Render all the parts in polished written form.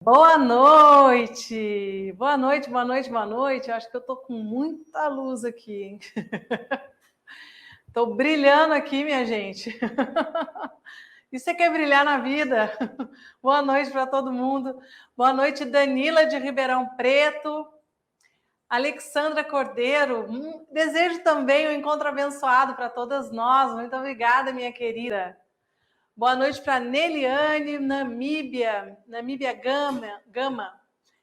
Boa noite! Boa noite, boa noite, boa noite. Eu acho que eu tô com muita luz aqui, hein? Tô brilhando aqui, minha gente. E você quer brilhar na vida? Boa noite para todo mundo. Boa noite, Danila de Ribeirão Preto. Alexandra Cordeiro. Desejo também um encontro abençoado para todas nós. Muito obrigada, minha querida. Boa noite para Neliane, Namíbia Gama,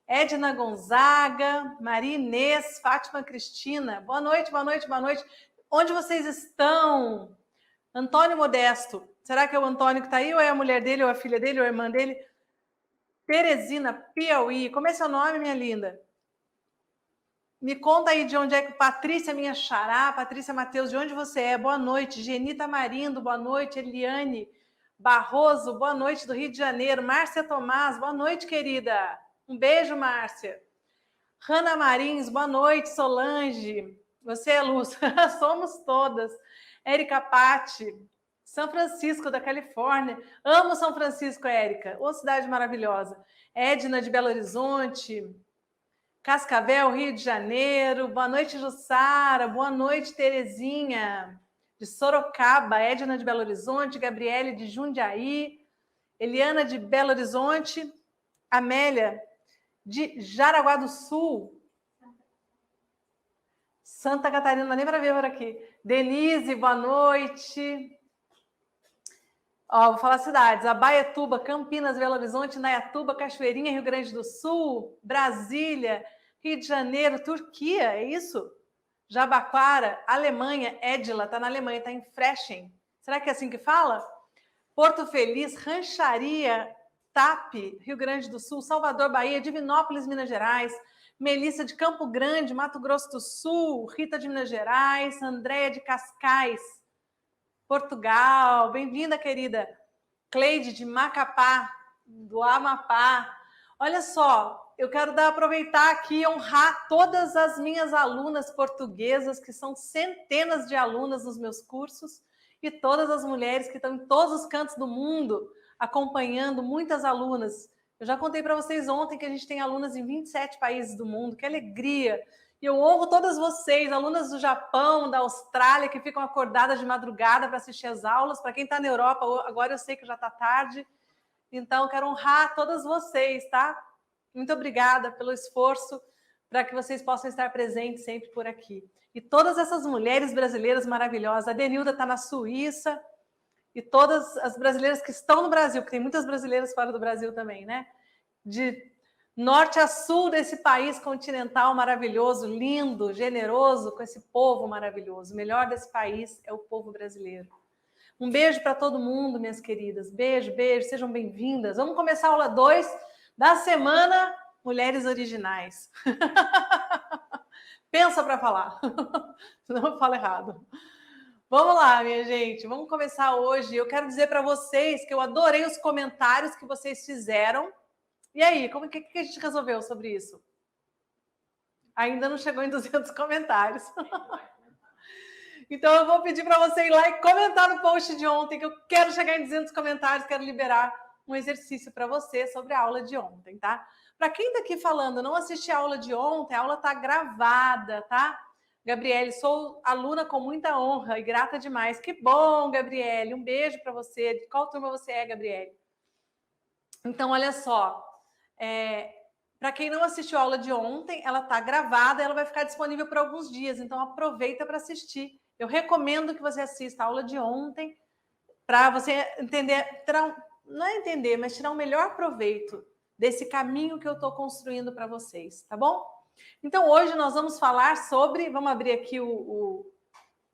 Edna Gonzaga, Maria Inês, Fátima Cristina. Boa noite, boa noite, boa noite. Onde vocês estão? Antônio Modesto. Será que é o Antônio que está aí? Ou é a mulher dele, ou a filha dele, ou a irmã dele? Teresina, Piauí. Como é seu nome, minha linda? Me conta aí de onde é que... Patrícia, minha xará. Patrícia Matheus, de onde você é? Boa noite. Genita Marindo, boa noite. Eliane Barroso, boa noite do Rio de Janeiro. Márcia Tomás, boa noite, querida. Um beijo, Márcia. Rana Marins, boa noite. Solange, você é luz. Somos todas. Érica Patti, São Francisco da Califórnia. Amo São Francisco, Érica. Ô, cidade maravilhosa. Edna de Belo Horizonte. Cascavel, Rio de Janeiro. Boa noite, Jussara. Boa noite, Terezinha de Sorocaba, Edna de Belo Horizonte, Gabriele de Jundiaí, Eliana de Belo Horizonte, Amélia de Jaraguá do Sul, Santa Catarina, nem para ver por aqui. Denise, boa noite. Ó, vou falar cidades: Abaetuba, Campinas, Belo Horizonte, Nayatuba, Cachoeirinha, Rio Grande do Sul, Brasília, Rio de Janeiro, Turquia, é isso? Jabaquara, Alemanha, Edila, está na Alemanha, está em Frechen. Será que é assim que fala? Porto Feliz, Rancharia, TAP, Rio Grande do Sul, Salvador, Bahia, Divinópolis, Minas Gerais, Melissa de Campo Grande, Mato Grosso do Sul, Rita de Minas Gerais, Andréia de Cascais, Portugal. Bem-vinda, querida. Cleide de Macapá, do Amapá. Olha só, eu quero aproveitar aqui e honrar todas as minhas alunas portuguesas, que são centenas de alunas nos meus cursos, e todas as mulheres que estão em todos os cantos do mundo acompanhando, muitas alunas. Eu já contei para vocês ontem que a gente tem alunas em 27 países do mundo, que alegria! E eu honro todas vocês, alunas do Japão, da Austrália, que ficam acordadas de madrugada para assistir as aulas. Para quem está na Europa, agora eu sei que já está tarde, então quero honrar todas vocês, tá? Muito obrigada pelo esforço para que vocês possam estar presentes sempre por aqui. E todas essas mulheres brasileiras maravilhosas, a Denilda está na Suíça, e todas as brasileiras que estão no Brasil, porque tem muitas brasileiras fora do Brasil também, né? De norte a sul desse país continental maravilhoso, lindo, generoso, com esse povo maravilhoso. O melhor desse país é o povo brasileiro. Um beijo para todo mundo, minhas queridas. Beijo, beijo, sejam bem-vindas. Vamos começar a aula 2 da semana Mulheres Originais. Pensa para falar, senão eu falo errado. Vamos lá, minha gente, vamos começar hoje. Eu quero dizer para vocês que eu adorei os comentários que vocês fizeram. E aí, como que a gente resolveu sobre isso? Ainda não chegou em 200 comentários. Então eu vou pedir para você ir lá e comentar no post de ontem, que eu quero chegar em 200 comentários, quero liberar um exercício para você sobre a aula de ontem, tá? Para quem está aqui falando, não assisti a aula de ontem, a aula está gravada, tá? Gabriele, sou aluna com muita honra e grata demais. Que bom, Gabriele, um beijo para você. De qual turma você é, Gabriele? Então, olha só, para quem não assistiu a aula de ontem, ela está gravada, ela vai ficar disponível por alguns dias, então aproveita para assistir. Eu recomendo que você assista a aula de ontem para você entender, não é entender, mas tirar o melhor proveito desse caminho que eu estou construindo para vocês, tá bom? Então, hoje nós vamos falar sobre... Vamos abrir aqui o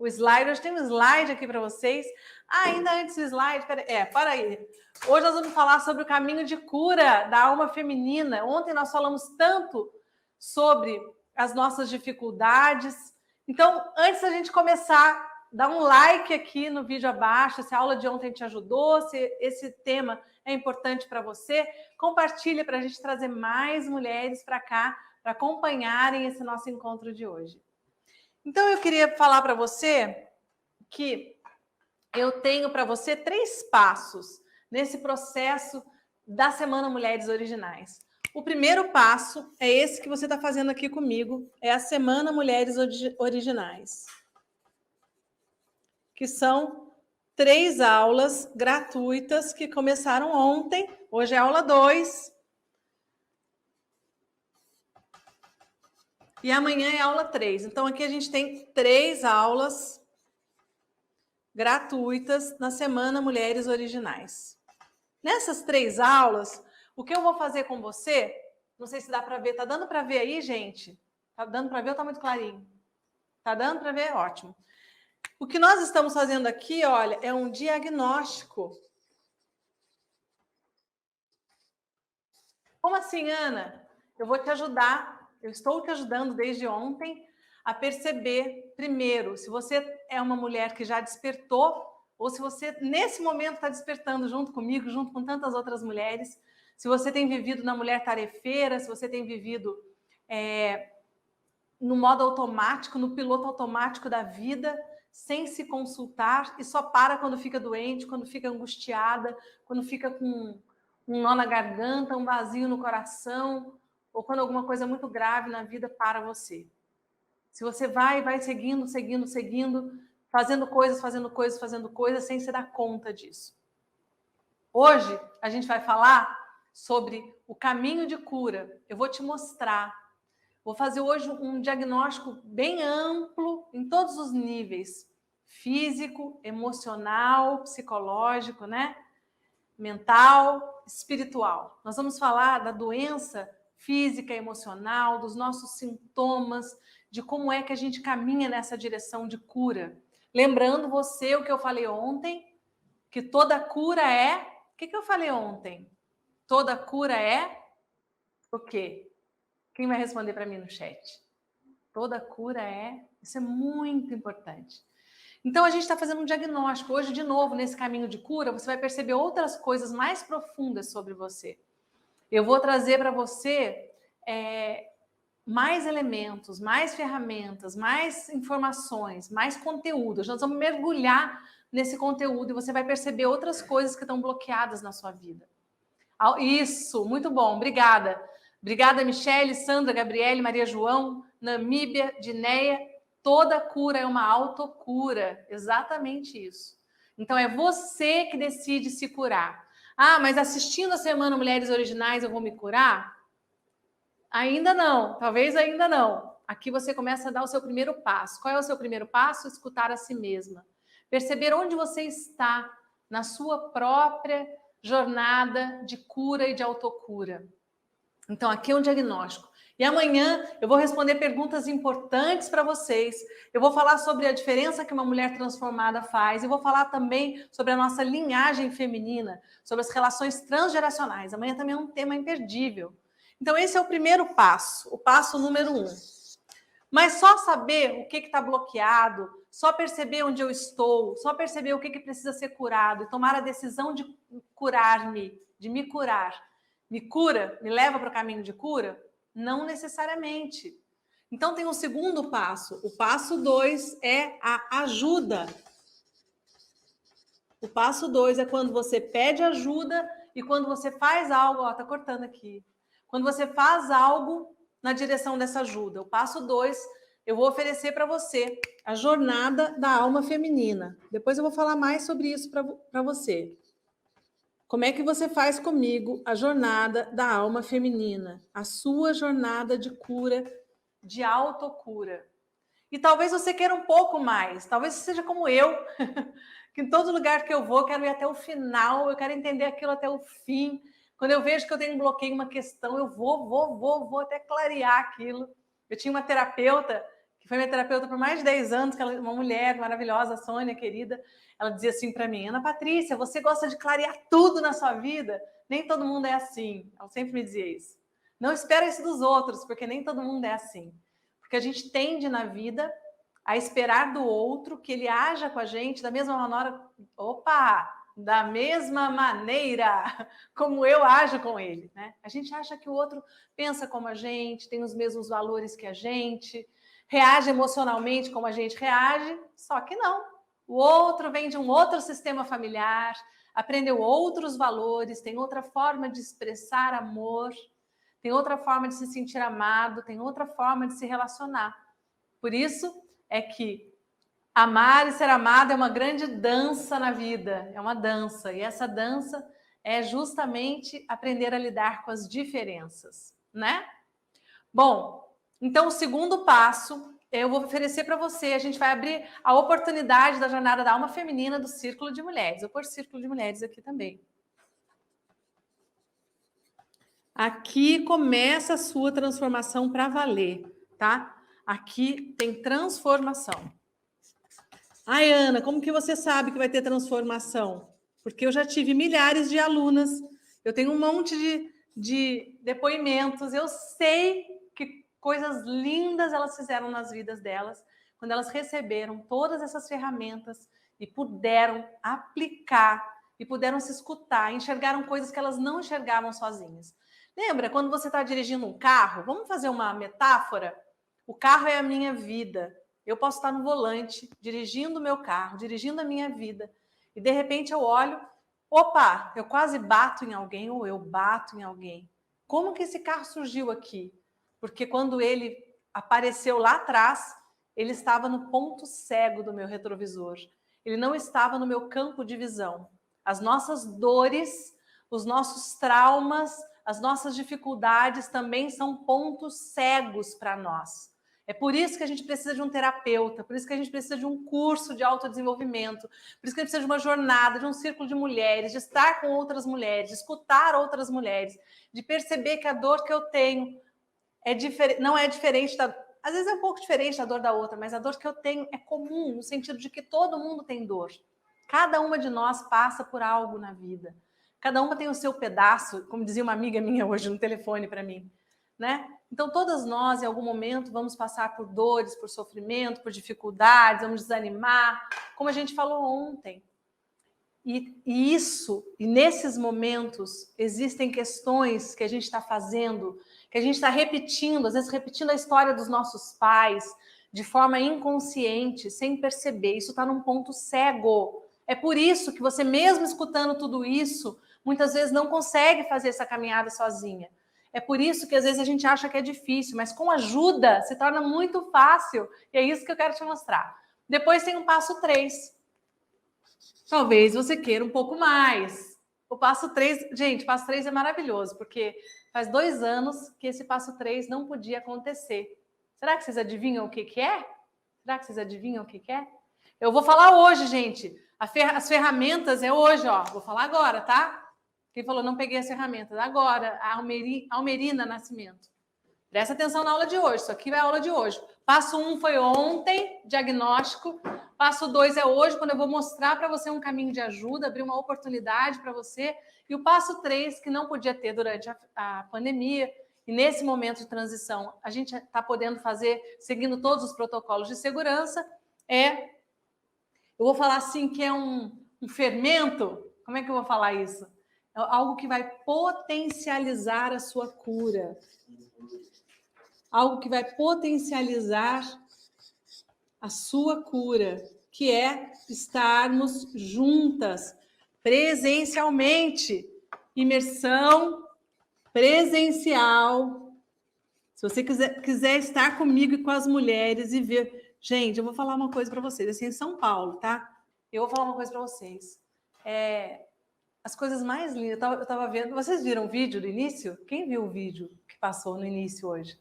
slide. Hoje tem um slide aqui para vocês. Ainda antes do slide... para aí. Hoje nós vamos falar sobre o caminho de cura da alma feminina. Ontem nós falamos tanto sobre as nossas dificuldades. Então, antes da gente começar, dá um like aqui no vídeo abaixo, se a aula de ontem te ajudou, se esse tema é importante para você. Compartilha para a gente trazer mais mulheres para cá, para acompanharem esse nosso encontro de hoje. Então, eu queria falar para você que eu tenho para você 3 passos nesse processo da Semana Mulheres Originais. O primeiro passo é esse que você está fazendo aqui comigo, é a Semana Mulheres Originais, que são 3 aulas gratuitas que começaram ontem, hoje é aula 2, e amanhã é aula 3. Então, aqui a gente tem 3 aulas gratuitas na Semana Mulheres Originais. Nessas 3 aulas, o que eu vou fazer com você, não sei se dá para ver, tá dando para ver aí, gente? Tá dando para ver ou tá muito clarinho? Tá dando para ver? Ótimo. O que nós estamos fazendo aqui, olha, é um diagnóstico. Como assim, Ana? Eu vou te ajudar, eu estou te ajudando desde ontem a perceber, primeiro, se você é uma mulher que já despertou, ou se você, nesse momento, está despertando junto comigo, junto com tantas outras mulheres, se você tem vivido na mulher tarefeira, se você tem vivido no modo automático, no piloto automático da vida, sem se consultar, e só para quando fica doente, quando fica angustiada, quando fica com um nó na garganta, um vazio no coração, ou quando alguma coisa muito grave na vida para você. Se você vai seguindo, fazendo coisas, sem se dar conta disso. Hoje, a gente vai falar sobre o caminho de cura. Eu vou te mostrar. Vou fazer hoje um diagnóstico bem amplo em todos os níveis. Físico, emocional, psicológico, né? Mental, espiritual. Nós vamos falar da doença física, emocional, dos nossos sintomas, de como é que a gente caminha nessa direção de cura. Lembrando você o que eu falei ontem, que toda cura é... O que eu falei ontem? Toda cura é o quê? Quem vai responder para mim no chat? Toda cura é... Isso é muito importante. Então, a gente está fazendo um diagnóstico. Hoje, de novo, nesse caminho de cura, você vai perceber outras coisas mais profundas sobre você. Eu vou trazer para você mais elementos, mais ferramentas, mais informações, mais conteúdo. Nós vamos mergulhar nesse conteúdo e você vai perceber outras coisas que estão bloqueadas na sua vida. Isso, muito bom, obrigada. Obrigada, Michele, Sandra, Gabriele, Maria João, Namíbia, Dineia. Toda cura é uma autocura, exatamente isso. Então, é você que decide se curar. Ah, mas assistindo a Semana Mulheres Originais eu vou me curar? Ainda não, talvez ainda não. Aqui você começa a dar o seu primeiro passo. Qual é o seu primeiro passo? Escutar a si mesma. Perceber onde você está na sua própria jornada de cura e de autocura. Então, aqui é um diagnóstico. E amanhã eu vou responder perguntas importantes para vocês. Eu vou falar sobre a diferença que uma mulher transformada faz. E vou falar também sobre a nossa linhagem feminina, sobre as relações transgeracionais. Amanhã também é um tema imperdível. Então, esse é o primeiro passo, o passo número 1. Mas só saber o que está bloqueado, só perceber onde eu estou, só perceber o que precisa ser curado e tomar a decisão de curar-me, de me curar, me cura, me leva para o caminho de cura? Não necessariamente. Então, tem um segundo passo. O passo 2 é a ajuda. O passo 2 é quando você pede ajuda e quando você faz algo... Ó, tá cortando aqui. Quando você faz algo na direção dessa ajuda. O passo 2, eu vou oferecer para você a jornada da alma feminina. Depois eu vou falar mais sobre isso para você. Como é que você faz comigo a jornada da alma feminina? A sua jornada de cura, de autocura. E talvez você queira um pouco mais. Talvez você seja como eu, que em todo lugar que eu vou, eu quero ir até o final, eu quero entender aquilo até o fim. Quando eu vejo que eu tenho um bloqueio, uma questão, eu vou até clarear aquilo. Eu tinha uma terapeuta, que foi minha terapeuta por mais de 10 anos, que ela, uma mulher maravilhosa, Sônia, querida, ela dizia assim para mim: Ana Patrícia, você gosta de clarear tudo na sua vida? Nem todo mundo é assim. Ela sempre me dizia isso. Não espera isso dos outros, porque nem todo mundo é assim. Porque a gente tende na vida a esperar do outro que ele haja com a gente da mesma maneira, da mesma maneira como eu ajo com ele, né? A gente acha que o outro pensa como a gente, tem os mesmos valores que a gente, reage emocionalmente como a gente reage, só que não. O outro vem de um outro sistema familiar, aprendeu outros valores, tem outra forma de expressar amor, tem outra forma de se sentir amado, tem outra forma de se relacionar. Por isso é que amar e ser amado é uma grande dança na vida, é uma dança. E essa dança é justamente aprender a lidar com as diferenças, né? Bom, então o segundo passo eu vou oferecer para você. A gente vai abrir a oportunidade da jornada da alma feminina do Círculo de Mulheres. Eu vou pôr Círculo de Mulheres aqui também. Aqui começa a sua transformação para valer, tá? Aqui tem transformação. Ai, Ana, como que você sabe que vai ter transformação? Porque eu já tive milhares de alunas, eu tenho um monte de depoimentos, eu sei que coisas lindas elas fizeram nas vidas delas, quando elas receberam todas essas ferramentas e puderam aplicar, e puderam se escutar, enxergaram coisas que elas não enxergavam sozinhas. Lembra, quando você está dirigindo um carro, vamos fazer uma metáfora? O carro é a minha vida. Eu posso estar no volante, dirigindo o meu carro, dirigindo a minha vida, e de repente eu olho, opa, eu quase bato em alguém ou eu bato em alguém. Como que esse carro surgiu aqui? Porque quando ele apareceu lá atrás, ele estava no ponto cego do meu retrovisor. Ele não estava no meu campo de visão. As nossas dores, os nossos traumas, as nossas dificuldades também são pontos cegos para nós. É por isso que a gente precisa de um terapeuta, por isso que a gente precisa de um curso de autodesenvolvimento, por isso que a gente precisa de uma jornada, de um círculo de mulheres, de estar com outras mulheres, de escutar outras mulheres, de perceber que a dor que eu tenho não é diferente da... Às vezes é um pouco diferente da dor da outra, mas a dor que eu tenho é comum, no sentido de que todo mundo tem dor. Cada uma de nós passa por algo na vida. Cada uma tem o seu pedaço, como dizia uma amiga minha hoje no telefone para mim, né? Então, todas nós, em algum momento, vamos passar por dores, por sofrimento, por dificuldades, vamos desanimar, como a gente falou ontem. E nesses momentos, existem questões que a gente está fazendo, que a gente está repetindo, às vezes repetindo a história dos nossos pais, de forma inconsciente, sem perceber. Isso está num ponto cego. É por isso que você, mesmo escutando tudo isso, muitas vezes não consegue fazer essa caminhada sozinha. É por isso que às vezes a gente acha que é difícil, mas com ajuda se torna muito fácil. E é isso que eu quero te mostrar. Depois tem o passo 3. Talvez você queira um pouco mais. O passo 3, gente, o passo 3 é maravilhoso, porque faz 2 anos que esse passo 3 não podia acontecer. Será que vocês adivinham o que é? Será que vocês adivinham o que é? Eu vou falar hoje, gente. As ferramentas é hoje, ó. Vou falar agora, tá? Quem falou, não peguei as ferramentas. Agora, a Almerina Nascimento. Presta atenção na aula de hoje. Isso aqui é a aula de hoje. Passo 1 foi ontem, diagnóstico. Passo 2 é hoje, quando eu vou mostrar para você um caminho de ajuda, abrir uma oportunidade para você. E o passo 3, que não podia ter durante a pandemia, e nesse momento de transição, a gente está podendo fazer, seguindo todos os protocolos de segurança, eu vou falar assim, que é um fermento. Como é que eu vou falar isso? É algo que vai potencializar a sua cura. Algo que vai potencializar a sua cura, que é estarmos juntas, presencialmente. Imersão presencial. Se você quiser estar comigo e com as mulheres e ver... Gente, eu vou falar uma coisa para vocês. Assim, em São Paulo, tá? Eu vou falar uma coisa para vocês. As coisas mais lindas... Eu estava vendo... Vocês viram o vídeo do início? Quem viu o vídeo que passou no início hoje?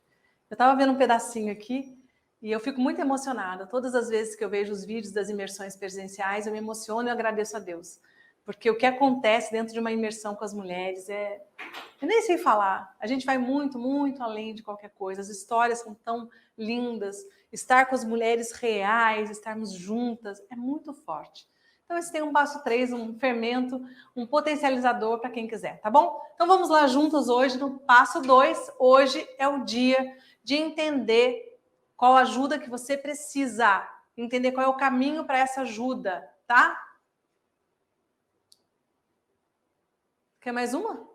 Eu estava vendo um pedacinho aqui e eu fico muito emocionada. Todas as vezes que eu vejo os vídeos das imersões presenciais, eu me emociono e agradeço a Deus. Porque o que acontece dentro de uma imersão com as mulheres eu nem sei falar. A gente vai muito, muito além de qualquer coisa. As histórias são tão lindas. Estar com as mulheres reais, estarmos juntas, é muito forte. Então, esse tem um passo 3, um fermento, um potencializador para quem quiser, tá bom? Então, vamos lá juntos hoje no passo 2. Hoje é o dia de entender qual ajuda que você precisa, entender qual é o caminho para essa ajuda, tá? Quer mais uma?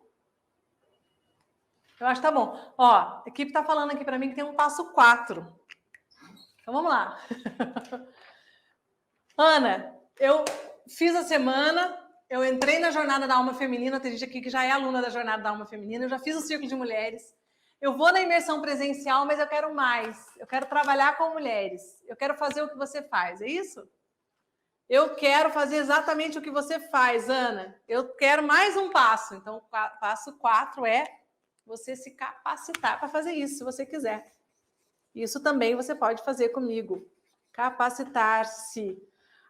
Eu acho que tá bom. Ó, a equipe tá falando aqui para mim que tem um passo 4. Então, vamos lá. Ana, eu fiz a semana, eu entrei na Jornada da Alma Feminina, tem gente aqui que já é aluna da Jornada da Alma Feminina, eu já fiz o Círculo de Mulheres, Eu vou na imersão presencial, mas eu quero mais. Eu quero trabalhar com mulheres. Eu quero fazer o que você faz, é isso? Eu quero fazer exatamente o que você faz, Ana. Eu quero mais um passo. Então, passo 4 é você se capacitar para fazer isso, se você quiser. Isso também você pode fazer comigo. Capacitar-se.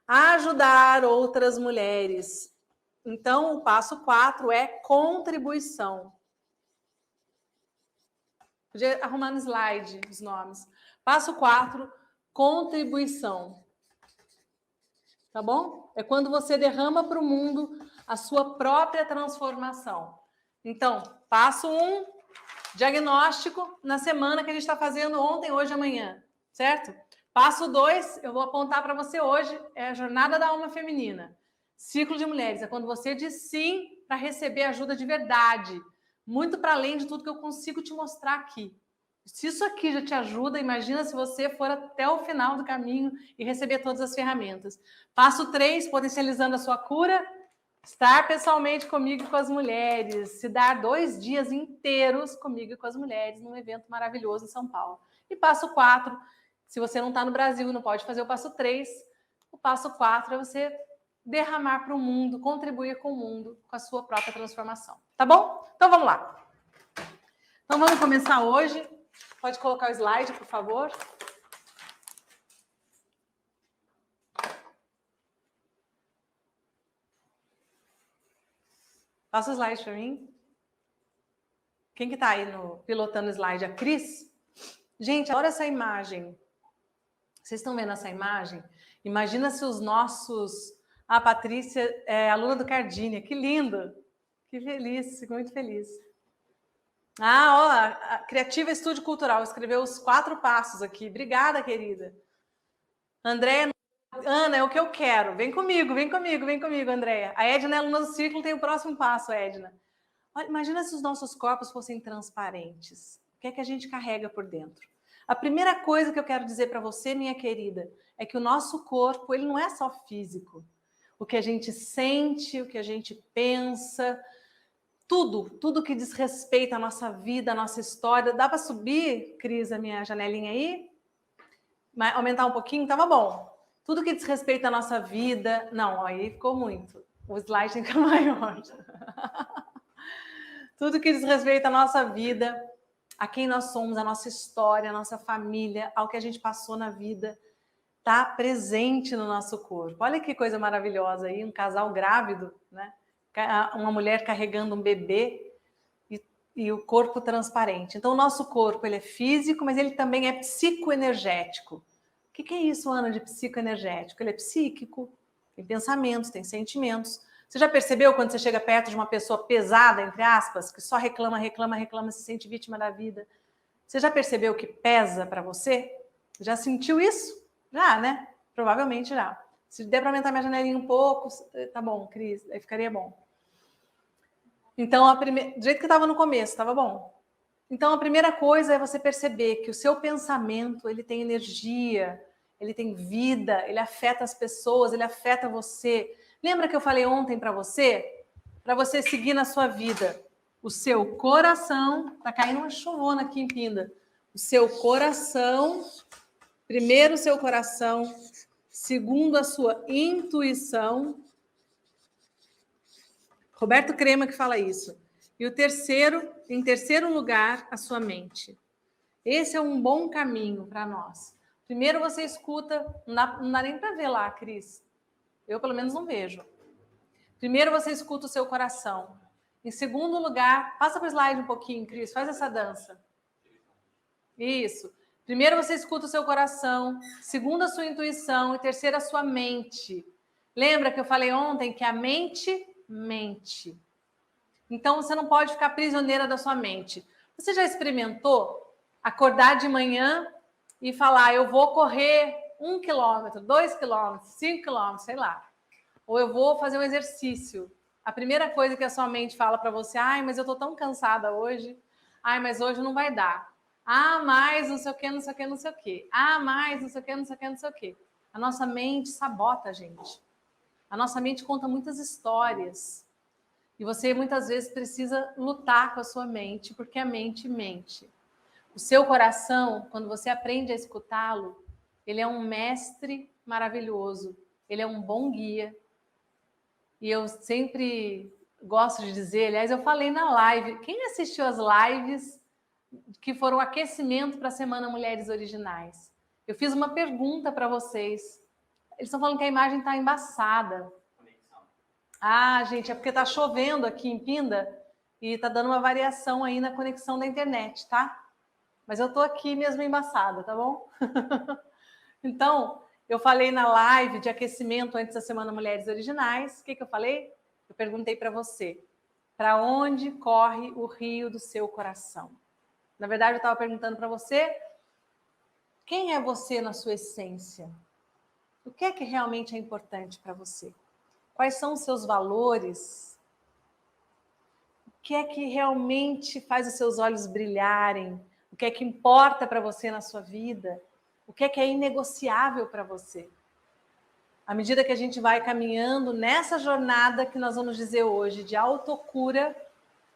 Ajudar outras mulheres. Então, o passo 4 é contribuição. Podia arrumar no slide os nomes. Passo 4, contribuição. Tá bom? É quando você derrama para o mundo a sua própria transformação. Então, passo 1, diagnóstico na semana que a gente está fazendo ontem, hoje e amanhã, certo? Passo 2, eu vou apontar para você hoje, é a jornada da alma feminina. Ciclo de mulheres, é quando você diz sim para receber ajuda de verdade, muito para além de tudo que eu consigo te mostrar aqui. Se isso aqui já te ajuda, imagina se você for até o final do caminho e receber todas as ferramentas. Passo 3, potencializando a sua cura, estar pessoalmente comigo e com as mulheres, se dar 2 dias inteiros comigo e com as mulheres num evento maravilhoso em São Paulo. E passo 4, se você não está no Brasil, não pode fazer o passo 3, o passo 4 é você derramar para o mundo, contribuir com o mundo, com a sua própria transformação. Tá bom? Então vamos lá. Então vamos começar hoje. Pode colocar o slide, por favor. Passa o slide para mim. Quem que tá aí pilotando o slide? A Cris? Gente, olha essa imagem. Vocês estão vendo essa imagem? Imagina se os nossos... A Patrícia é aluna do Cardini. Que lindo! Que feliz, fico muito feliz. Ah, ó, a Criativa Estúdio Cultural escreveu os 4 passos aqui. Obrigada, querida. Andréia, Ana, é o que eu quero. Vem comigo, Andréia. A Edna é aluna do Círculo, tem o próximo passo, Edna. Olha, imagina se os nossos corpos fossem transparentes. O que é que a gente carrega por dentro? A primeira coisa que eu quero dizer para você, minha querida, é que o nosso corpo, ele não é só físico. O que a gente sente, o que a gente pensa, tudo que diz respeito à nossa vida, à nossa história. Dá para subir, Cris, a minha janelinha aí? Aumentar um pouquinho? Tava bom. Tudo que diz respeito à nossa vida... Não, aí ficou muito. O slide tem que ficar maior. Tudo que diz respeito à nossa vida, a quem nós somos, a nossa história, a nossa família, ao que a gente passou na vida, está presente no nosso corpo. Olha que coisa maravilhosa aí, um casal grávido, né? Uma mulher carregando um bebê e o corpo transparente. Então, o nosso corpo ele é físico, mas ele também é psicoenergético. O que é isso, Ana, de psicoenergético? Ele é psíquico, tem pensamentos, tem sentimentos. Você já percebeu quando você chega perto de uma pessoa pesada, entre aspas, que só reclama, se sente vítima da vida? Você já percebeu que pesa para você? Já sentiu isso? Já, né? Provavelmente já. Se der para aumentar minha janelinha um pouco, tá bom, Cris, aí ficaria bom. Então, do jeito que estava no começo, estava bom. Então, a primeira coisa é você perceber que o seu pensamento, ele tem energia, ele tem vida, ele afeta as pessoas, ele afeta você. Lembra que eu falei ontem para você? Para você seguir na sua vida. O seu coração... Tá caindo uma chuvona aqui em Pinda. O seu coração... Primeiro, o seu coração. Segundo, a sua intuição. Roberto Crema que fala isso. E o terceiro, em terceiro lugar, a sua mente. Esse é um bom caminho para nós. Primeiro você escuta, não dá nem para ver lá, Cris. Eu, pelo menos, não vejo. Primeiro você escuta o seu coração. Em segundo lugar, passa para o slide um pouquinho, Cris, faz essa dança. Isso. Primeiro você escuta o seu coração, segundo a sua intuição e terceiro a sua mente. Lembra que eu falei ontem que a mente mente. Então você não pode ficar prisioneira da sua mente. Você já experimentou acordar de manhã e falar, eu vou correr 1 quilômetro, 2 quilômetros, 5 quilômetros, sei lá. Ou eu vou fazer um exercício. A primeira coisa que a sua mente fala para você, ai, mas eu tô tão cansada hoje. Ai, mas hoje não vai dar. Ah, mais não sei o que, não sei o que, não sei o que. Ah, mais não sei o que, não sei o que, não sei o que. A nossa mente sabota a gente. A nossa mente conta muitas histórias. E você muitas vezes precisa lutar com a sua mente, porque a mente mente. O seu coração, quando você aprende a escutá-lo, ele é um mestre maravilhoso, ele é um bom guia. E eu sempre gosto de dizer, aliás, eu falei na live, quem assistiu as lives que foram aquecimento para a Semana Mulheres Originais? Eu fiz uma pergunta para vocês. Eles estão falando que a imagem está embaçada. Ah, gente, é porque está chovendo aqui em Pinda e está dando uma variação aí na conexão da internet, tá? Mas eu estou aqui mesmo embaçada, tá bom? Então, eu falei na live de aquecimento antes da Semana Mulheres Originais. O que eu falei? Eu perguntei para você, para onde corre o rio do seu coração? Na verdade, eu estava perguntando para você, quem é você na sua essência? O que é que realmente é importante para você? Quais são os seus valores? O que é que realmente faz os seus olhos brilharem? O que é que importa para você na sua vida? O que é inegociável para você? À medida que a gente vai caminhando nessa jornada que nós vamos dizer hoje de autocura,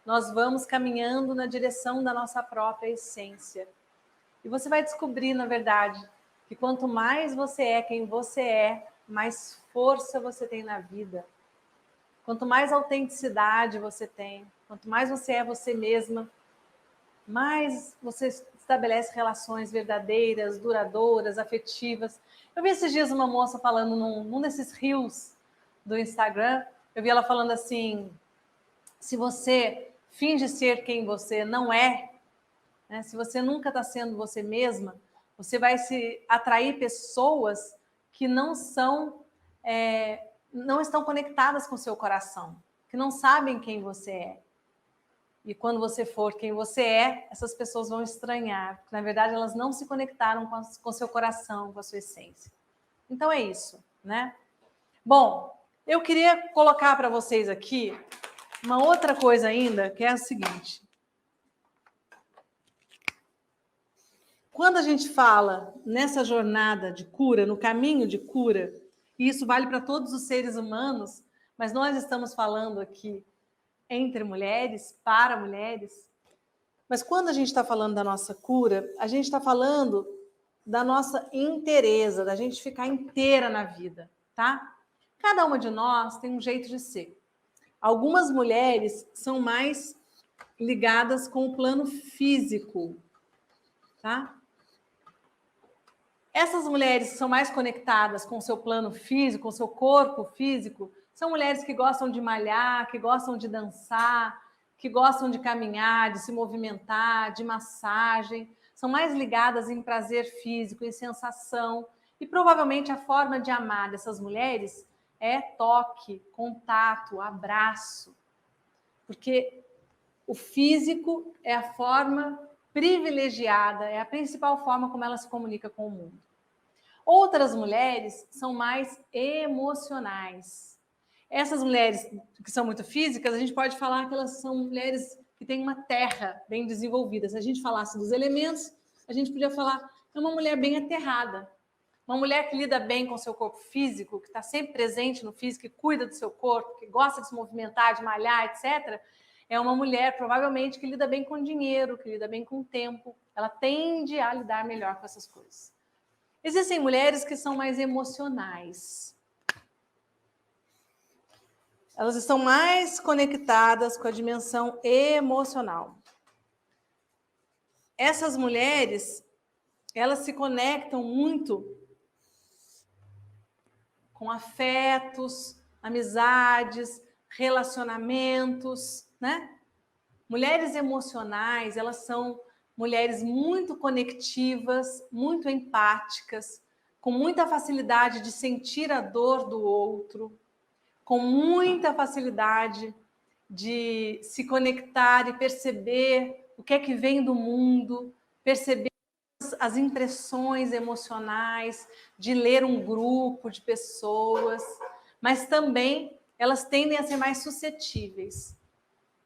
nós vamos caminhando na direção da nossa própria essência. E você vai descobrir, na verdade, que quanto mais você é quem você é, mais força você tem na vida. Quanto mais autenticidade você tem, quanto mais você é você mesma, mais você estabelece relações verdadeiras, duradouras, afetivas. Eu vi esses dias uma moça falando num desses reels do Instagram, eu vi ela falando assim, se você finge ser quem você não é, né, se você nunca está sendo você mesma, você vai se atrair pessoas que não estão conectadas com o seu coração, que não sabem quem você é. E quando você for quem você é, essas pessoas vão estranhar, porque na verdade elas não se conectaram com o seu coração, com a sua essência. Então é isso, né? Bom, eu queria colocar para vocês aqui uma outra coisa ainda, que é a seguinte. Quando a gente fala nessa jornada de cura, no caminho de cura, e isso vale para todos os seres humanos, mas nós estamos falando aqui entre mulheres, para mulheres, mas quando a gente está falando da nossa cura, a gente está falando da nossa inteireza, da gente ficar inteira na vida, tá? Cada uma de nós tem um jeito de ser. Algumas mulheres são mais ligadas com o plano físico, tá? Essas mulheres que são mais conectadas com o seu plano físico, com o seu corpo físico, são mulheres que gostam de malhar, que gostam de dançar, que gostam de caminhar, de se movimentar, de massagem, são mais ligadas em prazer físico, em sensação, e provavelmente a forma de amar dessas mulheres é toque, contato, abraço, porque o físico é a forma privilegiada, é a principal forma como ela se comunica com o mundo. Outras mulheres são mais emocionais. Essas mulheres que são muito físicas, a gente pode falar que elas são mulheres que têm uma terra bem desenvolvida. Se a gente falasse dos elementos, a gente podia falar que é uma mulher bem aterrada. Uma mulher que lida bem com o seu corpo físico, que está sempre presente no físico, que cuida do seu corpo, que gosta de se movimentar, de malhar, etc., é uma mulher, provavelmente, que lida bem com dinheiro, que lida bem com o tempo. Ela tende a lidar melhor com essas coisas. Existem mulheres que são mais emocionais. Elas estão mais conectadas com a dimensão emocional. Essas mulheres, elas se conectam muito com afetos, amizades, relacionamentos, né? Mulheres emocionais, elas são mulheres muito conectivas, muito empáticas, com muita facilidade de sentir a dor do outro, com muita facilidade de se conectar e perceber o que é que vem do mundo, perceber as impressões emocionais, de ler um grupo de pessoas, mas também elas tendem a ser mais suscetíveis.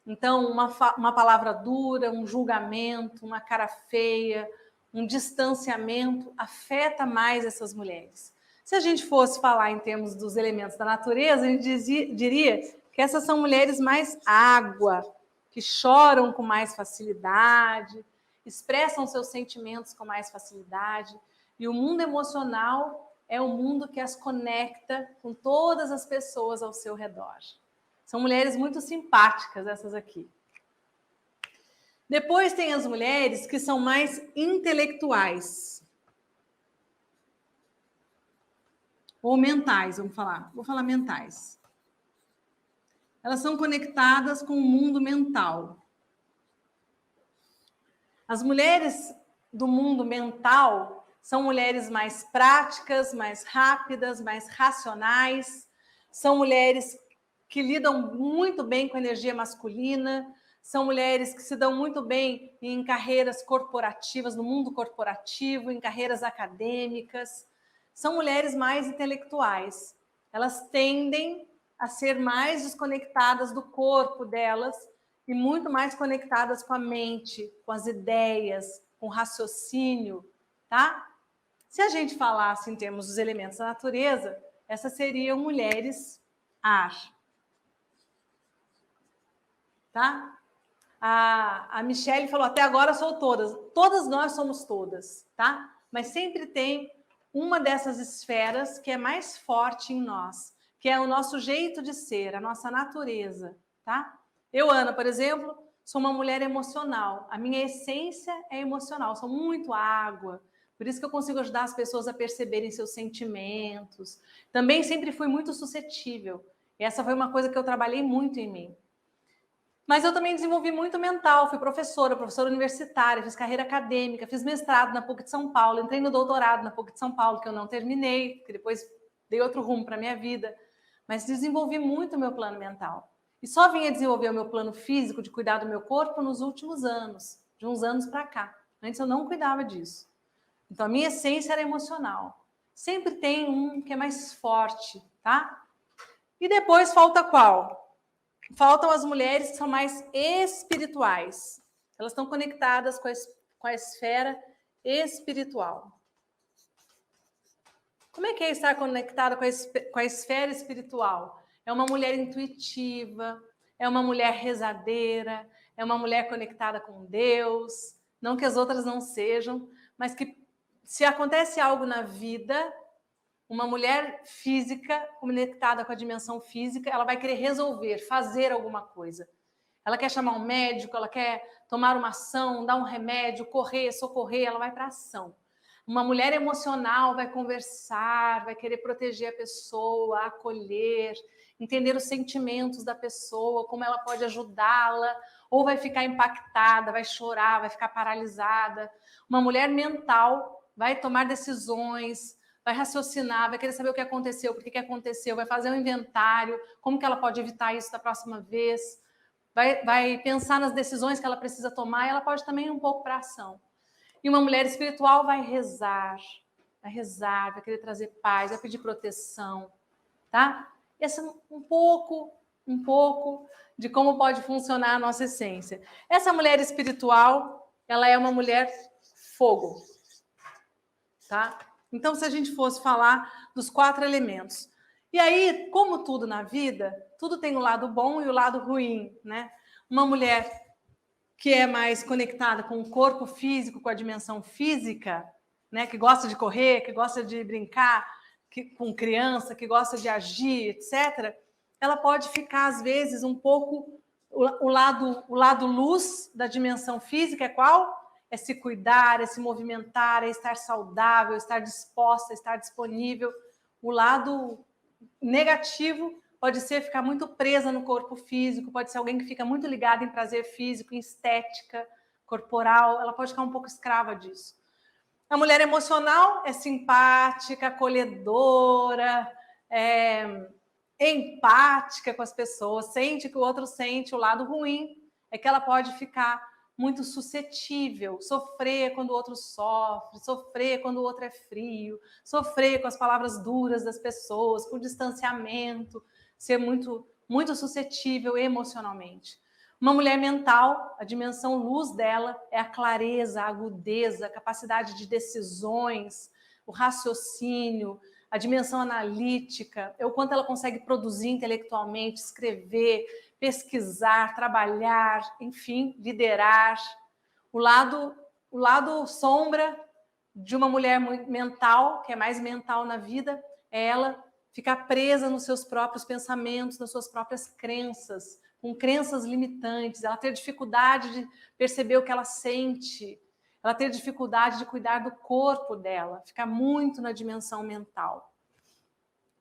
Então, uma palavra dura, um julgamento, uma cara feia, um distanciamento afeta mais essas mulheres. Se a gente fosse falar em termos dos elementos da natureza, a gente diria que essas são mulheres mais água, que choram com mais facilidade, expressam seus sentimentos com mais facilidade. E o mundo emocional é o mundo que as conecta com todas as pessoas ao seu redor. São mulheres muito simpáticas, essas aqui. Depois tem as mulheres que são mais intelectuais. Ou mentais, vamos falar. Vou falar mentais. Elas são conectadas com o mundo mental. As mulheres do mundo mental são mulheres mais práticas, mais rápidas, mais racionais. São mulheres que lidam muito bem com a energia masculina. São mulheres que se dão muito bem em carreiras corporativas, no mundo corporativo, em carreiras acadêmicas. São mulheres mais intelectuais. Elas tendem a ser mais desconectadas do corpo delas e muito mais conectadas com a mente, com as ideias, com o raciocínio, tá? Se a gente falasse em termos dos elementos da natureza, essas seriam mulheres ar, tá? A Michelle falou, até agora sou todas. Todas nós somos todas, tá? Mas sempre tem uma dessas esferas que é mais forte em nós, que é o nosso jeito de ser, a nossa natureza, tá? Eu, Ana, por exemplo, sou uma mulher emocional. A minha essência é emocional, sou muito água. Por isso que eu consigo ajudar as pessoas a perceberem seus sentimentos. Também sempre fui muito suscetível. E essa foi uma coisa que eu trabalhei muito em mim. Mas eu também desenvolvi muito mental, fui professora universitária, fiz carreira acadêmica, fiz mestrado na PUC de São Paulo, entrei no doutorado na PUC de São Paulo, que eu não terminei, que depois dei outro rumo para a minha vida. Mas desenvolvi muito o meu plano mental. E só vim a desenvolver o meu plano físico de cuidar do meu corpo nos últimos anos, de uns anos para cá. Antes eu não cuidava disso. Então a minha essência era emocional. Sempre tem um que é mais forte, tá? E depois falta qual? Faltam as mulheres que são mais espirituais. Elas estão conectadas com a esfera espiritual. Como é que é estar conectada com a esfera espiritual? É uma mulher intuitiva, é uma mulher rezadeira, é uma mulher conectada com Deus. Não que as outras não sejam, mas que se acontece algo na vida, uma mulher física, conectada com a dimensão física, ela vai querer resolver, fazer alguma coisa. Ela quer chamar um médico, ela quer tomar uma ação, dar um remédio, correr, socorrer, ela vai para a ação. Uma mulher emocional vai conversar, vai querer proteger a pessoa, acolher, entender os sentimentos da pessoa, como ela pode ajudá-la, ou vai ficar impactada, vai chorar, vai ficar paralisada. Uma mulher mental vai tomar decisões, vai raciocinar, vai querer saber o que aconteceu, por que aconteceu, vai fazer um inventário, como que ela pode evitar isso da próxima vez, vai pensar nas decisões que ela precisa tomar e ela pode também ir um pouco para a ação. E uma mulher espiritual vai rezar, vai querer trazer paz, vai pedir proteção, tá? Esse é um pouco de como pode funcionar a nossa essência. Essa mulher espiritual, ela é uma mulher fogo, tá? Então, se a gente fosse falar dos 4 elementos. E aí, como tudo na vida, tudo tem o lado bom e o lado ruim, né? Uma mulher que é mais conectada com o corpo físico, com a dimensão física, né? Que gosta de correr, que gosta de brincar com criança, que gosta de agir, etc., ela pode ficar, às vezes, um pouco... O lado luz da dimensão física é qual? É se cuidar, é se movimentar, é estar saudável, estar disposta, estar disponível. O lado negativo pode ser ficar muito presa no corpo físico, pode ser alguém que fica muito ligado em prazer físico, em estética corporal, ela pode ficar um pouco escrava disso. A mulher emocional é simpática, acolhedora, empática com as pessoas, sente que o outro sente. O lado ruim é que ela pode ficar muito suscetível, sofrer quando o outro sofre, sofrer quando o outro é frio, sofrer com as palavras duras das pessoas, com o distanciamento, ser muito, muito suscetível emocionalmente. Uma mulher mental, a dimensão luz dela é a clareza, a agudeza, a capacidade de decisões, o raciocínio, a dimensão analítica, é o quanto ela consegue produzir intelectualmente, escrever, pesquisar, trabalhar, enfim, liderar. O lado o lado sombra de uma mulher mental, que é mais mental na vida, é ela ficar presa nos seus próprios pensamentos, nas suas próprias crenças, com crenças limitantes, ela ter dificuldade de perceber o que ela sente, ela ter dificuldade de cuidar do corpo dela, ficar muito na dimensão mental.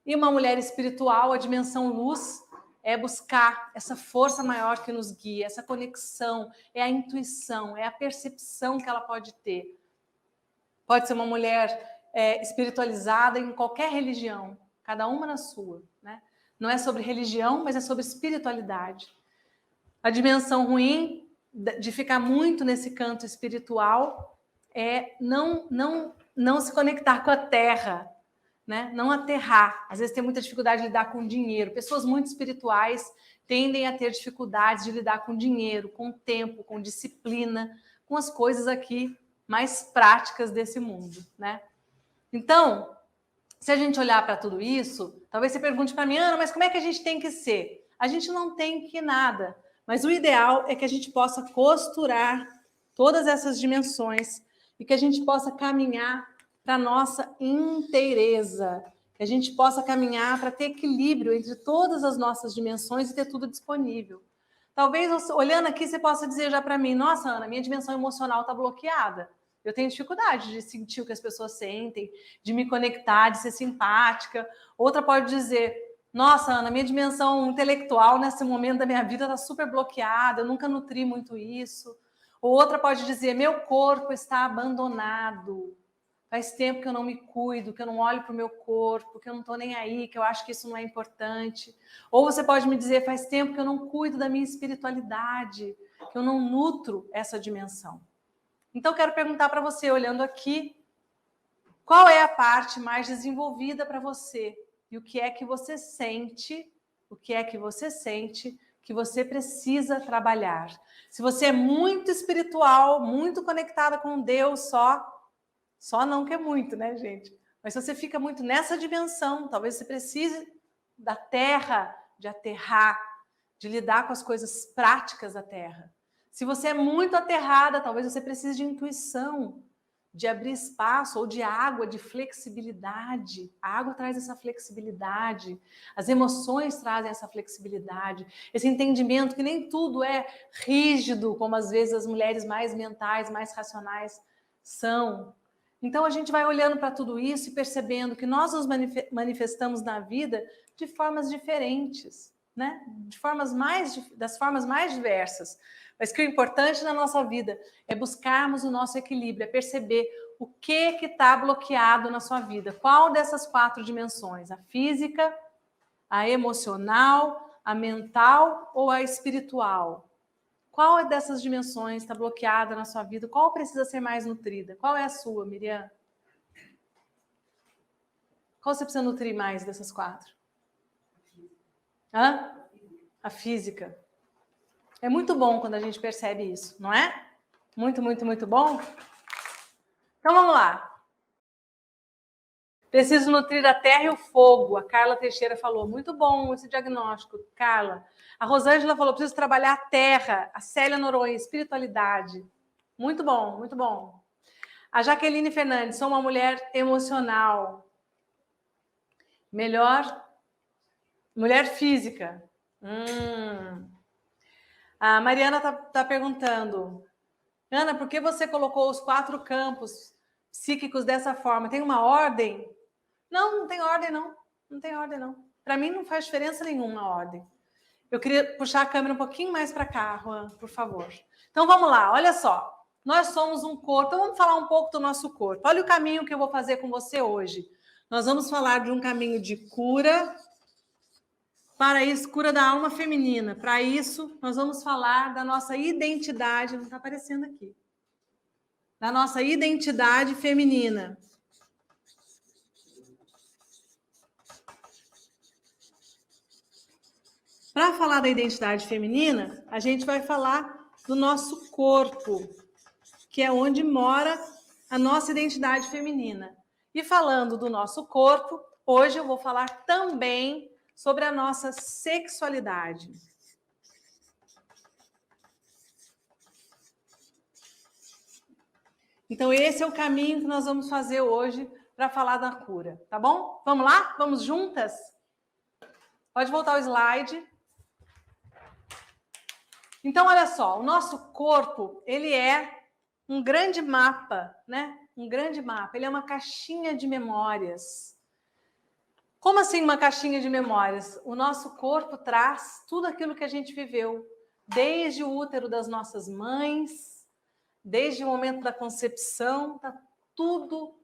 E uma mulher espiritual, a dimensão luz, é buscar essa força maior que nos guia, essa conexão, é a intuição, é a percepção que ela pode ter. Pode ser uma mulher espiritualizada em qualquer religião, cada uma na sua, né? Não é sobre religião, mas é sobre espiritualidade. A dimensão ruim de ficar muito nesse canto espiritual é não se conectar com a terra, né? Não aterrar. Às vezes tem muita dificuldade de lidar com dinheiro. Pessoas muito espirituais tendem a ter dificuldades de lidar com dinheiro, com tempo, com disciplina, com as coisas aqui mais práticas desse mundo, né? Então, se a gente olhar para tudo isso, talvez você pergunte para mim, Ana, mas como é que a gente tem que ser? A gente não tem que nada, mas o ideal é que a gente possa costurar todas essas dimensões e que a gente possa caminhar para a nossa inteireza, que a gente possa caminhar para ter equilíbrio entre todas as nossas dimensões e ter tudo disponível. Talvez, olhando aqui, você possa dizer já para mim, nossa, Ana, minha dimensão emocional está bloqueada. Eu tenho dificuldade de sentir o que as pessoas sentem, de me conectar, de ser simpática. Outra pode dizer, nossa, Ana, minha dimensão intelectual nesse momento da minha vida está super bloqueada, eu nunca nutri muito isso. Ou outra pode dizer, meu corpo está abandonado. Faz tempo que eu não me cuido, que eu não olho para o meu corpo, que eu não estou nem aí, que eu acho que isso não é importante. Ou você pode me dizer, faz tempo que eu não cuido da minha espiritualidade, que eu não nutro essa dimensão. Então, eu quero perguntar para você, olhando aqui, qual é a parte mais desenvolvida para você? E o que é que você sente? O que é que você sente que você precisa trabalhar? Se você é muito espiritual, muito conectada com Deus só não que é muito, né, gente? Mas se você fica muito nessa dimensão, talvez você precise da terra, de aterrar, de lidar com as coisas práticas da terra. Se você é muito aterrada, talvez você precise de intuição, de abrir espaço, ou de água, de flexibilidade. A água traz essa flexibilidade, as emoções trazem essa flexibilidade, esse entendimento que nem tudo é rígido, como às vezes as mulheres mais mentais, mais racionais são. Então a gente vai olhando para tudo isso e percebendo que nós nos manifestamos na vida de formas diferentes, né? Das formas mais diversas. Mas que o importante na nossa vida é buscarmos o nosso equilíbrio, é perceber o que está bloqueado na sua vida. Qual dessas 4 dimensões? A física, a emocional, a mental ou a espiritual? Qual dessas dimensões está bloqueada na sua vida? Qual precisa ser mais nutrida? Qual é a sua, Miriam? Qual você precisa nutrir mais dessas 4? Hã? A física. É muito bom quando a gente percebe isso, não é? Muito, muito, muito bom? Então vamos lá. Preciso nutrir a terra e o fogo. A Carla Teixeira falou. Muito bom esse diagnóstico, Carla. A Rosângela falou, preciso trabalhar a terra. A Célia Noronha, espiritualidade. Muito bom, muito bom. A Jaqueline Fernandes, sou uma mulher emocional. Melhor, mulher física. A Mariana tá perguntando, Ana, por que você colocou os 4 campos psíquicos dessa forma? Tem uma ordem? Não, não tem ordem, não. Não tem ordem, não. Para mim não faz diferença nenhuma a ordem. Eu queria puxar a câmera um pouquinho mais para cá, Juan, por favor. Então vamos lá, olha só. Nós somos um corpo, então vamos falar um pouco do nosso corpo. Olha o caminho que eu vou fazer com você hoje. Nós vamos falar de um caminho de cura, para isso, cura da alma feminina. Para isso, nós vamos falar da nossa identidade, não está aparecendo aqui, da nossa identidade feminina. Para falar da identidade feminina, a gente vai falar do nosso corpo, que é onde mora a nossa identidade feminina. E falando do nosso corpo, hoje eu vou falar também sobre a nossa sexualidade. Então, esse é o caminho que nós vamos fazer hoje para falar da cura, tá bom? Vamos lá? Vamos juntas? Pode voltar ao slide. Então, olha só, o nosso corpo, ele é um grande mapa, né? Um grande mapa. Ele é uma caixinha de memórias. Como assim uma caixinha de memórias? O nosso corpo traz tudo aquilo que a gente viveu, desde o útero das nossas mães, desde o momento da concepção, tá tudo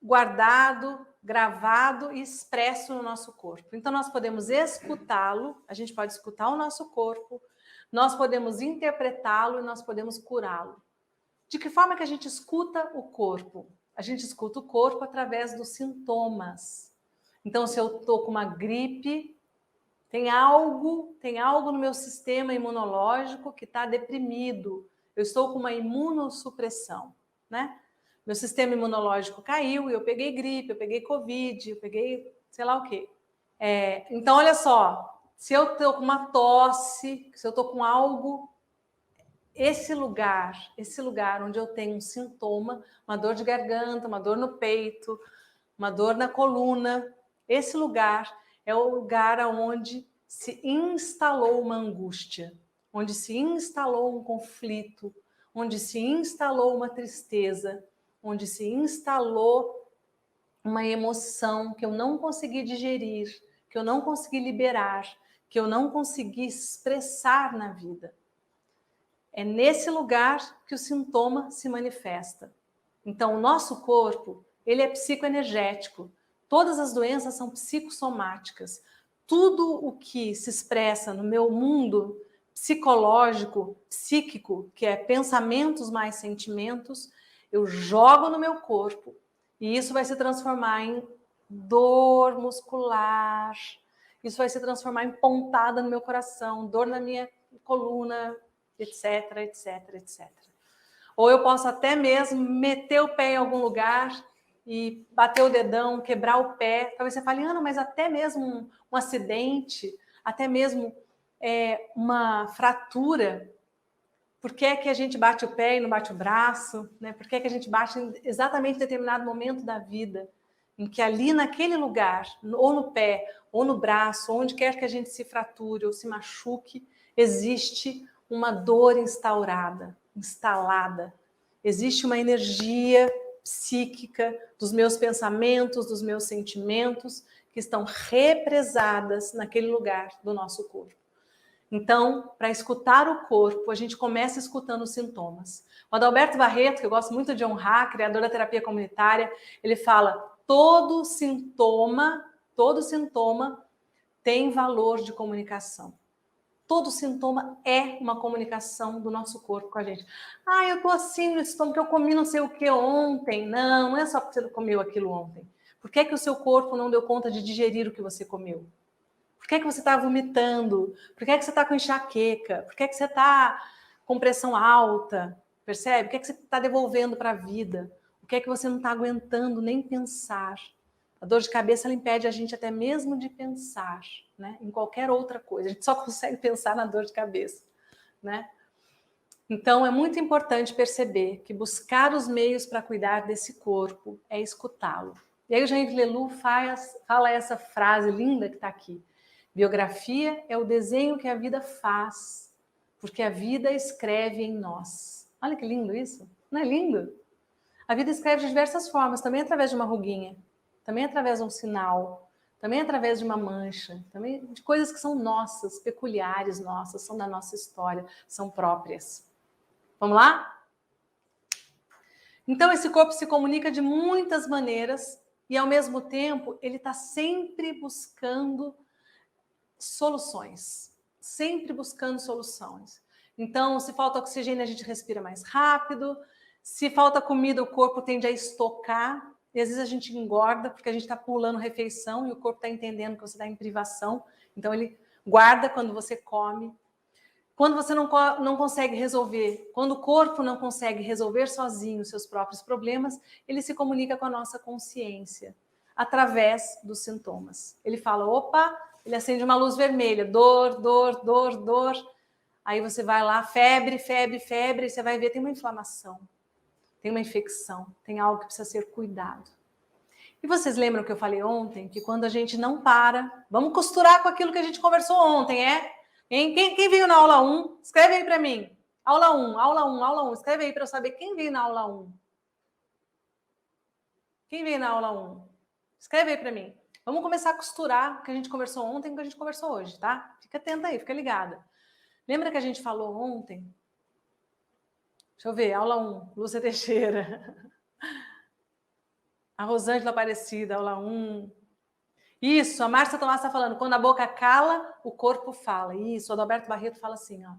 guardado, gravado e expresso no nosso corpo. Então, nós podemos escutá-lo, a gente pode escutar o nosso corpo, nós podemos interpretá-lo e nós podemos curá-lo. De que forma que a gente escuta o corpo? A gente escuta o corpo através dos sintomas. Então, se eu estou com uma gripe, tem algo no meu sistema imunológico que está deprimido. Eu estou com uma imunossupressão, né? Meu sistema imunológico caiu e eu peguei gripe, eu peguei Covid, eu peguei sei lá o quê. Então, olha só, se eu estou com uma tosse, se eu estou com algo, esse lugar onde eu tenho um sintoma, uma dor de garganta, uma dor no peito, uma dor na coluna, esse lugar é o lugar onde se instalou uma angústia, onde se instalou um conflito, onde se instalou uma tristeza, onde se instalou uma emoção que eu não consegui digerir, que eu não consegui liberar, que eu não consegui expressar na vida. É nesse lugar que o sintoma se manifesta. Então, o nosso corpo, ele é psicoenergético. Todas as doenças são psicossomáticas. Tudo o que se expressa no meu mundo psicológico, psíquico, que é pensamentos mais sentimentos, eu jogo no meu corpo e isso vai se transformar em dor muscular, isso vai se transformar em pontada no meu coração, dor na minha coluna, etc, etc, etc. Ou eu posso até mesmo meter o pé em algum lugar e bater o dedão, quebrar o pé. Talvez você fale, Ana, mas até mesmo um acidente, até mesmo uma fratura. Por que é que a gente bate o pé e não bate o braço? Né? Por que é que a gente bate em exatamente determinado momento da vida? Em que ali naquele lugar, ou no pé, ou no braço, onde quer que a gente se frature ou se machuque, existe uma dor instalada. Existe uma energia psíquica dos meus pensamentos, dos meus sentimentos, que estão represadas naquele lugar do nosso corpo. Então, para escutar o corpo, a gente começa escutando os sintomas. O Adalberto Barreto, que eu gosto muito de honrar, criador da terapia comunitária, ele fala: todo sintoma tem valor de comunicação. Todo sintoma é uma comunicação do nosso corpo com a gente. Ah, eu tô assim no estômago, que eu comi não sei o que ontem. Não é só porque você comeu aquilo ontem. Por que é que o seu corpo não deu conta de digerir o que você comeu? Por que é que você está vomitando? Por que é que você está com enxaqueca? Por que é que você está com pressão alta? Percebe? O que é que você está devolvendo para a vida? O que é que você não está aguentando nem pensar? A dor de cabeça ela impede a gente até mesmo de pensar, né, em qualquer outra coisa. A gente só consegue pensar na dor de cabeça, né? Então é muito importante perceber que buscar os meios para cuidar desse corpo é escutá-lo. E aí o Jean Leloup fala essa frase linda que está aqui. Biografia é o desenho que a vida faz, porque a vida escreve em nós. Olha que lindo isso. Não é lindo? A vida escreve de diversas formas, também através de uma ruguinha, também através de um sinal, também através de uma mancha, também de coisas que são nossas, peculiares nossas, são da nossa história, são próprias. Vamos lá? Então, esse corpo se comunica de muitas maneiras e, ao mesmo tempo, ele está sempre buscando soluções. Sempre buscando soluções. Então, se falta oxigênio, a gente respira mais rápido. Se falta comida, o corpo tende a estocar. E, às vezes, a gente engorda porque a gente está pulando refeição e o corpo está entendendo que você está em privação. Então, ele guarda quando você come. Quando você não consegue resolver, quando o corpo não consegue resolver sozinho os seus próprios problemas, ele se comunica com a nossa consciência, através dos sintomas. Ele fala, opa, ele acende uma luz vermelha, dor, dor, dor, dor. Aí você vai lá, febre, e você vai ver, tem uma inflamação, tem uma infecção, tem algo que precisa ser cuidado. E vocês lembram que eu falei ontem, que quando a gente não para, vamos costurar com aquilo que a gente conversou ontem, é? Quem veio na aula 1? Escreve aí para mim. Aula 1, aula 1, aula 1. Escreve aí para eu saber quem veio na aula 1. Quem veio na aula 1? Escreve aí para mim. Vamos começar a costurar o que a gente conversou ontem com o que a gente conversou hoje, tá? Fica atenta aí, fica ligada. Lembra que a gente falou ontem? Deixa eu ver, aula 1, Lúcia Teixeira. A Rosângela Aparecida, aula 1. Isso, a Márcia Tomás está falando, quando a boca cala, o corpo fala. Isso, o Adalberto Barreto fala assim, ó.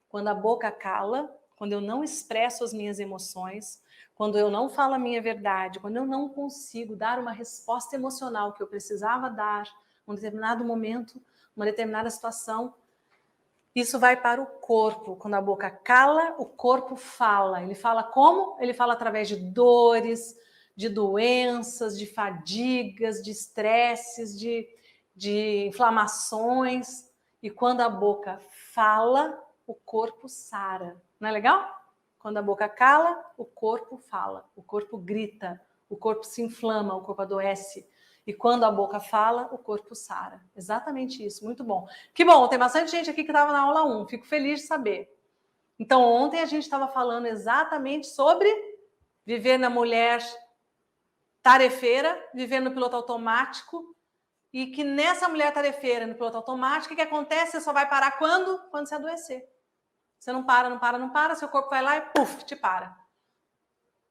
Quando a boca cala, quando eu não expresso as minhas emoções, quando eu não falo a minha verdade, quando eu não consigo dar uma resposta emocional que eu precisava dar em um determinado momento, uma determinada situação, isso vai para o corpo. Quando a boca cala, o corpo fala. Ele fala como? Ele fala através de dores, de doenças, de fadigas, de estresses, de inflamações. E quando a boca fala, o corpo sara. Não é legal? Quando a boca cala, o corpo fala, o corpo grita, o corpo se inflama, o corpo adoece. E quando a boca fala, o corpo sara. Exatamente isso, muito bom. Que bom, tem bastante gente aqui que estava na aula 1, fico feliz de saber. Então, ontem a gente estava falando exatamente sobre viver na mulher tarefeira, viver no piloto automático, e que nessa mulher tarefeira, no piloto automático, o que acontece? Você só vai parar quando? Quando você adoecer. Você não para, seu corpo vai lá e puf, te para.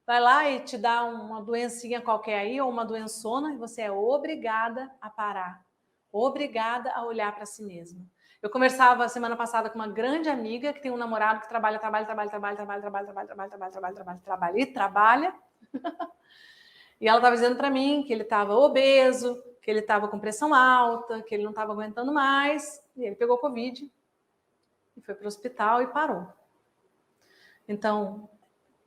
Vai lá e te dá uma doencinha qualquer aí, ou uma doençona, e você é obrigada a parar. Obrigada a olhar para si mesma. Eu conversava semana passada com uma grande amiga que tem um namorado que trabalha. E ela estava dizendo para mim que ele estava obeso, que ele estava com pressão alta, que ele não estava aguentando mais. E ele pegou Covid e foi para o hospital e parou. Então,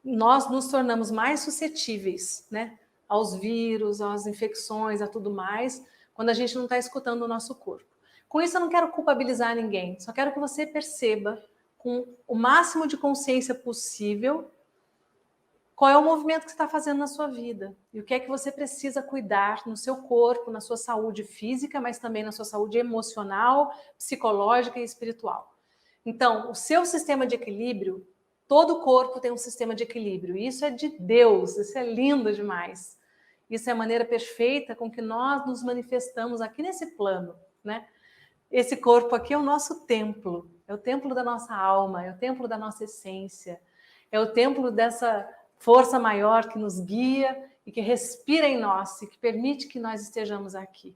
nós nos tornamos mais suscetíveis, né, aos vírus, às infecções, a tudo mais, quando a gente não está escutando o nosso corpo. Com isso, eu não quero culpabilizar ninguém, só quero que você perceba, com o máximo de consciência possível, qual é o movimento que você está fazendo na sua vida e o que é que você precisa cuidar no seu corpo, na sua saúde física, mas também na sua saúde emocional, psicológica e espiritual. Então, o seu sistema de equilíbrio, todo o corpo tem um sistema de equilíbrio. E isso é de Deus, isso é lindo demais. Isso é a maneira perfeita com que nós nos manifestamos aqui nesse plano, né? Esse corpo aqui é o nosso templo, é o templo da nossa alma, é o templo da nossa essência, é o templo dessa força maior que nos guia e que respira em nós e que permite que nós estejamos aqui.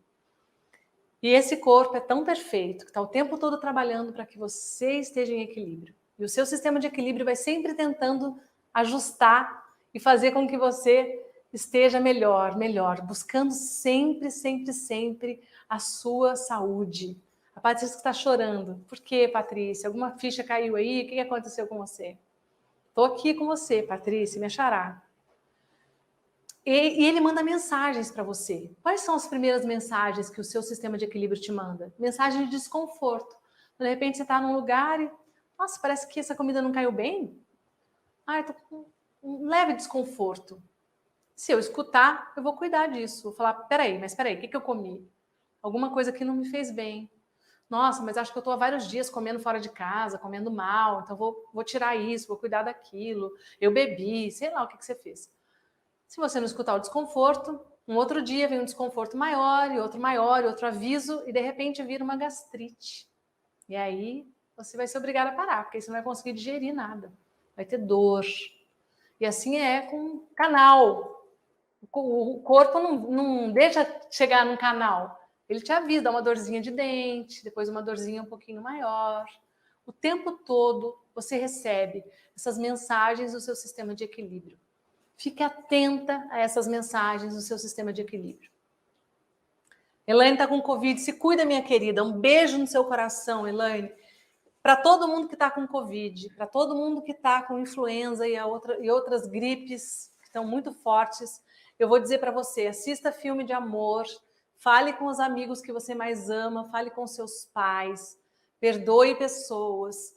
E esse corpo é tão perfeito, que está o tempo todo trabalhando para que você esteja em equilíbrio. E o seu sistema de equilíbrio vai sempre tentando ajustar e fazer com que você esteja melhor, buscando sempre, sempre, sempre a sua saúde. A Patrícia está chorando. Por quê, Patrícia? Alguma ficha caiu aí? O que aconteceu com você? Estou aqui com você, Patrícia, me achará. E ele manda mensagens para você. Quais são as primeiras mensagens que o seu sistema de equilíbrio te manda? Mensagem de desconforto. De repente você está num lugar e... Nossa, parece que essa comida não caiu bem. Ah, eu tô com um leve desconforto. Se eu escutar, eu vou cuidar disso. Vou falar, peraí, o que eu comi? Alguma coisa que não me fez bem. Nossa, mas acho que eu estou há vários dias comendo fora de casa, comendo mal, então vou tirar isso, vou cuidar daquilo. Eu bebi, sei lá o que você fez. Se você não escutar o desconforto, um outro dia vem um desconforto maior, e outro aviso, e de repente vira uma gastrite. E aí você vai ser obrigado a parar, porque você não vai conseguir digerir nada. Vai ter dor. E assim é com o canal. O corpo não deixa chegar num canal. Ele te avisa, dá uma dorzinha de dente, depois uma dorzinha um pouquinho maior. O tempo todo você recebe essas mensagens do seu sistema de equilíbrio. Fique atenta a essas mensagens do seu sistema de equilíbrio. Elaine está com Covid, se cuida, minha querida. Um beijo no seu coração, Elaine. Para todo mundo que está com Covid, para todo mundo que está com influenza e outras gripes que estão muito fortes, eu vou dizer para você, assista filme de amor, fale com os amigos que você mais ama, fale com seus pais, perdoe pessoas,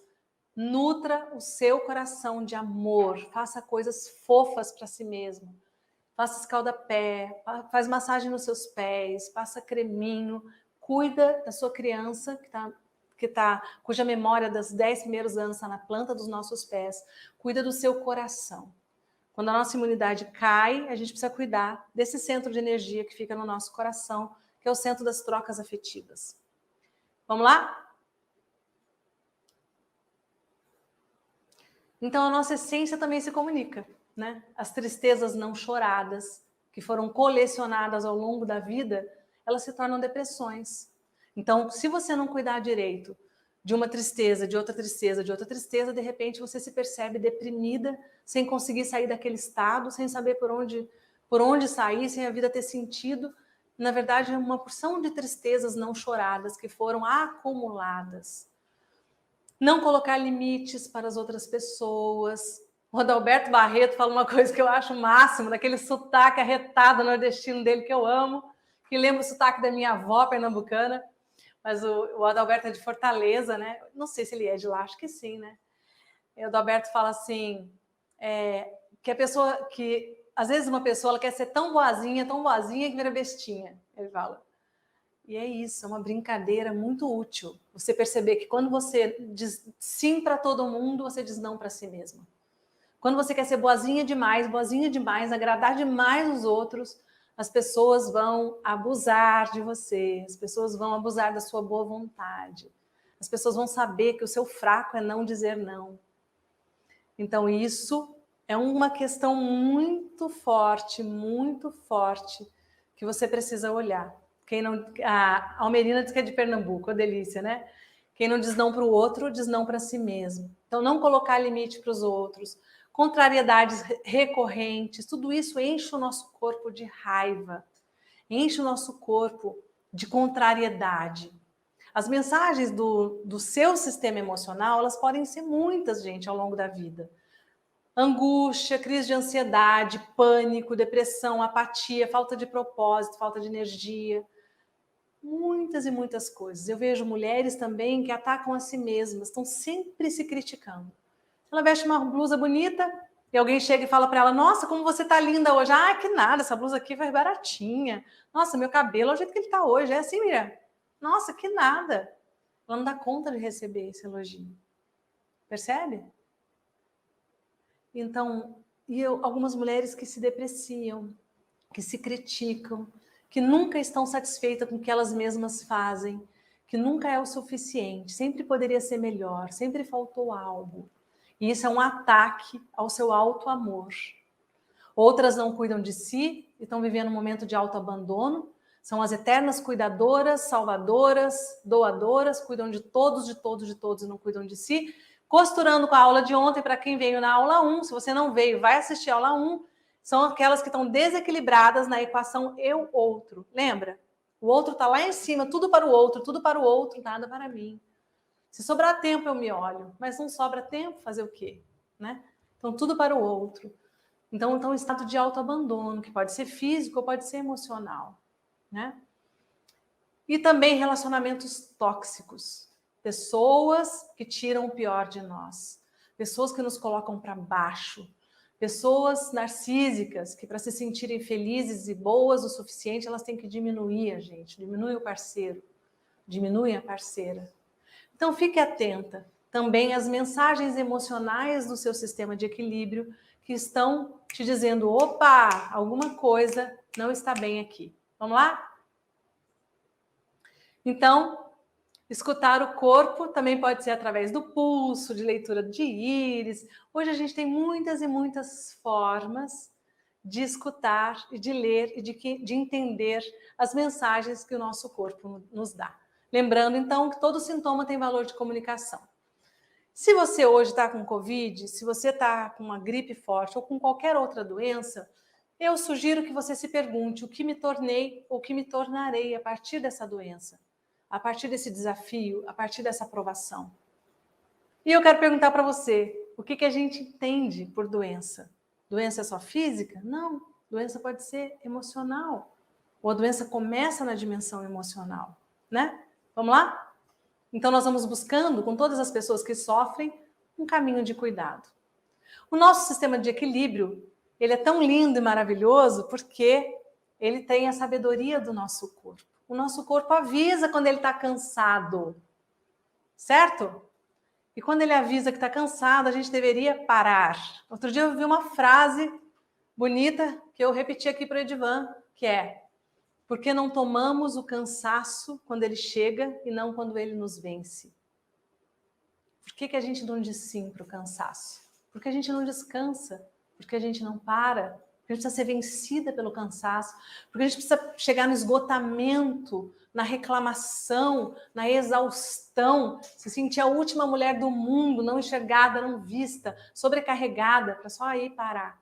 Nutra o seu coração de amor, faça coisas fofas para si mesmo. Faça escalda-pé, faz massagem nos seus pés, passa creminho, cuida da sua criança cuja memória dos 10 primeiros anos está na planta dos nossos pés, cuida do seu coração. Quando a nossa imunidade cai, a gente precisa cuidar desse centro de energia que fica no nosso coração, que é o centro das trocas afetivas. Vamos lá? Então, a nossa essência também se comunica, né? As tristezas não choradas, que foram colecionadas ao longo da vida, elas se tornam depressões. Então, se você não cuidar direito de uma tristeza, de outra tristeza, de outra tristeza, de repente você se percebe deprimida, sem conseguir sair daquele estado, sem saber por onde sair, sem a vida ter sentido. Na verdade, é uma porção de tristezas não choradas que foram acumuladas. Não colocar limites para as outras pessoas. O Adalberto Barreto fala uma coisa que eu acho o máximo, daquele sotaque arretado nordestino dele que eu amo, que lembra o sotaque da minha avó pernambucana, mas o Adalberto é de Fortaleza, né? Não sei se ele é de lá, acho que sim, né? E o Adalberto fala assim, que a pessoa, que às vezes uma pessoa ela quer ser tão boazinha que vira bestinha, ele fala. E é isso, é uma brincadeira muito útil. Você perceber que quando você diz sim para todo mundo, você diz não para si mesma. Quando você quer ser boazinha demais, agradar demais os outros, as pessoas vão abusar de você, as pessoas vão abusar da sua boa vontade. As pessoas vão saber que o seu fraco é não dizer não. Então isso é uma questão muito forte, que você precisa olhar. A Almerina diz que é de Pernambuco, delícia, né? Quem não diz não para o outro, diz não para si mesmo. Então, não colocar limite para os outros, contrariedades recorrentes, tudo isso enche o nosso corpo de raiva, enche o nosso corpo de contrariedade. As mensagens do seu sistema emocional, elas podem ser muitas, gente, ao longo da vida. Angústia, crise de ansiedade, pânico, depressão, apatia, falta de propósito, falta de energia. Muitas e muitas coisas. Eu vejo mulheres também que atacam a si mesmas, estão sempre se criticando. Ela veste uma blusa bonita e alguém chega e fala para ela: nossa, como você tá linda hoje. Ah, que nada, essa blusa aqui foi baratinha. Nossa, meu cabelo é o jeito que ele tá hoje. É assim, Miriam? Nossa, que nada. Ela não dá conta de receber esse elogio. Percebe? Então, algumas mulheres que se depreciam, que se criticam, que nunca estão satisfeitas com o que elas mesmas fazem, que nunca é o suficiente, sempre poderia ser melhor, sempre faltou algo. E isso é um ataque ao seu auto-amor. Outras não cuidam de si e estão vivendo um momento de autoabandono, são as eternas cuidadoras, salvadoras, doadoras, cuidam de todos e não cuidam de si. Costurando com a aula de ontem, para quem veio na aula 1, se você não veio, vai assistir a aula 1, são aquelas que estão desequilibradas na equação eu-outro. Lembra? O outro está lá em cima, tudo para o outro, nada para mim. Se sobrar tempo, eu me olho, mas não sobra tempo, fazer o quê? Né? Então, tudo para o outro. Então, um estado de autoabandono, que pode ser físico ou pode ser emocional. Né? E também relacionamentos tóxicos. Pessoas que tiram o pior de nós. Pessoas que nos colocam para baixo. Pessoas narcísicas que, para se sentirem felizes e boas o suficiente, elas têm que diminuir a gente, diminui o parceiro, diminui a parceira. Então, fique atenta também às mensagens emocionais do seu sistema de equilíbrio que estão te dizendo: opa, alguma coisa não está bem aqui. Vamos lá? Então, escutar o corpo também pode ser através do pulso, de leitura de íris. Hoje a gente tem muitas e muitas formas de escutar e de ler e de entender as mensagens que o nosso corpo nos dá. Lembrando, então, que todo sintoma tem valor de comunicação. Se você hoje está com Covid, se você está com uma gripe forte ou com qualquer outra doença, eu sugiro que você se pergunte: o que me tornei ou o que me tornarei a partir dessa doença? A partir desse desafio, a partir dessa provação. E eu quero perguntar para você, o que a gente entende por doença? Doença é só física? Não, doença pode ser emocional. Ou a doença começa na dimensão emocional, né? Vamos lá? Então nós vamos buscando, com todas as pessoas que sofrem, um caminho de cuidado. O nosso sistema de equilíbrio, ele é tão lindo e maravilhoso porque ele tem a sabedoria do nosso corpo. O nosso corpo avisa quando ele está cansado, certo? E quando ele avisa que está cansado, a gente deveria parar. Outro dia eu vi uma frase bonita que eu repeti aqui para o Edivan, que é: porque não tomamos o cansaço quando ele chega e não quando ele nos vence? Por que a gente não diz sim para o cansaço? Porque a gente não descansa, porque a gente não para, porque a gente precisa ser vencida pelo cansaço, porque a gente precisa chegar no esgotamento, na reclamação, na exaustão, se sentir a última mulher do mundo, não enxergada, não vista, sobrecarregada, para só aí parar.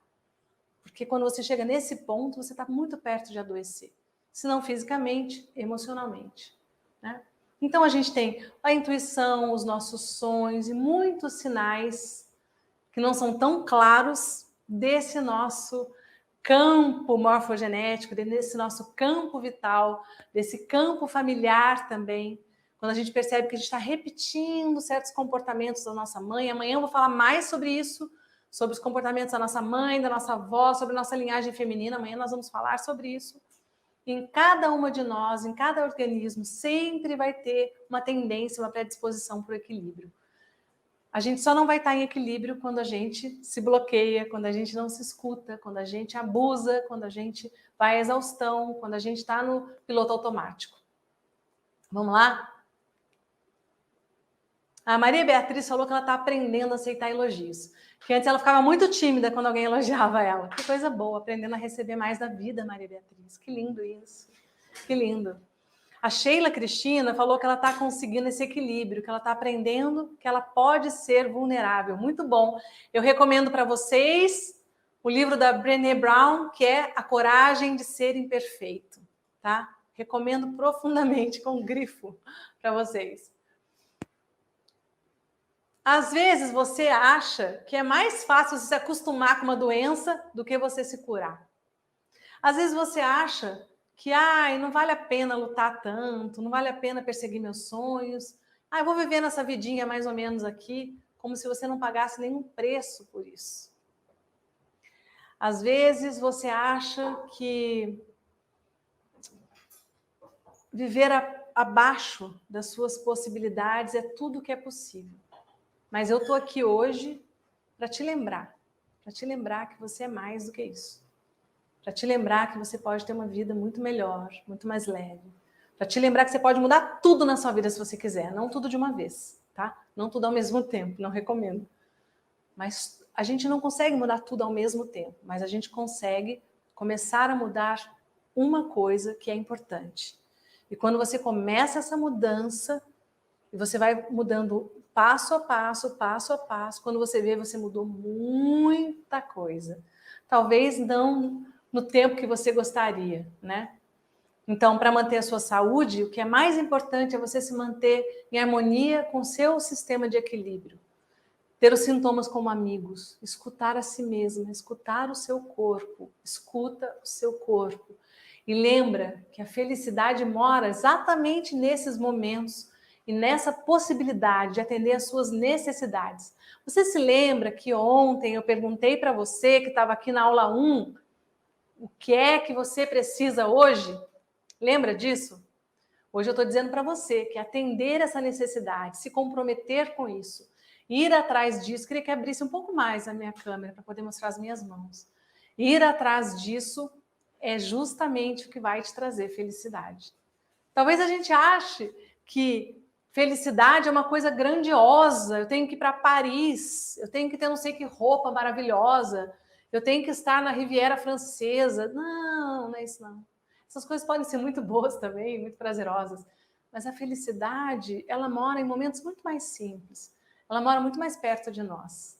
Porque quando você chega nesse ponto, você está muito perto de adoecer. Se não fisicamente, emocionalmente, né? Então a gente tem a intuição, os nossos sonhos e muitos sinais que não são tão claros desse nosso campo morfogenético, desse nosso campo vital, desse campo familiar também. Quando a gente percebe que a gente está repetindo certos comportamentos da nossa mãe, amanhã eu vou falar mais sobre isso, sobre os comportamentos da nossa mãe, da nossa avó, sobre a nossa linhagem feminina. Amanhã nós vamos falar sobre isso. Em cada uma de nós, em cada organismo, sempre vai ter uma tendência, uma predisposição para o equilíbrio. A gente só não vai estar em equilíbrio quando a gente se bloqueia, quando a gente não se escuta, quando a gente abusa, quando a gente vai à exaustão, quando a gente está no piloto automático. Vamos lá? A Maria Beatriz falou que ela está aprendendo a aceitar elogios. Que antes ela ficava muito tímida quando alguém elogiava ela. Que coisa boa, aprendendo a receber mais da vida, Maria Beatriz. Que lindo isso. Que lindo. A Sheila Cristina falou que ela está conseguindo esse equilíbrio, que ela está aprendendo que ela pode ser vulnerável. Muito bom. Eu recomendo para vocês o livro da Brené Brown, que é A Coragem de Ser Imperfeito. Tá? Recomendo profundamente, com grifo, para vocês. Às vezes você acha que é mais fácil você se acostumar com uma doença do que você se curar. Às vezes você acha que não vale a pena lutar tanto, não vale a pena perseguir meus sonhos. Eu vou viver nessa vidinha mais ou menos aqui, como se você não pagasse nenhum preço por isso. Às vezes você acha que viver abaixo das suas possibilidades é tudo que é possível. Mas eu estou aqui hoje para te lembrar que você é mais do que isso. Para te lembrar que você pode ter uma vida muito melhor, muito mais leve. Para te lembrar que você pode mudar tudo na sua vida se você quiser, não tudo de uma vez, tá? Não tudo ao mesmo tempo, não recomendo. Mas a gente não consegue mudar tudo ao mesmo tempo, mas a gente consegue começar a mudar uma coisa que é importante. E quando você começa essa mudança, e você vai mudando passo a passo, quando você vê, você mudou muita coisa. Talvez não no tempo que você gostaria, né? Então, para manter a sua saúde, o que é mais importante é você se manter em harmonia com o seu sistema de equilíbrio. Ter os sintomas como amigos, escutar a si mesma, escutar o seu corpo, escuta o seu corpo. E lembra que a felicidade mora exatamente nesses momentos e nessa possibilidade de atender às suas necessidades. Você se lembra que ontem eu perguntei para você, que estava aqui na aula 1, o que é que você precisa hoje? Lembra disso? Hoje eu estou dizendo para você que atender essa necessidade, se comprometer com isso, ir atrás disso, queria que abrisse um pouco mais a minha câmera para poder mostrar as minhas mãos. Ir atrás disso é justamente o que vai te trazer felicidade. Talvez a gente ache que felicidade é uma coisa grandiosa, eu tenho que ir para Paris, eu tenho que ter não sei que roupa maravilhosa, eu tenho que estar na Riviera Francesa. Não, não é isso não. Essas coisas podem ser muito boas também, muito prazerosas, mas a felicidade, ela mora em momentos muito mais simples, ela mora muito mais perto de nós,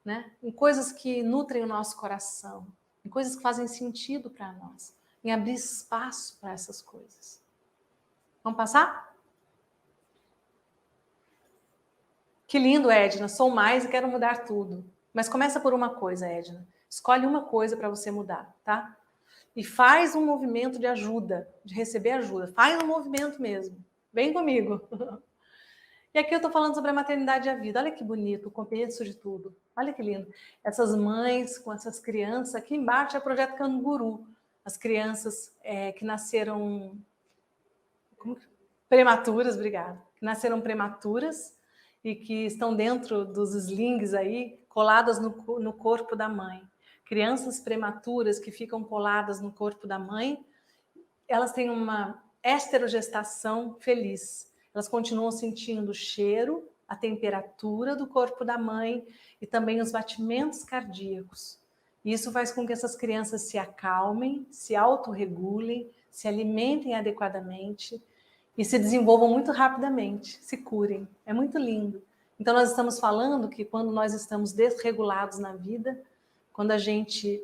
né? Em coisas que nutrem o nosso coração, em coisas que fazem sentido para nós, em abrir espaço para essas coisas. Vamos passar? Que lindo, Edna. Sou mais e quero mudar tudo. Mas começa por uma coisa, Edna. Escolhe uma coisa para você mudar, tá? E faz um movimento de ajuda, de receber ajuda. Faz um movimento mesmo. Vem comigo. E aqui eu estou falando sobre a maternidade e a vida. Olha que bonito, o começo de tudo. Olha que lindo. Essas mães com essas crianças. Aqui embaixo é o Projeto Canguru. As crianças que nasceram prematuras, obrigada. Que nasceram prematuras e que estão dentro dos slings aí, coladas no corpo da mãe. Crianças prematuras que ficam coladas no corpo da mãe, elas têm uma esterogestação feliz. Elas continuam sentindo o cheiro, a temperatura do corpo da mãe e também os batimentos cardíacos. Isso faz com que essas crianças se acalmem, se autorregulem, se alimentem adequadamente e se desenvolvam muito rapidamente, se curem. É muito lindo. Então, nós estamos falando que quando nós estamos desregulados na vida, quando a gente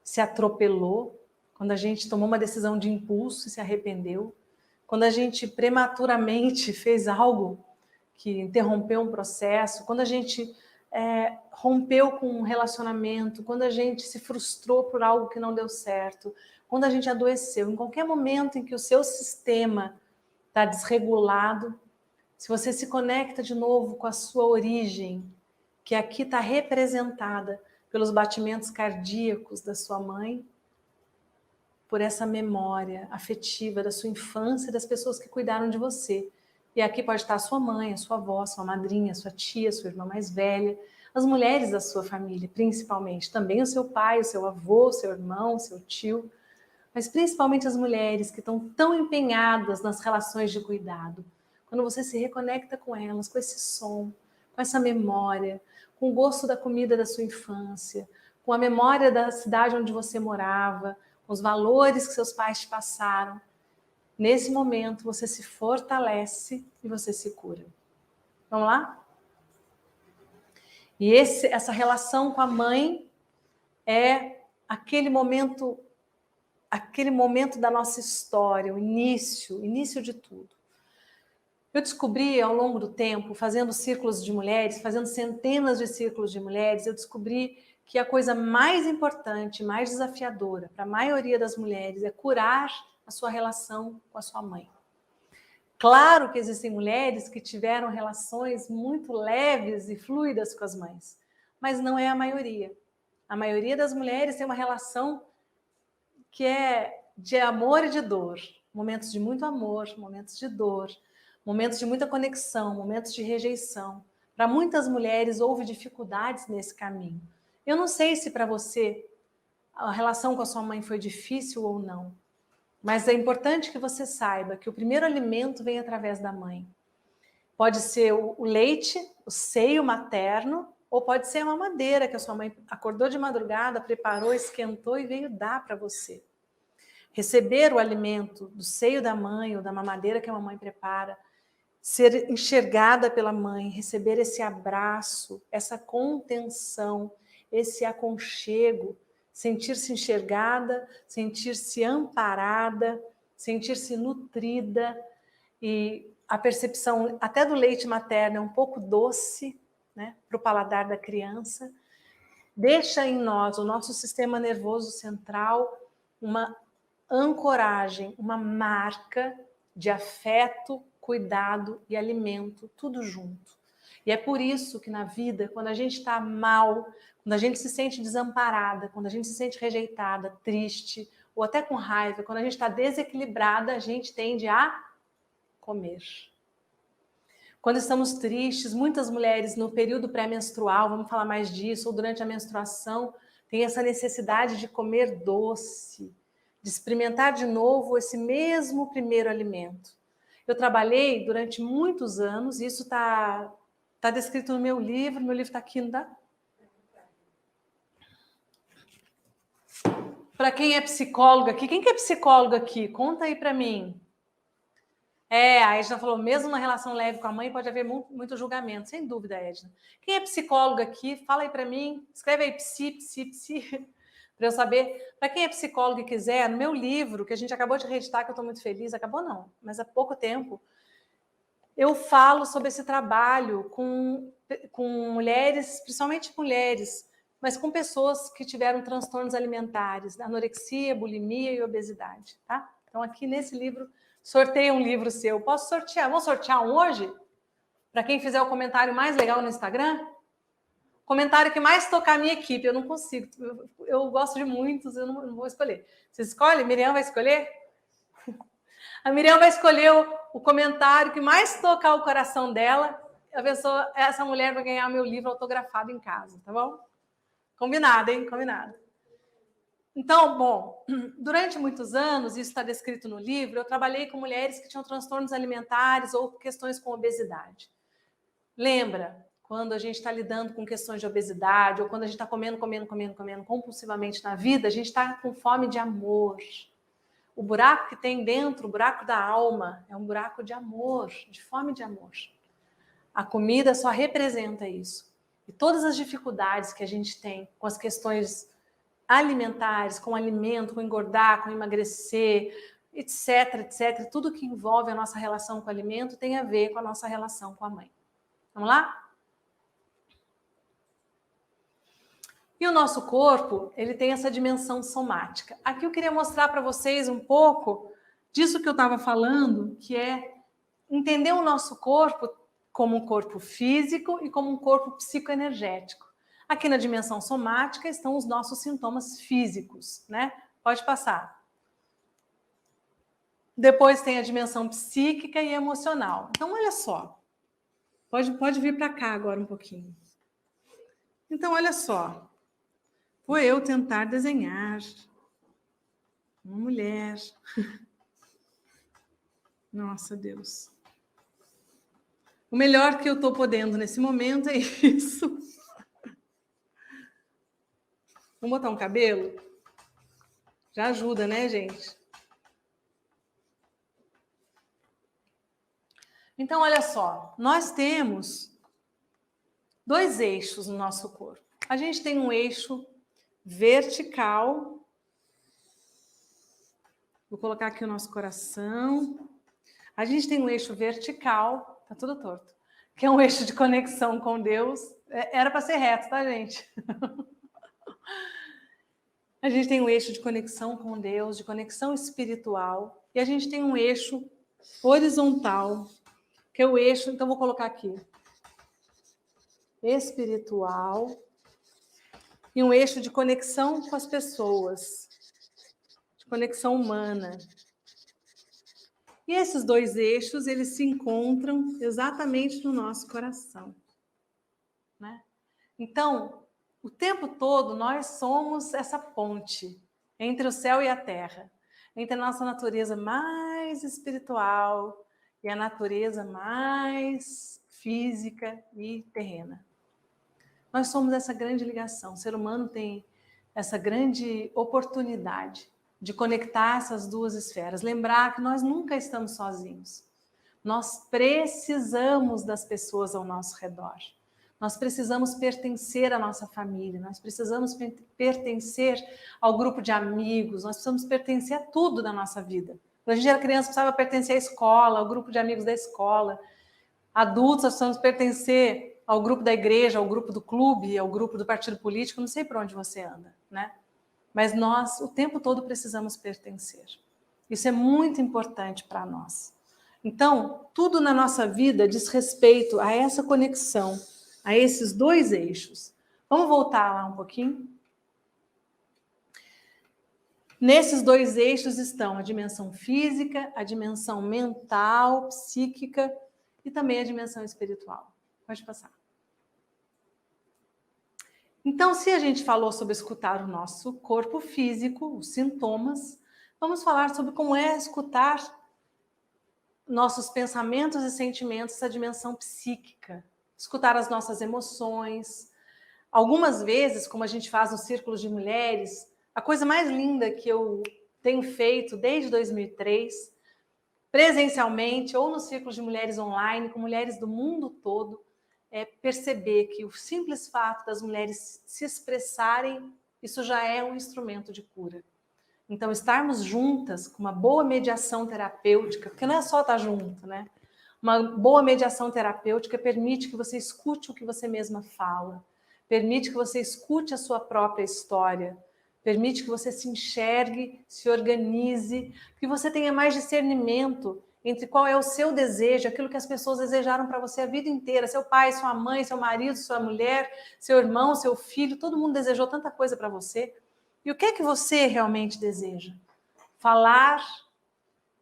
se atropelou, quando a gente tomou uma decisão de impulso e se arrependeu, quando a gente prematuramente fez algo que interrompeu um processo, quando a gente rompeu com um relacionamento, quando a gente se frustrou por algo que não deu certo, quando a gente adoeceu, em qualquer momento em que o seu sistema está desregulado, se você se conecta de novo com a sua origem, que aqui está representada pelos batimentos cardíacos da sua mãe, por essa memória afetiva da sua infância e das pessoas que cuidaram de você. E aqui pode estar a sua mãe, a sua avó, a sua madrinha, a sua tia, a sua irmã mais velha, as mulheres da sua família, principalmente, também o seu pai, o seu avô, o seu irmão, o seu tio, mas principalmente as mulheres que estão tão empenhadas nas relações de cuidado. Quando você se reconecta com elas, com esse som, com essa memória, com o gosto da comida da sua infância, com a memória da cidade onde você morava, com os valores que seus pais te passaram, nesse momento você se fortalece e você se cura. Vamos lá? E essa relação com a mãe é aquele momento da nossa história, o início de tudo. Eu descobri ao longo do tempo, fazendo círculos de mulheres, fazendo centenas de círculos de mulheres, eu descobri que a coisa mais importante, mais desafiadora para a maioria das mulheres é curar a sua relação com a sua mãe. Claro que existem mulheres que tiveram relações muito leves e fluidas com as mães, mas não é a maioria. A maioria das mulheres tem uma relação que é de amor e de dor. Momentos de muito amor, momentos de dor, momentos de muita conexão, momentos de rejeição. Para muitas mulheres houve dificuldades nesse caminho. Eu não sei se para você a relação com a sua mãe foi difícil ou não, mas é importante que você saiba que o primeiro alimento vem através da mãe. Pode ser o leite, o seio materno, ou pode ser a mamadeira que a sua mãe acordou de madrugada, preparou, esquentou e veio dar para você. Receber o alimento do seio da mãe ou da mamadeira que a mamãe prepara, ser enxergada pela mãe, receber esse abraço, essa contenção, esse aconchego, sentir-se enxergada, sentir-se amparada, sentir-se nutrida, e a percepção até do leite materno é um pouco doce, né, para o paladar da criança, deixa em nós, o nosso sistema nervoso central, uma ancoragem, uma marca de afeto, cuidado e alimento, tudo junto. E é por isso que na vida, quando a gente está mal, quando a gente se sente desamparada, quando a gente se sente rejeitada, triste, ou até com raiva, quando a gente está desequilibrada, a gente tende a comer. Quando estamos tristes, muitas mulheres no período pré-menstrual, vamos falar mais disso, ou durante a menstruação, têm essa necessidade de comer doce, de experimentar de novo esse mesmo primeiro alimento. Eu trabalhei durante muitos anos, isso está descrito no meu livro está aqui, não dá? Para quem é psicóloga aqui, quem que é psicóloga aqui? Conta aí para mim. A Edna falou, mesmo na relação leve com a mãe, pode haver muito julgamento. Sem dúvida, Edna. Quem é psicóloga aqui? Fala aí para mim. Escreve aí psi, para eu saber. Para quem é psicólogo e quiser, no meu livro, que a gente acabou de reeditar, que eu estou muito feliz, acabou não, mas há pouco tempo, eu falo sobre esse trabalho com mulheres, principalmente mulheres, mas com pessoas que tiveram transtornos alimentares, anorexia, bulimia e obesidade, tá? Então, aqui nesse livro, sorteio um livro seu. Posso sortear? Vamos sortear um hoje? Para quem fizer o comentário mais legal no Instagram, comentário que mais tocar a minha equipe. Eu não consigo. Eu gosto de muitos, eu não vou escolher. Você escolhe? Miriam vai escolher? A Miriam vai escolher o comentário que mais tocar o coração dela. A pessoa, essa mulher vai ganhar meu livro autografado em casa, tá bom? Combinado, hein? Combinado. Então, bom, durante muitos anos, isso está descrito no livro, eu trabalhei com mulheres que tinham transtornos alimentares ou questões com obesidade. Lembra, quando a gente está lidando com questões de obesidade, ou quando a gente está comendo compulsivamente na vida, a gente está com fome de amor. O buraco que tem dentro, o buraco da alma, é um buraco de amor, de fome de amor. A comida só representa isso. E todas as dificuldades que a gente tem com as questões alimentares, com alimento, com engordar, com emagrecer, etc, tudo que envolve a nossa relação com o alimento tem a ver com a nossa relação com a mãe. Vamos lá? E o nosso corpo, ele tem essa dimensão somática. Aqui eu queria mostrar para vocês um pouco disso que eu estava falando, que é entender o nosso corpo como um corpo físico e como um corpo psicoenergético. Aqui na dimensão somática estão os nossos sintomas físicos, né? Pode passar. Depois tem a dimensão psíquica e emocional. Então, olha só. Pode vir para cá agora um pouquinho. Então, olha só. Vou eu tentar desenhar uma mulher. Nossa, Deus. O melhor que eu estou podendo nesse momento é isso. Vamos botar um cabelo? Já ajuda, né, gente? Então, olha só. Nós temos 2 eixos no nosso corpo. A gente tem um eixo vertical. Vou colocar aqui o nosso coração. A gente tem um eixo vertical, tá tudo torto, que é um eixo de conexão com Deus. Era para ser reto, tá, gente? A gente tem um eixo de conexão com Deus, de conexão espiritual, e a gente tem um eixo horizontal, que é o eixo, então vou colocar aqui, espiritual, e um eixo de conexão com as pessoas, de conexão humana. E esses 2 eixos, eles se encontram exatamente no nosso coração, né? Então, o tempo todo, nós somos essa ponte entre o céu e a terra, entre a nossa natureza mais espiritual e a natureza mais física e terrena. Nós somos essa grande ligação. O ser humano tem essa grande oportunidade de conectar essas 2 esferas. Lembrar que nós nunca estamos sozinhos. Nós precisamos das pessoas ao nosso redor. Nós precisamos pertencer à nossa família, nós precisamos pertencer ao grupo de amigos, nós precisamos pertencer a tudo da nossa vida. Quando a gente era criança, precisava pertencer à escola, ao grupo de amigos da escola. Adultos, nós precisamos pertencer ao grupo da igreja, ao grupo do clube, ao grupo do partido político, não sei por onde você anda, né? Mas nós, o tempo todo, precisamos pertencer. Isso é muito importante para nós. Então, tudo na nossa vida diz respeito a essa conexão, a esses 2 eixos. Vamos voltar lá um pouquinho? Nesses 2 eixos estão a dimensão física, a dimensão mental, psíquica e também a dimensão espiritual. Pode passar. Então, se a gente falou sobre escutar o nosso corpo físico, os sintomas, vamos falar sobre como é escutar nossos pensamentos e sentimentos, essa dimensão psíquica. Escutar as nossas emoções. Algumas vezes, como a gente faz nos círculos de mulheres, a coisa mais linda que eu tenho feito desde 2003, presencialmente ou nos círculos de mulheres online, com mulheres do mundo todo, é perceber que o simples fato das mulheres se expressarem, isso já é um instrumento de cura. Então, estarmos juntas com uma boa mediação terapêutica, porque não é só estar junto, né? Uma boa mediação terapêutica permite que você escute o que você mesma fala, permite que você escute a sua própria história, permite que você se enxergue, se organize, que você tenha mais discernimento entre qual é o seu desejo, aquilo que as pessoas desejaram para você a vida inteira, seu pai, sua mãe, seu marido, sua mulher, seu irmão, seu filho, todo mundo desejou tanta coisa para você. E o que é que você realmente deseja? Falar,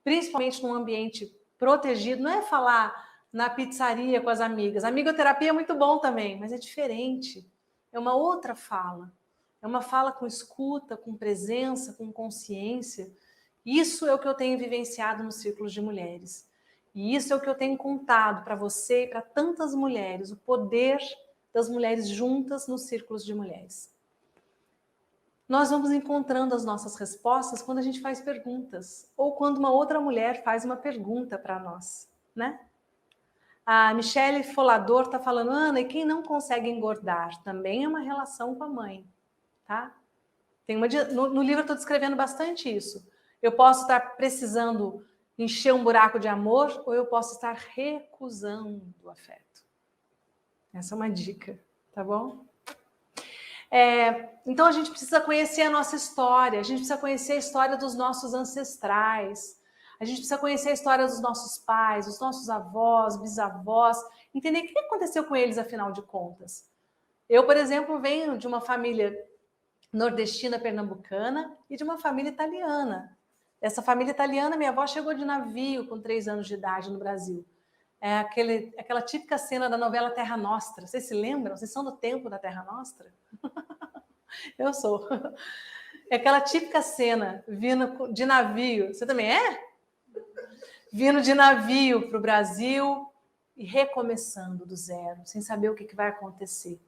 principalmente num ambiente protegido, não é falar na pizzaria com as amigas. A amigoterapia é muito bom também, mas é diferente. É uma outra fala. É uma fala com escuta, com presença, com consciência. Isso é o que eu tenho vivenciado nos círculos de mulheres. E isso é o que eu tenho contado para você e para tantas mulheres, o poder das mulheres juntas nos círculos de mulheres. Nós vamos encontrando as nossas respostas quando a gente faz perguntas, ou quando uma outra mulher faz uma pergunta para nós, né? A Michele Folador está falando, Ana, e quem não consegue engordar? Também é uma relação com a mãe, tá? No livro eu estou descrevendo bastante isso. Eu posso estar precisando encher um buraco de amor, ou eu posso estar recusando o afeto. Essa é uma dica, tá bom? Então a gente precisa conhecer a nossa história, a gente precisa conhecer a história dos nossos ancestrais, a gente precisa conhecer a história dos nossos pais, dos nossos avós, bisavós, entender o que aconteceu com eles, afinal de contas. Eu, por exemplo, venho de uma família nordestina pernambucana e de uma família italiana. Essa família italiana, minha avó chegou de navio com 3 anos de idade no Brasil. É aquela típica cena da novela Terra Nostra. Vocês se lembram? Vocês são do tempo da Terra Nostra? Eu sou. É aquela típica cena, vindo de navio. Você também é? Vindo de navio para o Brasil e recomeçando do zero, sem saber o que vai acontecer.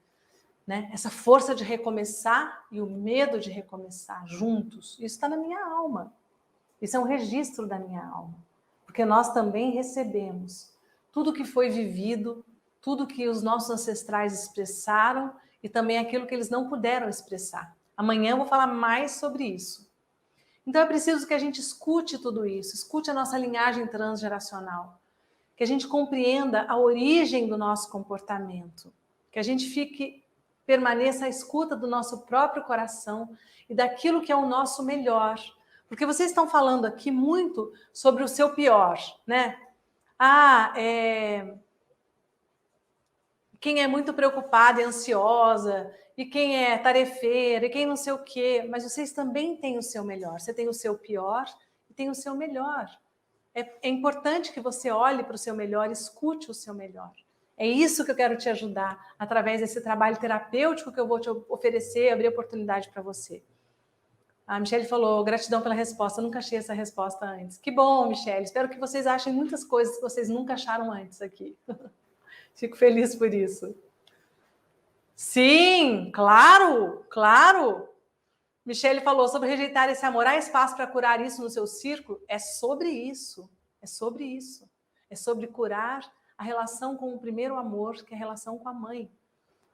Né? Essa força de recomeçar e o medo de recomeçar juntos, isso está na minha alma. Isso é um registro da minha alma. Porque nós também recebemos tudo que foi vivido, tudo que os nossos ancestrais expressaram e também aquilo que eles não puderam expressar. Amanhã eu vou falar mais sobre isso. Então é preciso que a gente escute tudo isso, escute a nossa linhagem transgeracional, que a gente compreenda a origem do nosso comportamento, que a gente permaneça à escuta do nosso próprio coração e daquilo que é o nosso melhor. Porque vocês estão falando aqui muito sobre o seu pior, né? Quem é muito preocupada e ansiosa, e quem é tarefeira, e quem não sei o quê. Mas vocês também têm o seu melhor. Você tem o seu pior e tem o seu melhor. É importante que você olhe para o seu melhor, escute o seu melhor. É isso que eu quero te ajudar, através desse trabalho terapêutico que eu vou te oferecer, abrir oportunidade para você. A Michele falou, gratidão pela resposta, eu nunca achei essa resposta antes. Que bom, Michele, espero que vocês achem muitas coisas que vocês nunca acharam antes aqui. Fico feliz por isso. Sim, claro, claro. Michele falou sobre rejeitar esse amor. Há espaço para curar isso no seu círculo? É sobre isso. É sobre isso. É sobre curar a relação com o primeiro amor, que é a relação com a mãe.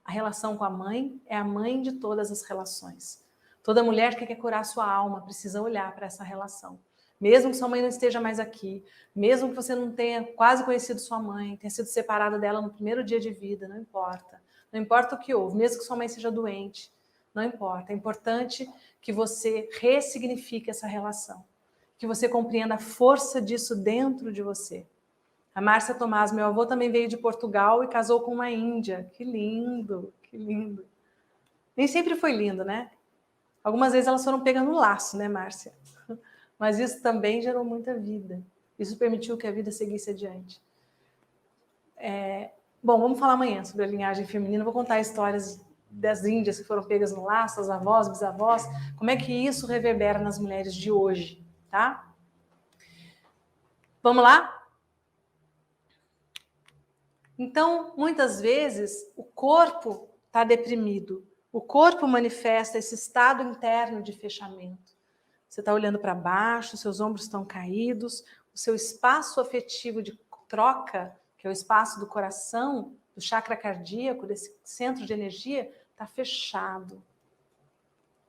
A relação com a mãe é a mãe de todas as relações. Toda mulher que quer curar sua alma precisa olhar para essa relação. Mesmo que sua mãe não esteja mais aqui, mesmo que você não tenha quase conhecido sua mãe, tenha sido separada dela no primeiro dia de vida, não importa. Não importa o que houve, mesmo que sua mãe seja doente, não importa. É importante que você ressignifique essa relação, que você compreenda a força disso dentro de você. A Márcia Tomás, meu avô também veio de Portugal e casou com uma índia. Que lindo, que lindo. Nem sempre foi lindo, né? Algumas vezes elas foram pegando no laço, né, Márcia? Mas isso também gerou muita vida. Isso permitiu que a vida seguisse adiante. Bom, vamos falar amanhã sobre a linhagem feminina. Vou contar histórias das índias que foram pegas no laço, as avós, bisavós. Como é que isso reverbera nas mulheres de hoje, tá? Vamos lá? Então, muitas vezes, o corpo está deprimido. O corpo manifesta esse estado interno de fechamento. Você está olhando para baixo, seus ombros estão caídos, o seu espaço afetivo de troca, que é o espaço do coração, do chakra cardíaco, desse centro de energia, está fechado.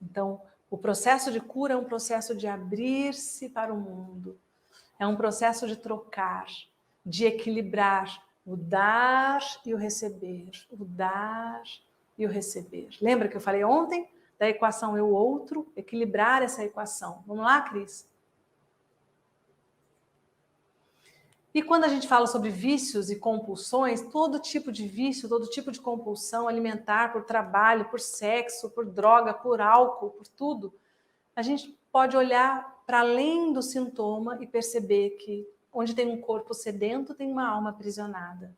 Então, o processo de cura é um processo de abrir-se para o mundo. É um processo de trocar, de equilibrar o dar e o receber. O dar e o receber. Lembra que eu falei ontem da equação eu-outro? Equilibrar essa equação. Vamos lá, Cris? E quando a gente fala sobre vícios e compulsões, todo tipo de vício, todo tipo de compulsão alimentar, por trabalho, por sexo, por droga, por álcool, por tudo, a gente pode olhar para além do sintoma e perceber que onde tem um corpo sedento, tem uma alma aprisionada.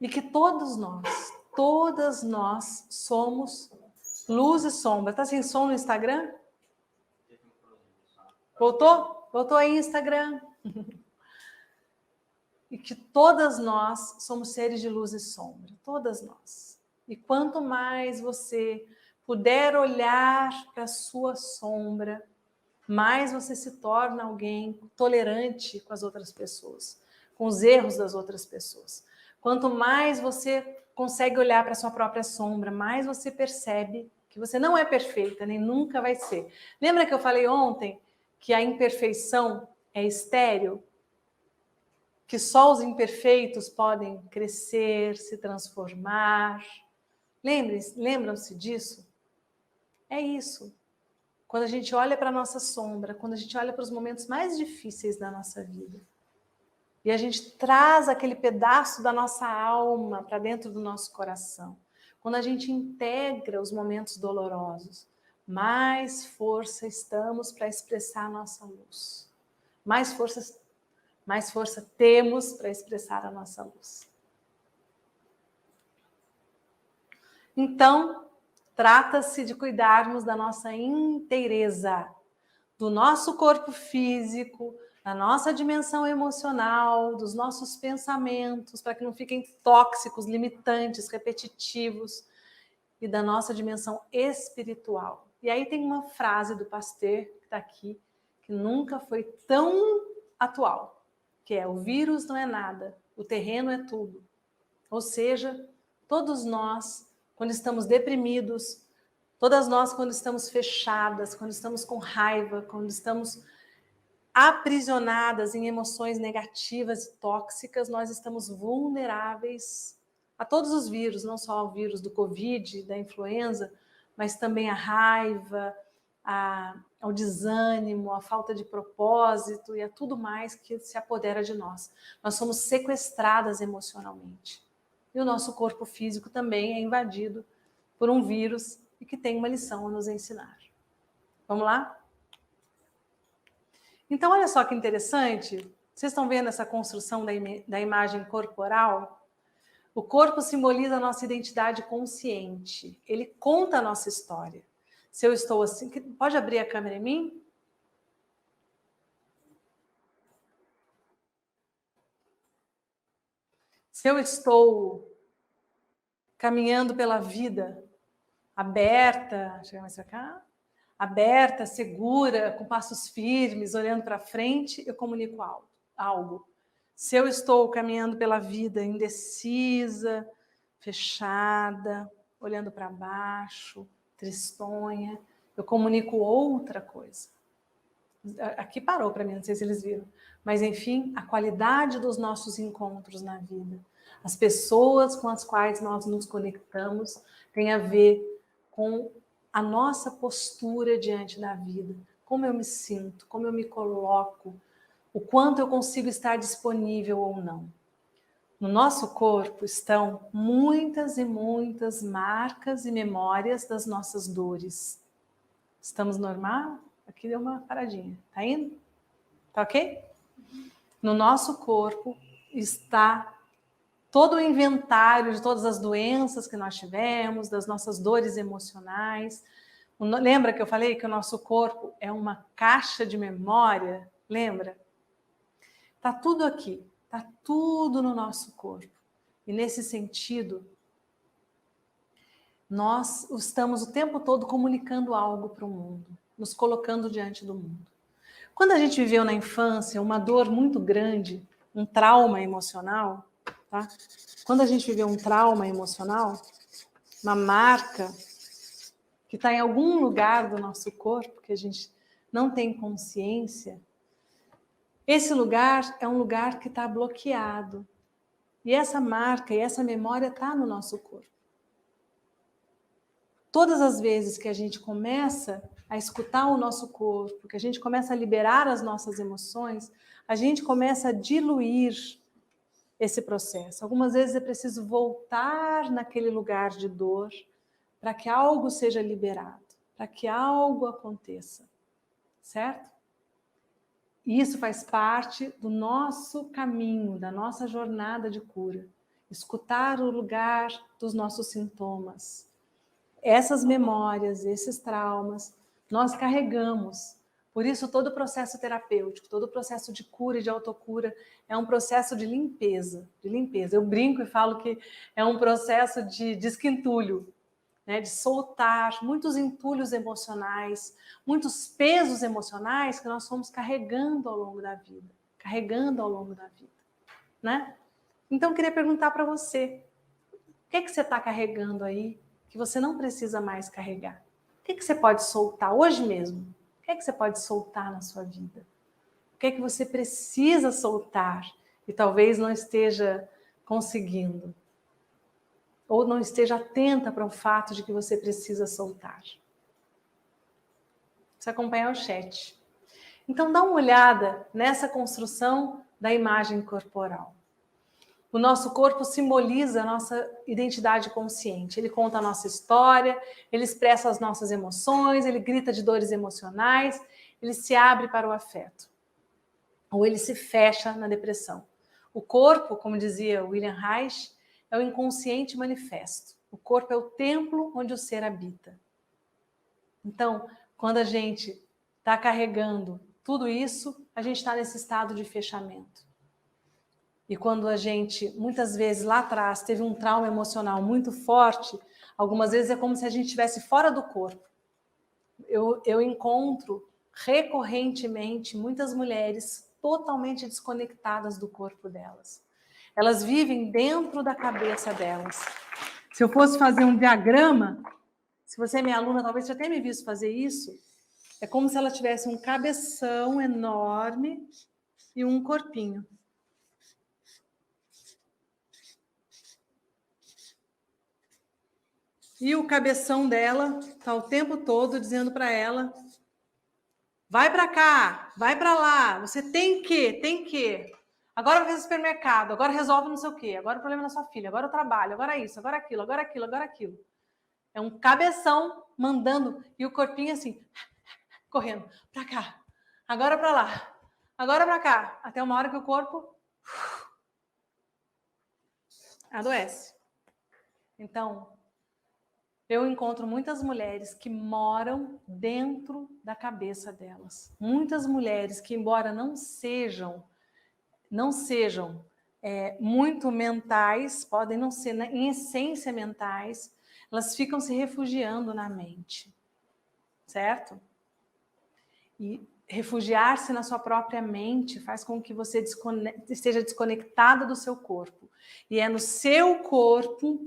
E que todas nós somos luz e sombra. Tá sem som no Instagram? Voltou? Voltou aí, Instagram. E que todas nós somos seres de luz e sombra. Todas nós. E quanto mais você puder olhar para a sua sombra, mais você se torna alguém tolerante com as outras pessoas, com os erros das outras pessoas. Quanto mais você consegue olhar para a sua própria sombra, mais você percebe que você não é perfeita, nem nunca vai ser. Lembra que eu falei ontem que a imperfeição é estéril? Que só os imperfeitos podem crescer, se transformar. Lembram-se disso? É isso. Quando a gente olha para a nossa sombra, quando a gente olha para os momentos mais difíceis da nossa vida, e a gente traz aquele pedaço da nossa alma para dentro do nosso coração, quando a gente integra os momentos dolorosos, mais força estamos para expressar a nossa luz. Mais força temos para expressar a nossa luz. Então, trata-se de cuidarmos da nossa inteireza, do nosso corpo físico, da nossa dimensão emocional, dos nossos pensamentos, para que não fiquem tóxicos, limitantes, repetitivos, e da nossa dimensão espiritual. E aí tem uma frase do Pasteur, que está aqui, que nunca foi tão atual, que é: o vírus não é nada, o terreno é tudo. Ou seja, todos nós, quando estamos deprimidos, todas nós, quando estamos fechadas, quando estamos com raiva, quando estamos aprisionadas em emoções negativas e tóxicas, nós estamos vulneráveis a todos os vírus, não só ao vírus do Covid, da influenza, mas também a raiva, ao desânimo, à falta de propósito e a tudo mais que se apodera de nós. Nós somos sequestradas emocionalmente. E o nosso corpo físico também é invadido por um vírus e que tem uma lição a nos ensinar. Vamos lá? Então, olha só que interessante. Vocês estão vendo essa construção da imagem corporal? O corpo simboliza a nossa identidade consciente. Ele conta a nossa história. Se eu estou assim... Pode abrir a câmera em mim? Se eu estou caminhando pela vida aberta, chega mais para cá, aberta, segura, com passos firmes, olhando para frente, eu comunico algo. Se eu estou caminhando pela vida indecisa, fechada, olhando para baixo, tristonha, eu comunico outra coisa. Aqui parou para mim, não sei se eles viram. Mas, enfim, a qualidade dos nossos encontros na vida, as pessoas com as quais nós nos conectamos, tem a ver com a nossa postura diante da vida, como eu me sinto, como eu me coloco, o quanto eu consigo estar disponível ou não. No nosso corpo estão muitas e muitas marcas e memórias das nossas dores. Estamos normal? Aqui deu uma paradinha. Tá indo? Tá ok? No nosso corpo está todo o inventário de todas as doenças que nós tivemos, das nossas dores emocionais. Lembra que eu falei que o nosso corpo é uma caixa de memória? Lembra? Tá tudo aqui. Tá tudo no nosso corpo. E nesse sentido, nós estamos o tempo todo comunicando algo para o mundo, nos colocando diante do mundo. Quando a gente viveu na infância uma dor muito grande, um trauma emocional, tá? Quando a gente viveu um trauma emocional, uma marca que está em algum lugar do nosso corpo, que a gente não tem consciência, esse lugar é um lugar que está bloqueado. E essa marca e essa memória está no nosso corpo. Todas as vezes que a gente começa a escutar o nosso corpo, que a gente começa a liberar as nossas emoções, a gente começa a diluir esse processo. Algumas vezes é preciso voltar naquele lugar de dor para que algo seja liberado, para que algo aconteça, certo? E isso faz parte do nosso caminho, da nossa jornada de cura. Escutar o lugar dos nossos sintomas. Essas memórias, esses traumas, nós carregamos. Por isso, todo o processo terapêutico, todo o processo de cura e de autocura é um processo de limpeza, de limpeza. Eu brinco e falo que é um processo de desquentulho, né, de soltar muitos entulhos emocionais, muitos pesos emocionais que nós fomos carregando ao longo da vida, né? Então, eu queria perguntar para você, o que é que você está carregando aí que você não precisa mais carregar? O que é que você pode soltar hoje mesmo? O que é que você pode soltar na sua vida? O que é que você precisa soltar e talvez não esteja conseguindo? Ou não esteja atenta para o fato de que você precisa soltar. Você acompanhar o chat. Então dá uma olhada nessa construção da imagem corporal. O nosso corpo simboliza a nossa identidade consciente. Ele conta a nossa história, ele expressa as nossas emoções, ele grita de dores emocionais, ele se abre para o afeto. Ou ele se fecha na depressão. O corpo, como dizia William Reich, é o inconsciente manifesto. O corpo é o templo onde o ser habita. Então, quando a gente está carregando tudo isso, a gente está nesse estado de fechamento. E quando a gente, muitas vezes lá atrás, teve um trauma emocional muito forte, algumas vezes é como se a gente estivesse fora do corpo. Eu encontro recorrentemente muitas mulheres totalmente desconectadas do corpo delas. Elas vivem dentro da cabeça delas. Se eu fosse fazer um diagrama, se você é minha aluna, talvez você tenha me visto fazer isso, é como se ela tivesse um cabeção enorme e um corpinho. E o cabeção dela está o tempo todo dizendo para ela: vai para cá, vai para lá, você tem que. Agora vai fazer supermercado, agora resolve não sei o quê, agora o problema é da sua filha, agora o trabalho, agora isso, agora aquilo, agora aquilo, agora aquilo. É um cabeção mandando e o corpinho assim, correndo para cá, agora para lá, agora para cá, até uma hora que o corpo adoece. Então, eu encontro muitas mulheres que moram dentro da cabeça delas. Muitas mulheres que, embora não sejam muito mentais, podem não ser, em essência, mentais, elas ficam se refugiando na mente, certo? E refugiar-se na sua própria mente faz com que você esteja desconectada do seu corpo. E é no seu corpo,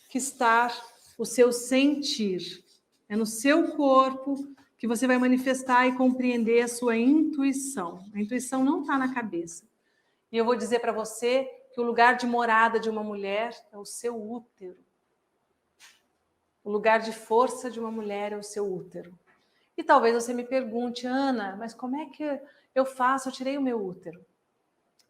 que está o seu sentir. É no seu corpo que você vai manifestar e compreender a sua intuição. A intuição não está na cabeça. E eu vou dizer para você que o lugar de morada de uma mulher é o seu útero. O lugar de força de uma mulher é o seu útero. E talvez você me pergunte, Ana, mas como é que eu faço? Eu tirei o meu útero.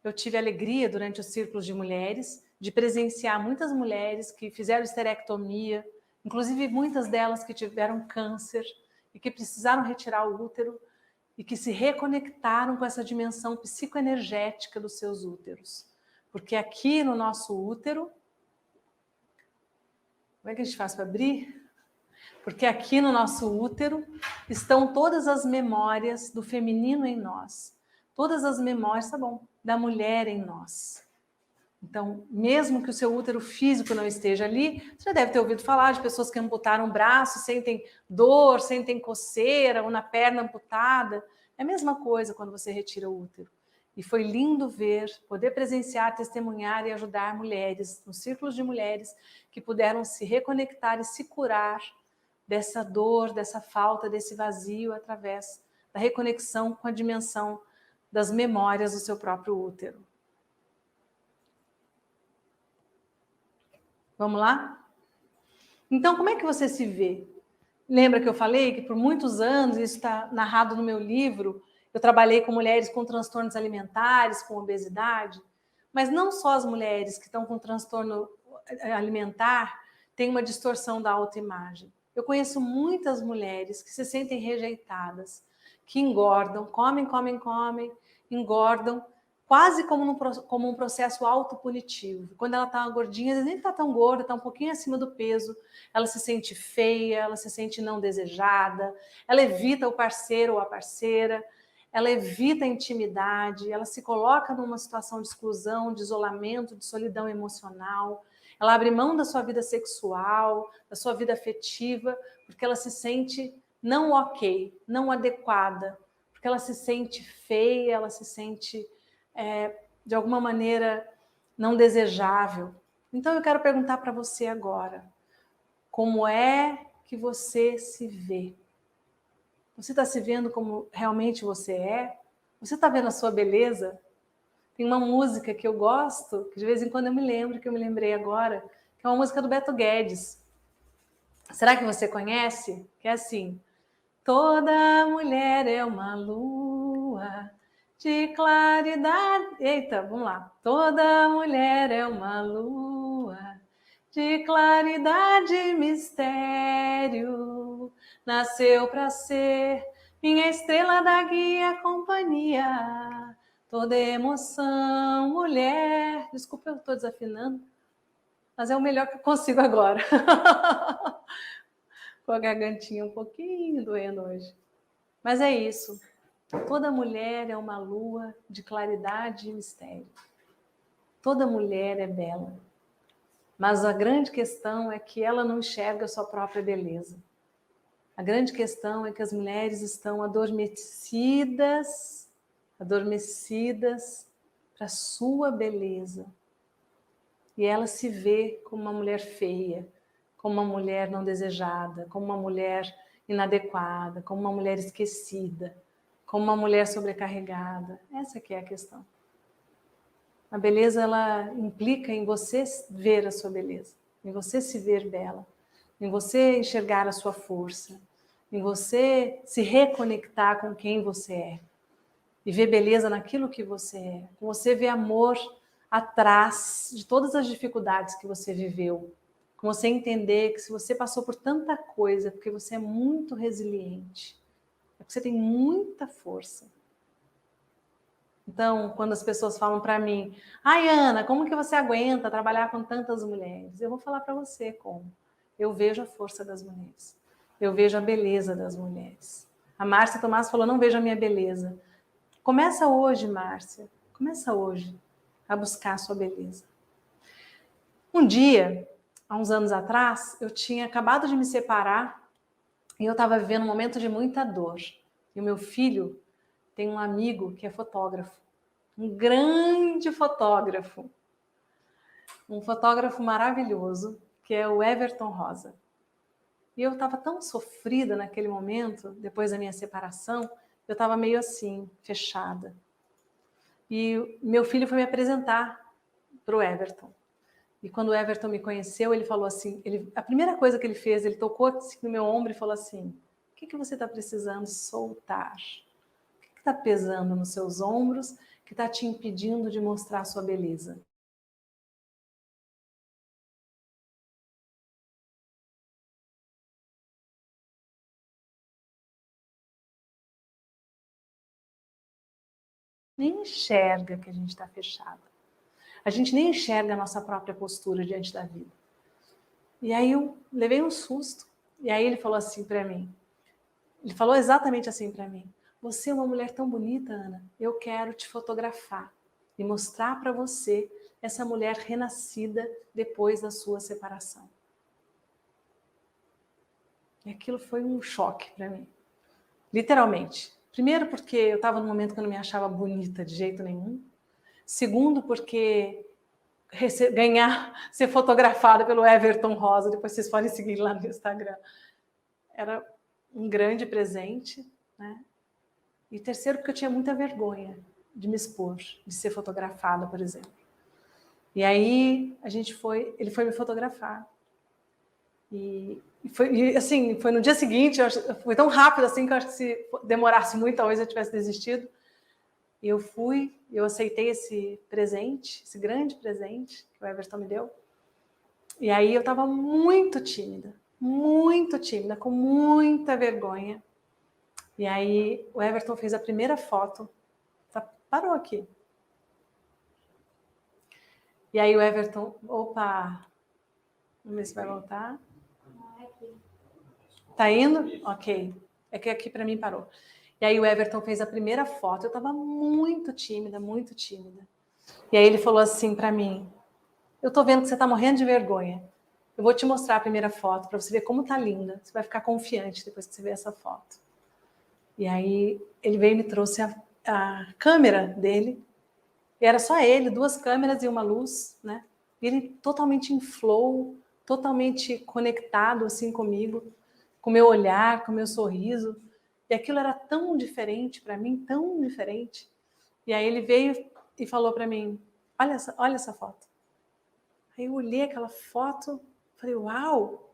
Eu tive a alegria, durante os círculos de mulheres, de presenciar muitas mulheres que fizeram esterectomia, inclusive muitas delas que tiveram câncer e que precisaram retirar o útero e que se reconectaram com essa dimensão psicoenergética dos seus úteros. Porque aqui no nosso útero... Como é que a gente faz para abrir? Porque aqui no nosso útero estão todas as memórias do feminino em nós. Todas as memórias, tá bom, da mulher em nós. Então, mesmo que o seu útero físico não esteja ali, você já deve ter ouvido falar de pessoas que amputaram o braço, sentem dor, sentem coceira, ou na perna amputada. É a mesma coisa quando você retira o útero. E foi lindo ver, poder presenciar, testemunhar e ajudar mulheres, nos círculos de mulheres, que puderam se reconectar e se curar dessa dor, dessa falta, desse vazio, através da reconexão com a dimensão das memórias do seu próprio útero. Vamos lá? Então, como é que você se vê? Lembra que eu falei que por muitos anos, isso está narrado no meu livro, eu trabalhei com mulheres com transtornos alimentares, com obesidade, mas não só as mulheres que estão com transtorno alimentar têm uma distorção da autoimagem. Eu conheço muitas mulheres que se sentem rejeitadas, que engordam, comem, engordam, quase como um processo autopunitivo. Quando ela está gordinha, nem está tão gorda, está um pouquinho acima do peso, ela se sente feia, ela se sente não desejada, ela evita o parceiro ou a parceira, ela evita a intimidade, ela se coloca numa situação de exclusão, de isolamento, de solidão emocional, ela abre mão da sua vida sexual, da sua vida afetiva, porque ela se sente não ok, não adequada, porque ela se sente feia, ela se sente de alguma maneira não desejável. Então eu quero perguntar para você agora, como é que você se vê? Você está se vendo como realmente você é? Você está vendo a sua beleza? Tem uma música que eu gosto, que de vez em quando eu me lembro, que eu me lembrei agora, que é uma música do Beto Guedes. Será que você conhece? Que é assim: toda mulher é uma lua de claridade. Eita, vamos lá. Toda mulher é uma lua de claridade e mistério. Nasceu para ser minha estrela da guia companhia. Toda emoção, mulher. Desculpa, eu estou desafinando, mas é o melhor que eu consigo agora. Com a gargantinha um pouquinho doendo hoje. Mas é isso. Toda mulher é uma lua de claridade e mistério. Toda mulher é bela. Mas a grande questão é que ela não enxerga a sua própria beleza. A grande questão é que as mulheres estão adormecidas para a sua beleza. E ela se vê como uma mulher feia, como uma mulher não desejada, como uma mulher inadequada, como uma mulher esquecida, como uma mulher sobrecarregada. Essa que é a questão. A beleza, ela implica em você ver a sua beleza, em você se ver bela, em você enxergar a sua força, em você se reconectar com quem você é e ver beleza naquilo que você é, com você ver amor atrás de todas as dificuldades que você viveu, com você entender que se você passou por tanta coisa, é porque você é muito resiliente, é porque você tem muita força. Então, quando as pessoas falam para mim, ai Ana, como que você aguenta trabalhar com tantas mulheres? Eu vou falar para você como. Eu vejo a força das mulheres. Eu vejo a beleza das mulheres. A Márcia Tomás falou, não vejo a minha beleza. Começa hoje, Márcia. Começa hoje a buscar a sua beleza. Um dia, há uns anos atrás, eu tinha acabado de me separar e eu estava vivendo um momento de muita dor. E o meu filho tem um amigo que é fotógrafo. Um grande fotógrafo, um fotógrafo maravilhoso, que é o Everton Rosa. E eu estava tão sofrida naquele momento, depois da minha separação, eu estava meio assim, fechada. E meu filho foi me apresentar para o Everton. E quando o Everton me conheceu, ele falou assim, a primeira coisa que ele fez, ele tocou assim no meu ombro e falou assim, o que você está precisando soltar? O que está pesando nos seus ombros que está te impedindo de mostrar a sua beleza? Nem enxerga que a gente está fechada. A gente nem enxerga a nossa própria postura diante da vida. E aí eu levei um susto. E aí ele falou assim para mim. Ele falou exatamente assim para mim. Você é uma mulher tão bonita, Ana. Eu quero te fotografar e mostrar para você essa mulher renascida depois da sua separação. E aquilo foi um choque para mim. Literalmente. Primeiro porque eu estava num momento que eu não me achava bonita de jeito nenhum. Segundo porque ser fotografada pelo Everton Rosa, depois vocês podem seguir lá no Instagram. Era um grande presente, né? E terceiro, porque eu tinha muita vergonha de me expor, de ser fotografada, por exemplo. E aí ele foi me fotografar. E Foi no dia seguinte, foi tão rápido assim que eu acho que se demorasse muito, talvez eu tivesse desistido. E eu aceitei esse presente, esse grande presente que o Everton me deu. E aí eu estava muito tímida, com muita vergonha. E aí o Everton fez a primeira foto, parou aqui. E aí o Everton, opa, vamos ver se vai voltar. Tá indo? Ok. É que aqui para mim parou. E aí o Everton fez a primeira foto, eu estava muito tímida, muito tímida. E aí ele falou assim para mim, eu tô vendo que você tá morrendo de vergonha. Eu vou te mostrar a primeira foto para você ver como tá linda. Você vai ficar confiante depois que você ver essa foto. E aí ele veio e me trouxe a câmera dele. E era só ele, 2 câmeras e uma luz, né? E ele totalmente em flow, totalmente conectado assim comigo, com o meu olhar, com o meu sorriso. E aquilo era tão diferente para mim, tão diferente. E aí ele veio e falou para mim, olha essa foto. Aí eu olhei aquela foto, falei, uau!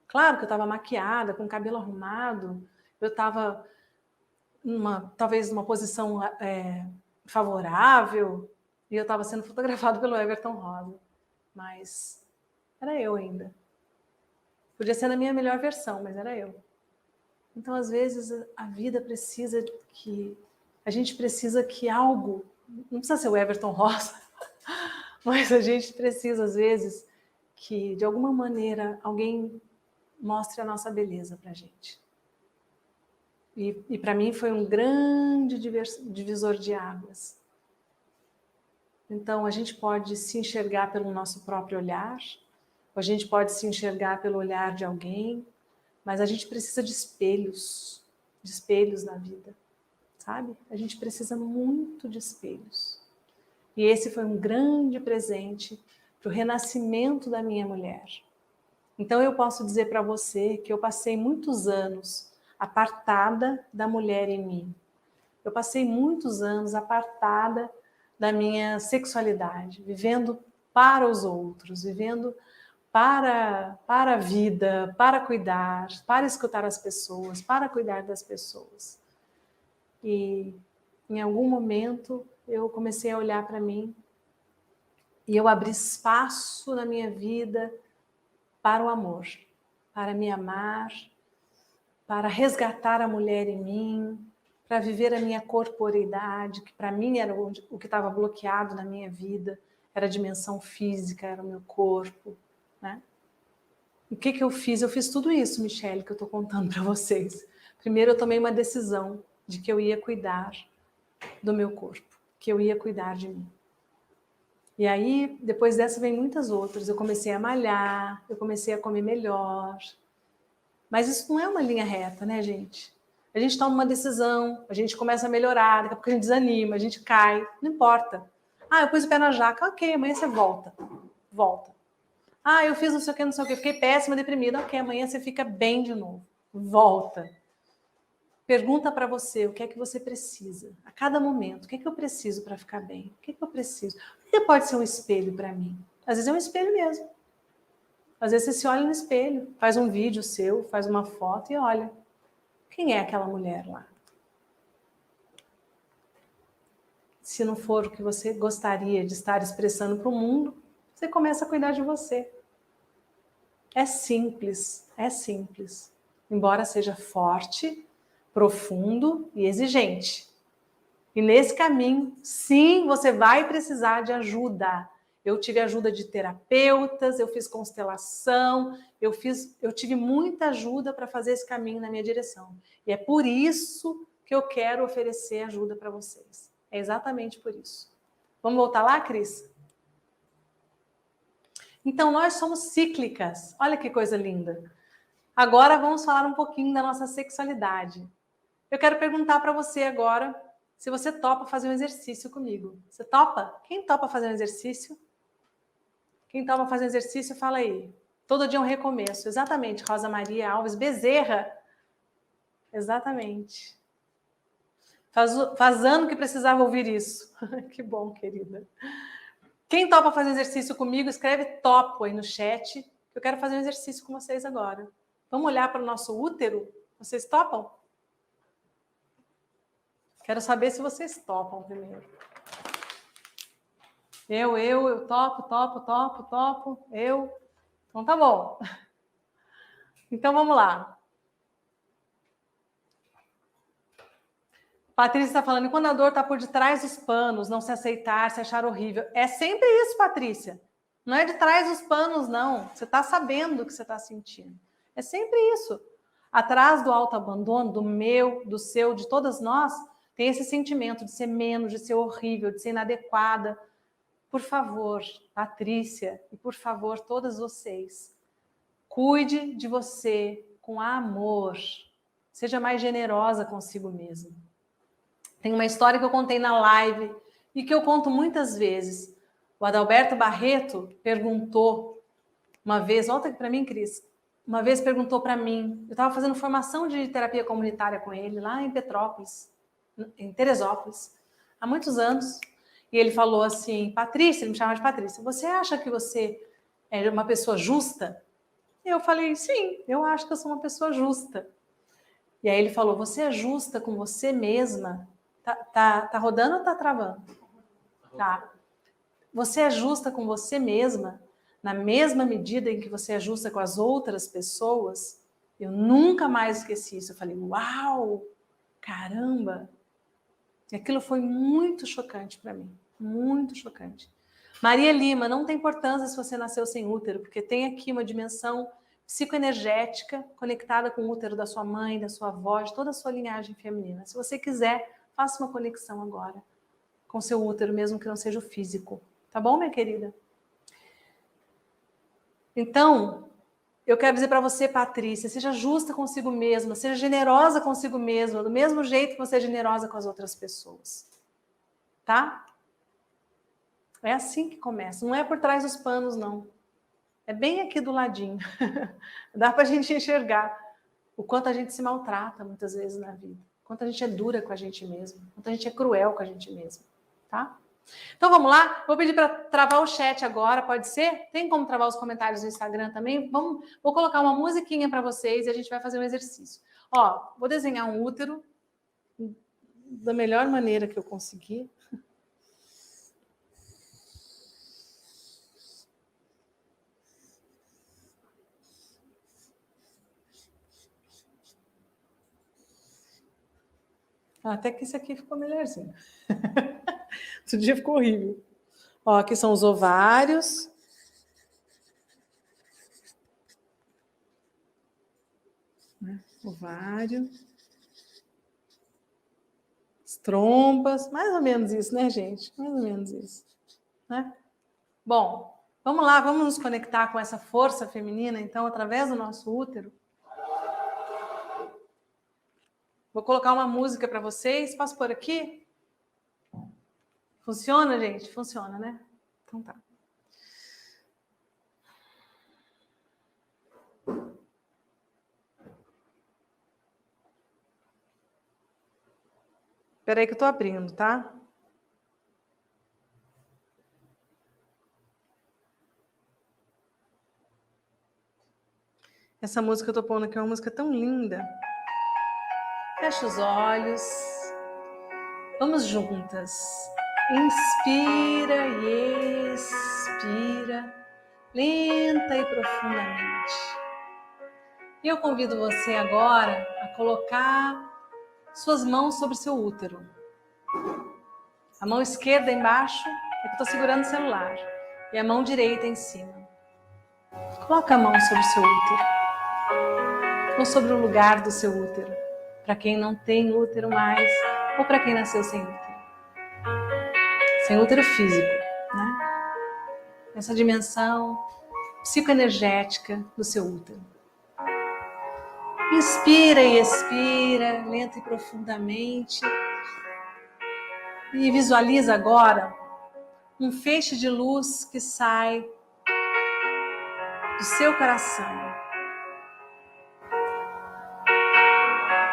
Claro que eu estava maquiada, com o cabelo arrumado, eu estava talvez numa posição favorável, e eu estava sendo fotografado pelo Everton Rosa. Mas era eu ainda. Podia ser na minha melhor versão, mas era eu. Então, às vezes, a vida precisa a gente precisa que algo, não precisa ser o Everton Rosa, mas a gente precisa, às vezes, que, de alguma maneira, alguém mostre a nossa beleza pra gente. E para mim foi um grande divisor de águas. Então, a gente pode se enxergar pelo nosso próprio olhar, ou a gente pode se enxergar pelo olhar de alguém, mas a gente precisa de espelhos na vida, sabe? A gente precisa muito de espelhos. E esse foi um grande presente para o renascimento da minha mulher. Então, eu posso dizer para você que eu passei muitos anos apartada da mulher em mim. Eu passei muitos anos apartada da minha sexualidade, vivendo para os outros, vivendo para a vida, para cuidar, para escutar as pessoas, para cuidar das pessoas. E em algum momento eu comecei a olhar para mim e eu abri espaço na minha vida para o amor, para me amar, para resgatar a mulher em mim, para viver a minha corporeidade, que para mim era o que estava bloqueado na minha vida, era a dimensão física, era o meu corpo, né? O que eu fiz? Eu fiz tudo isso, Michele, que eu estou contando para vocês. Primeiro eu tomei uma decisão de que eu ia cuidar do meu corpo, que eu ia cuidar de mim. E aí, depois dessa, vem muitas outras. Eu comecei a malhar, eu comecei a comer melhor. Mas isso não é uma linha reta, né, gente? A gente toma uma decisão, a gente começa a melhorar, daqui a pouco a gente desanima, a gente cai, não importa. Ah, eu pus o pé na jaca, ok, amanhã você volta. Volta. Ah, eu fiz não sei o que, fiquei péssima, deprimida, ok, amanhã você fica bem de novo. Volta. Pergunta para você o que é que você precisa. A cada momento, o que é que eu preciso para ficar bem? O que é que eu preciso? O que pode ser um espelho para mim? Às vezes é um espelho mesmo. Às vezes você se olha no espelho, faz um vídeo seu, faz uma foto e olha. Quem é aquela mulher lá? Se não for o que você gostaria de estar expressando para o mundo, você começa a cuidar de você. É simples, é simples. Embora seja forte, profundo e exigente. E nesse caminho, sim, você vai precisar de ajuda. Eu tive ajuda de terapeutas, eu fiz constelação, eu tive muita ajuda para fazer esse caminho na minha direção. E é por isso que eu quero oferecer ajuda para vocês. É exatamente por isso. Vamos voltar lá, Cris? Então, nós somos cíclicas. Olha que coisa linda. Agora vamos falar um pouquinho da nossa sexualidade. Eu quero perguntar para você agora se você topa fazer um exercício comigo. Você topa? Quem topa fazer um exercício? Quem topa fazer um exercício, fala aí. Todo dia é um recomeço. Exatamente, Rosa Maria Alves Bezerra. Exatamente. Faz ano que precisava ouvir isso. Que bom, querida. Quem topa fazer um exercício comigo, escreve topo aí no chat. Eu quero fazer um exercício com vocês agora. Vamos olhar para o nosso útero? Vocês topam? Quero saber se vocês topam primeiro. Eu topo. Então tá bom. Então vamos lá. Patrícia está falando, quando a dor está por detrás dos panos, não se aceitar, se achar horrível. É sempre isso, Patrícia. Não é de trás dos panos, não. Você está sabendo o que você está sentindo. É sempre isso. Atrás do autoabandono, do meu, do seu, de todas nós, tem esse sentimento de ser menos, de ser horrível, de ser inadequada. Por favor, Patrícia, e por favor, todas vocês, cuide de você com amor. Seja mais generosa consigo mesma. Tem uma história que eu contei na live e que eu conto muitas vezes. O Adalberto Barreto perguntou uma vez, volta aqui para mim, Cris, uma vez perguntou para mim, eu estava fazendo formação de terapia comunitária com ele lá em Petrópolis, em Teresópolis, há muitos anos, e ele falou assim, Patrícia, ele me chama de Patrícia, você acha que você é uma pessoa justa? Eu falei, sim, eu acho que eu sou uma pessoa justa. E aí ele falou, você é justa com você mesma? Tá rodando ou tá travando? Tá. Você é justa com você mesma na mesma medida em que você é justa com as outras pessoas? Eu nunca mais esqueci isso. Eu falei, uau, caramba. E aquilo foi muito chocante para mim, muito chocante. Maria Lima, não tem importância se você nasceu sem útero, porque tem aqui uma dimensão psicoenergética conectada com o útero da sua mãe, da sua avó, de toda a sua linhagem feminina. Se você quiser, faça uma conexão agora com seu útero, mesmo que não seja o físico. Tá bom, minha querida? Então, eu quero dizer para você, Patrícia, seja justa consigo mesma, seja generosa consigo mesma, do mesmo jeito que você é generosa com as outras pessoas. Tá? É assim que começa. Não é por trás dos panos, não. É bem aqui do ladinho. Dá pra gente enxergar o quanto a gente se maltrata muitas vezes na vida. O quanto a gente é dura com a gente mesmo. O quanto a gente é cruel com a gente mesmo. Tá? Então vamos lá? Vou pedir para travar o chat agora, pode ser? Tem como travar os comentários no Instagram também? Vou colocar uma musiquinha para vocês e a gente vai fazer um exercício. Ó, vou desenhar um útero da melhor maneira que eu conseguir. Até que esse aqui ficou melhorzinho. Outro dia ficou horrível. Ó, aqui são os ovários. Ovário. As trompas. Mais ou menos isso, né, gente? Mais ou menos isso. Né? Bom, vamos lá, vamos nos conectar com essa força feminina, então, através do nosso útero. Vou colocar uma música para vocês. Posso pôr aqui? Funciona, gente? Funciona, né? Então tá. Espera aí que eu tô abrindo, tá? Essa música que eu tô pondo aqui é uma música tão linda. Fecha os olhos. Vamos juntas. Inspira e expira, lenta e profundamente. E eu convido você agora a colocar suas mãos sobre seu útero. A mão esquerda embaixo é que eu estou segurando o celular. E a mão direita em cima. Coloca a mão sobre o seu útero. Ou sobre o lugar do seu útero. Para quem não tem útero mais, ou para quem nasceu sem útero. Sem útero físico, né? Essa dimensão psicoenergética do seu útero. Inspira e expira, lenta e profundamente. E visualiza agora um feixe de luz que sai do seu coração.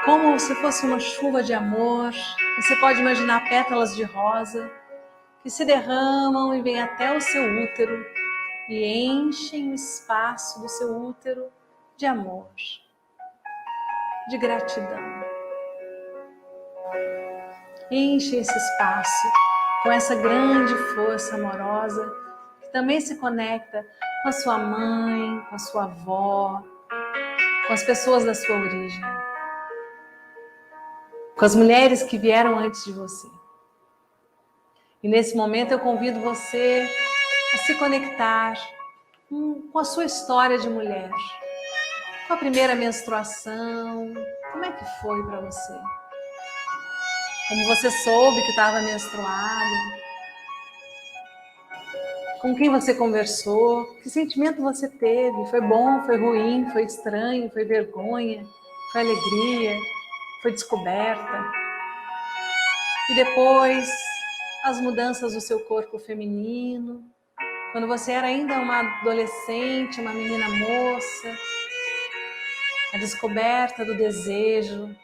Como se fosse uma chuva de amor. Você pode imaginar pétalas de rosa que se derramam e vêm até o seu útero e enchem o espaço do seu útero de amor. de gratidão. Enche esse espaço com essa grande força amorosa que também se conecta com a sua mãe, com a sua avó, com as pessoas da sua origem, com as mulheres que vieram antes de você. E nesse momento eu convido você a se conectar com a sua história de mulher, com a primeira menstruação. Como é que foi para você? Como você soube que estava menstruada? Com quem você conversou? Que sentimento você teve? Foi bom, foi ruim, foi estranho, foi vergonha, foi alegria, foi descoberta? E depois, as mudanças do seu corpo feminino, quando você era ainda uma adolescente, uma menina moça, a descoberta do desejo,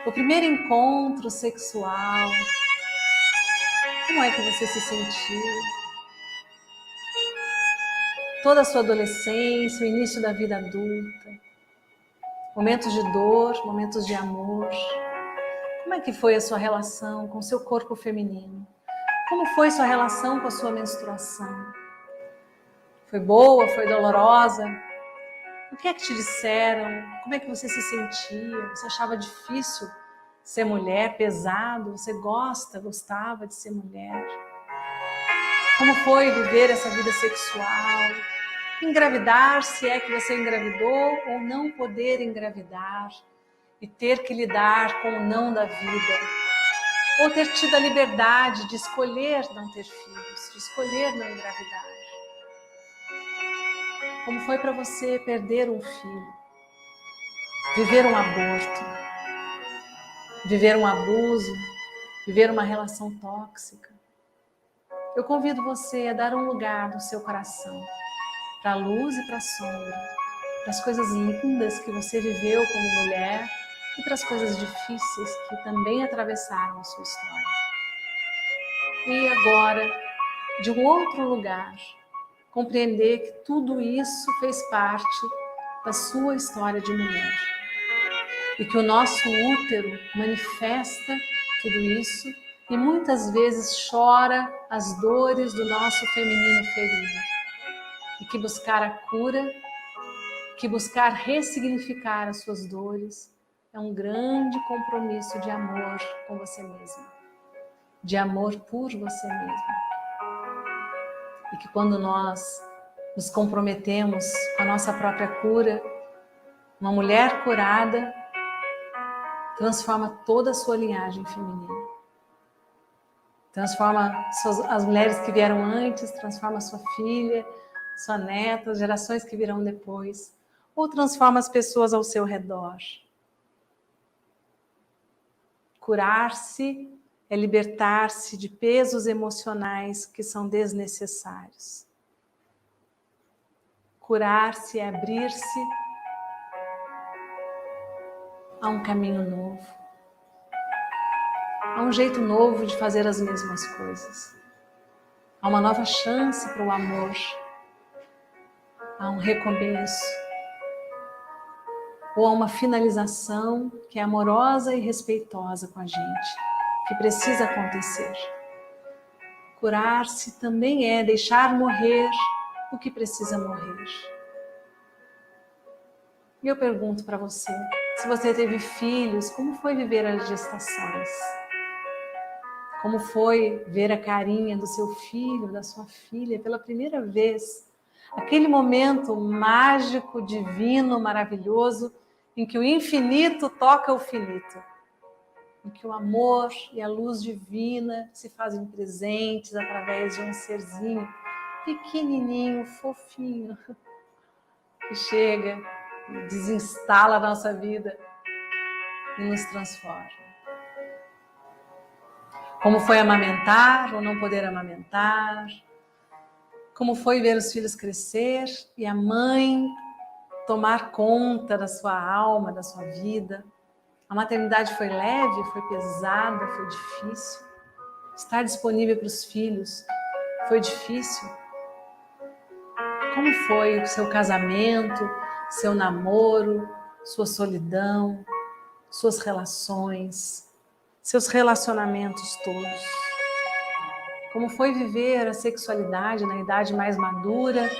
o primeiro encontro sexual, como é que você se sentiu? Toda a sua adolescência, o início da vida adulta, momentos de dor, momentos de amor. Como é que foi a sua relação com o seu corpo feminino? Como foi sua relação com a sua menstruação? Foi boa? Foi dolorosa? O que é que te disseram? Como é que você se sentia? Você achava difícil ser mulher, pesado? Você gostava de ser mulher? Como foi viver essa vida sexual? Engravidar, se é que você engravidou, ou não poder engravidar e ter que lidar com o não da vida. Ou ter tido a liberdade de escolher não ter filhos, de escolher não engravidar. Como foi para você perder um filho, viver um aborto, viver um abuso, viver uma relação tóxica? Eu convido você a dar um lugar no seu coração para a luz e para a sombra, para as coisas lindas que você viveu como mulher e para as coisas difíceis que também atravessaram a sua história. E agora, de um outro lugar, compreender que tudo isso fez parte da sua história de mulher e que o nosso útero manifesta tudo isso e muitas vezes chora as dores do nosso feminino ferido e que buscar a cura, que buscar ressignificar as suas dores é um grande compromisso de amor com você mesma, de amor por você mesma. E que quando nós nos comprometemos com a nossa própria cura, uma mulher curada transforma toda a sua linhagem feminina. Transforma as mulheres que vieram antes, transforma sua filha, sua neta, as gerações que virão depois, ou transforma as pessoas ao seu redor. Curar-se é libertar-se de pesos emocionais que são desnecessários. Curar-se é abrir-se a um caminho novo, a um jeito novo de fazer as mesmas coisas, a uma nova chance para o amor, a um recomeço, ou a uma finalização que é amorosa e respeitosa com a gente, que precisa acontecer. Curar-se também é deixar morrer o que precisa morrer. E eu pergunto para você, se você teve filhos, como foi viver as gestações? Como foi ver a carinha do seu filho, da sua filha, pela primeira vez? Aquele momento mágico, divino, maravilhoso, em que o infinito toca o finito. Em que o amor e a luz divina se fazem presentes através de um serzinho pequenininho, fofinho, que chega e desinstala a nossa vida e nos transforma. Como foi amamentar ou não poder amamentar? Como foi ver os filhos crescer e a mãe tomar conta da sua alma, da sua vida? A maternidade foi leve, foi pesada, foi difícil? Estar disponível para os filhos foi difícil? Como foi o seu casamento, seu namoro, sua solidão, suas relações, seus relacionamentos todos. Como foi viver a sexualidade na idade mais madura?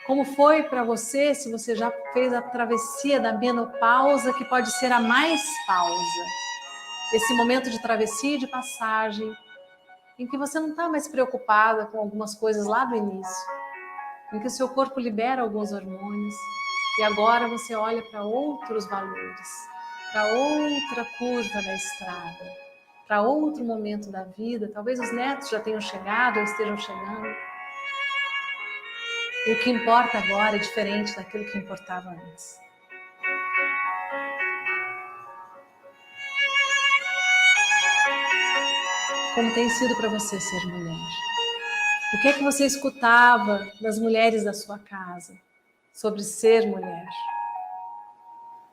Como foi para você, se você já fez a travessia da menopausa, que pode ser a mais pausa? Esse momento de travessia e de passagem, em que você não está mais preocupada com algumas coisas lá do início, em que o seu corpo libera alguns hormônios, e agora você olha para outros valores, para outra curva da estrada, para outro momento da vida. Talvez os netos já tenham chegado ou estejam chegando. E o que importa agora é diferente daquilo que importava antes. Como tem sido para você ser mulher? O que é que você escutava das mulheres da sua casa sobre ser mulher?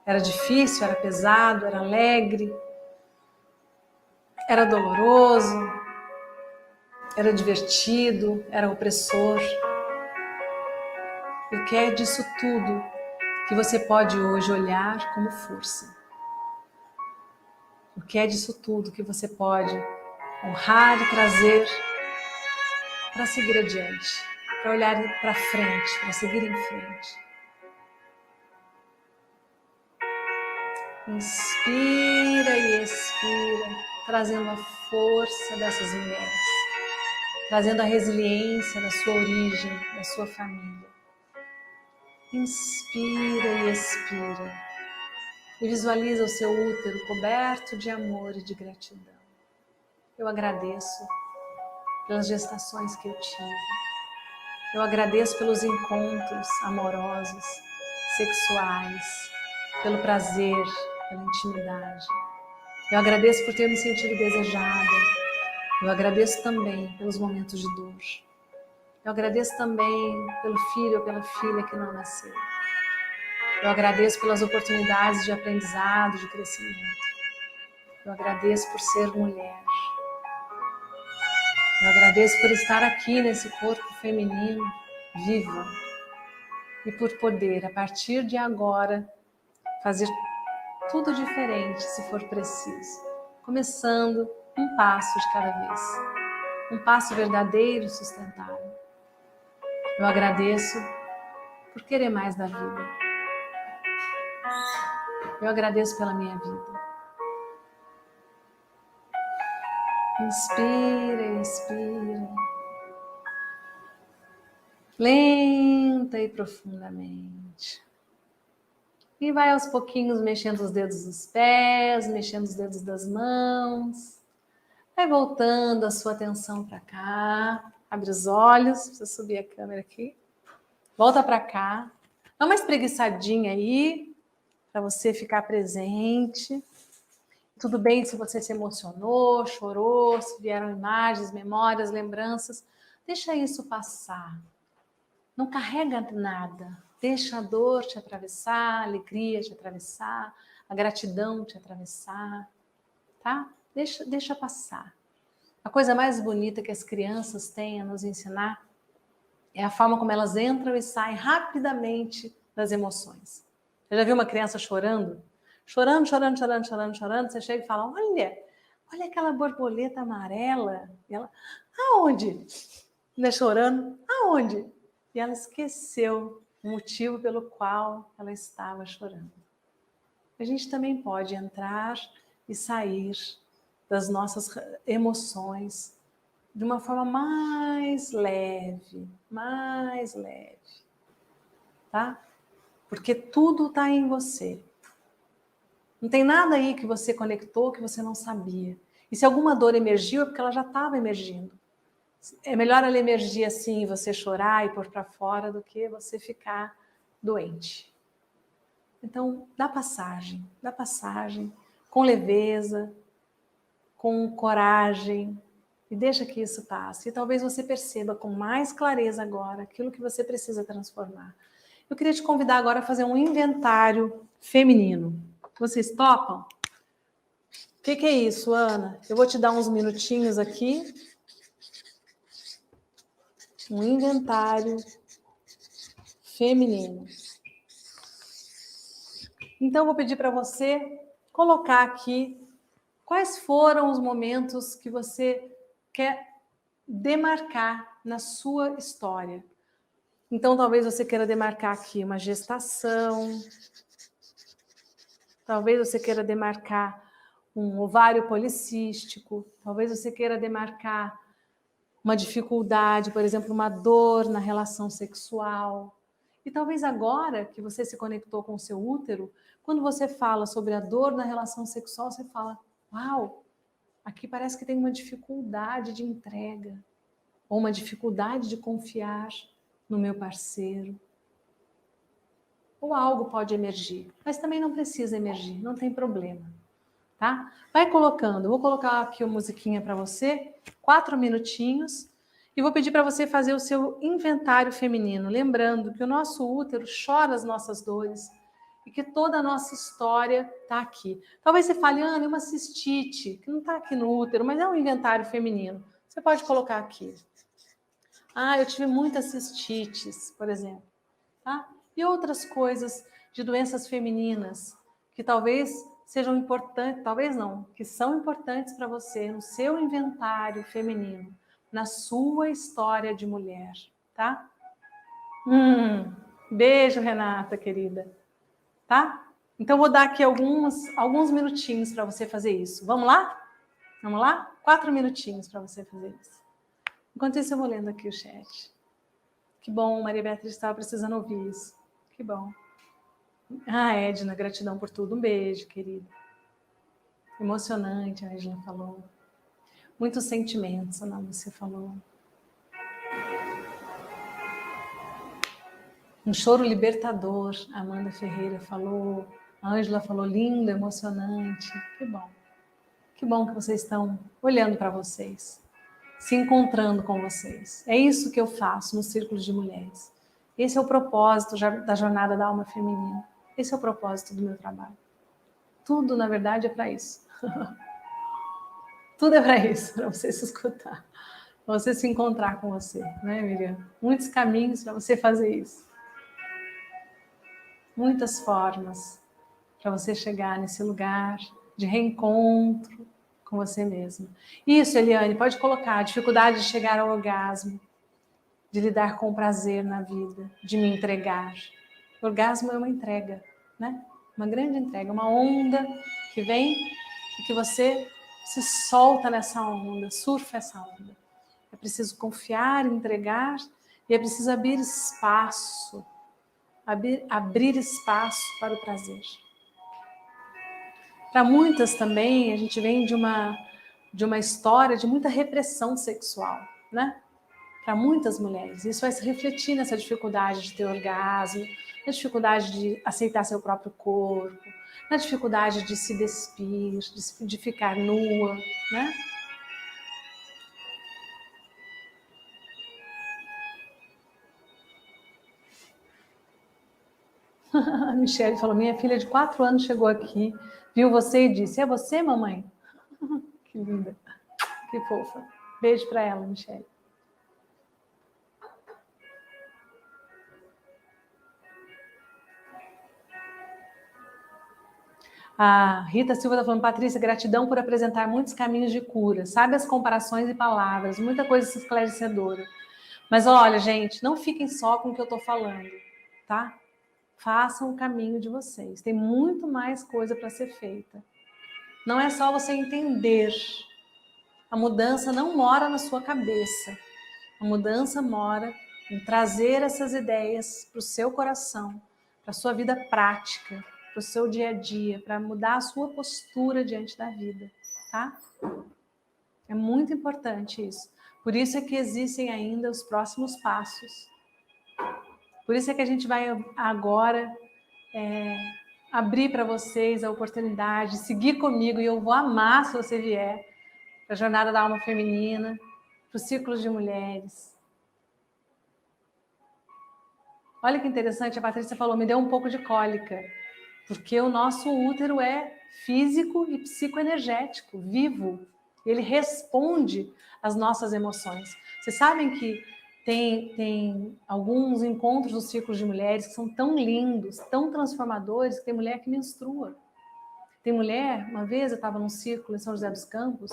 Era difícil, era pesado, era alegre, era doloroso, era divertido, era opressor? O que é disso tudo que você pode hoje olhar como força? O que é disso tudo que você pode honrar e trazer para seguir adiante, para olhar para frente, para seguir em frente? Inspira e expira, trazendo a força dessas mulheres, trazendo a resiliência da sua origem, da sua família. Inspira e expira. E visualiza o seu útero coberto de amor e de gratidão. Eu agradeço pelas gestações que eu tive. Eu agradeço pelos encontros amorosos, sexuais, pelo prazer, pela intimidade. Eu agradeço por ter me sentido desejada. Eu agradeço também pelos momentos de dor. Eu agradeço também pelo filho ou pela filha que não nasceu. Eu agradeço pelas oportunidades de aprendizado, de crescimento. Eu agradeço por ser mulher. Eu agradeço por estar aqui nesse corpo feminino, viva. E por poder, a partir de agora, fazer tudo diferente, se for preciso. Começando um passo de cada vez. Um passo verdadeiro e sustentável. Eu agradeço por querer mais da vida. Eu agradeço pela minha vida. Inspira e expira. Lenta e profundamente. E vai aos pouquinhos mexendo os dedos dos pés, mexendo os dedos das mãos. Vai voltando a sua atenção para cá. Abre os olhos, deixa eu subir a câmera aqui. Volta para cá. Dá uma espreguiçadinha aí, para você ficar presente. Tudo bem se você se emocionou, chorou, se vieram imagens, memórias, lembranças. Deixa isso passar. Não carrega nada. Deixa a dor te atravessar, a alegria te atravessar, a gratidão te atravessar, tá? Deixa passar. A coisa mais bonita que as crianças têm a nos ensinar é a forma como elas entram e saem rapidamente das emoções. Você já viu uma criança chorando? Chorando, chorando, chorando, chorando, chorando. Você chega e fala, olha aquela borboleta amarela. E ela, aonde? Ainda chorando, aonde? E ela esqueceu o motivo pelo qual ela estava chorando. A gente também pode entrar e sair das nossas emoções de uma forma mais leve, tá? Porque tudo está em você. Não tem nada aí que você conectou que você não sabia. E se alguma dor emergiu, é porque ela já estava emergindo. É melhor ela emergir assim, você chorar e pôr para fora, do que você ficar doente. Então, dá passagem, com leveza, com coragem, e deixa que isso passe. E talvez você perceba com mais clareza agora aquilo que você precisa transformar. Eu queria te convidar agora a fazer um inventário feminino. Vocês topam? O que é isso, Ana? Eu vou te dar uns minutinhos aqui. Um inventário feminino. Então, eu vou pedir para você colocar aqui quais foram os momentos que você quer demarcar na sua história. Então, talvez você queira demarcar aqui uma gestação, talvez você queira demarcar um ovário policístico, talvez você queira demarcar uma dificuldade, por exemplo, uma dor na relação sexual. E talvez agora que você se conectou com o seu útero, quando você fala sobre a dor na relação sexual, você fala: uau, aqui parece que tem uma dificuldade de entrega, ou uma dificuldade de confiar no meu parceiro. Ou algo pode emergir, mas também não precisa emergir, não tem problema, tá? Vai colocando, vou colocar aqui uma musiquinha para você, 4 minutinhos, e vou pedir para você fazer o seu inventário feminino, lembrando que o nosso útero chora as nossas dores e que toda a nossa história está aqui. Talvez você fale: Ana, é uma cistite, que não está aqui no útero, mas é um inventário feminino. Você pode colocar aqui. Ah, eu tive muitas cistites, por exemplo, tá? E outras coisas de doenças femininas que talvez sejam importantes, talvez não, que são importantes para você no seu inventário feminino, na sua história de mulher, tá? Beijo, Renata, querida, tá? Então vou dar aqui alguns minutinhos para você fazer isso. Vamos lá? Vamos lá? 4 minutinhos para você fazer isso. Enquanto isso, eu vou lendo aqui o chat. Que bom, Maria Beatriz estava precisando ouvir isso. Que bom. Ah, Edna, gratidão por tudo. Um beijo, querida. Emocionante, a Edna falou. Muitos sentimentos, Ana Lúcia falou. Um choro libertador, a Amanda Ferreira falou. A Ângela falou: lindo, emocionante. Que bom. Que bom que vocês estão olhando para vocês, se encontrando com vocês. É isso que eu faço no Círculo de Mulheres. Esse é o propósito da Jornada da Alma Feminina. Esse é o propósito do meu trabalho. Tudo, na verdade, é para isso. Tudo é para isso, para você se escutar, para você se encontrar com você, né, Miriam? Muitos caminhos para você fazer isso. Muitas formas para você chegar nesse lugar de reencontro com você mesma. Isso, Eliane, pode colocar a dificuldade de chegar ao orgasmo, de lidar com o prazer na vida, de me entregar. O orgasmo é uma entrega, né? Uma grande entrega, uma onda que vem e que você se solta nessa onda, surfa essa onda. É preciso confiar, entregar e é preciso abrir espaço, abrir espaço para o prazer. Para muitas também, a gente vem de uma história de muita repressão sexual, né? Para muitas mulheres. Isso vai se refletir nessa dificuldade de ter orgasmo, na dificuldade de aceitar seu próprio corpo, na dificuldade de se despir, de ficar nua, né? A Michelle falou: minha filha de 4 anos chegou aqui, viu você e disse: é você, mamãe? Que linda, que fofa. Beijo para ela, Michelle. A Rita Silva está falando: Patrícia, gratidão por apresentar muitos caminhos de cura, sabe as comparações e palavras, muita coisa esclarecedora. Mas olha, gente, não fiquem só com o que eu estou falando, tá? Façam o caminho de vocês. Tem muito mais coisa para ser feita. Não é só você entender. A mudança não mora na sua cabeça. A mudança mora em trazer essas ideias para o seu coração, para a sua vida prática, para o seu dia a dia, para mudar a sua postura diante da vida, tá? É muito importante isso. Por isso é que existem ainda os próximos passos. Por isso é que a gente vai agora abrir para vocês a oportunidade de seguir comigo, e eu vou amar se você vier para a Jornada da Alma Feminina, para os Círculos de Mulheres. Olha que interessante, a Patrícia falou: me deu um pouco de cólica, porque o nosso útero é físico e psicoenergético, vivo. Ele responde às nossas emoções. Vocês sabem que Tem alguns encontros dos círculos de mulheres que são tão lindos, tão transformadores, que tem mulher que menstrua. Tem mulher, uma vez eu estava num círculo em São José dos Campos,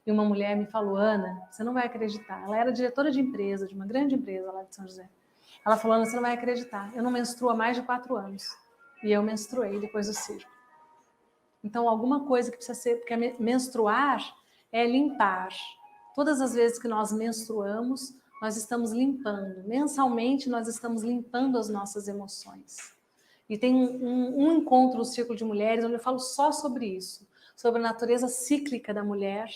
e uma mulher me falou, Ana, você não vai acreditar. Ela era diretora de empresa, de uma grande empresa lá de São José. Ela falou, Ana, você não vai acreditar. Eu não menstruo há mais de 4 anos. E eu menstruei depois do círculo. Então, alguma coisa que precisa ser... Porque menstruar é limpar. Todas as vezes que nós menstruamos, nós estamos limpando. Mensalmente, nós estamos limpando as nossas emoções. E tem um encontro no Círculo de Mulheres, onde eu falo só sobre isso. Sobre a natureza cíclica da mulher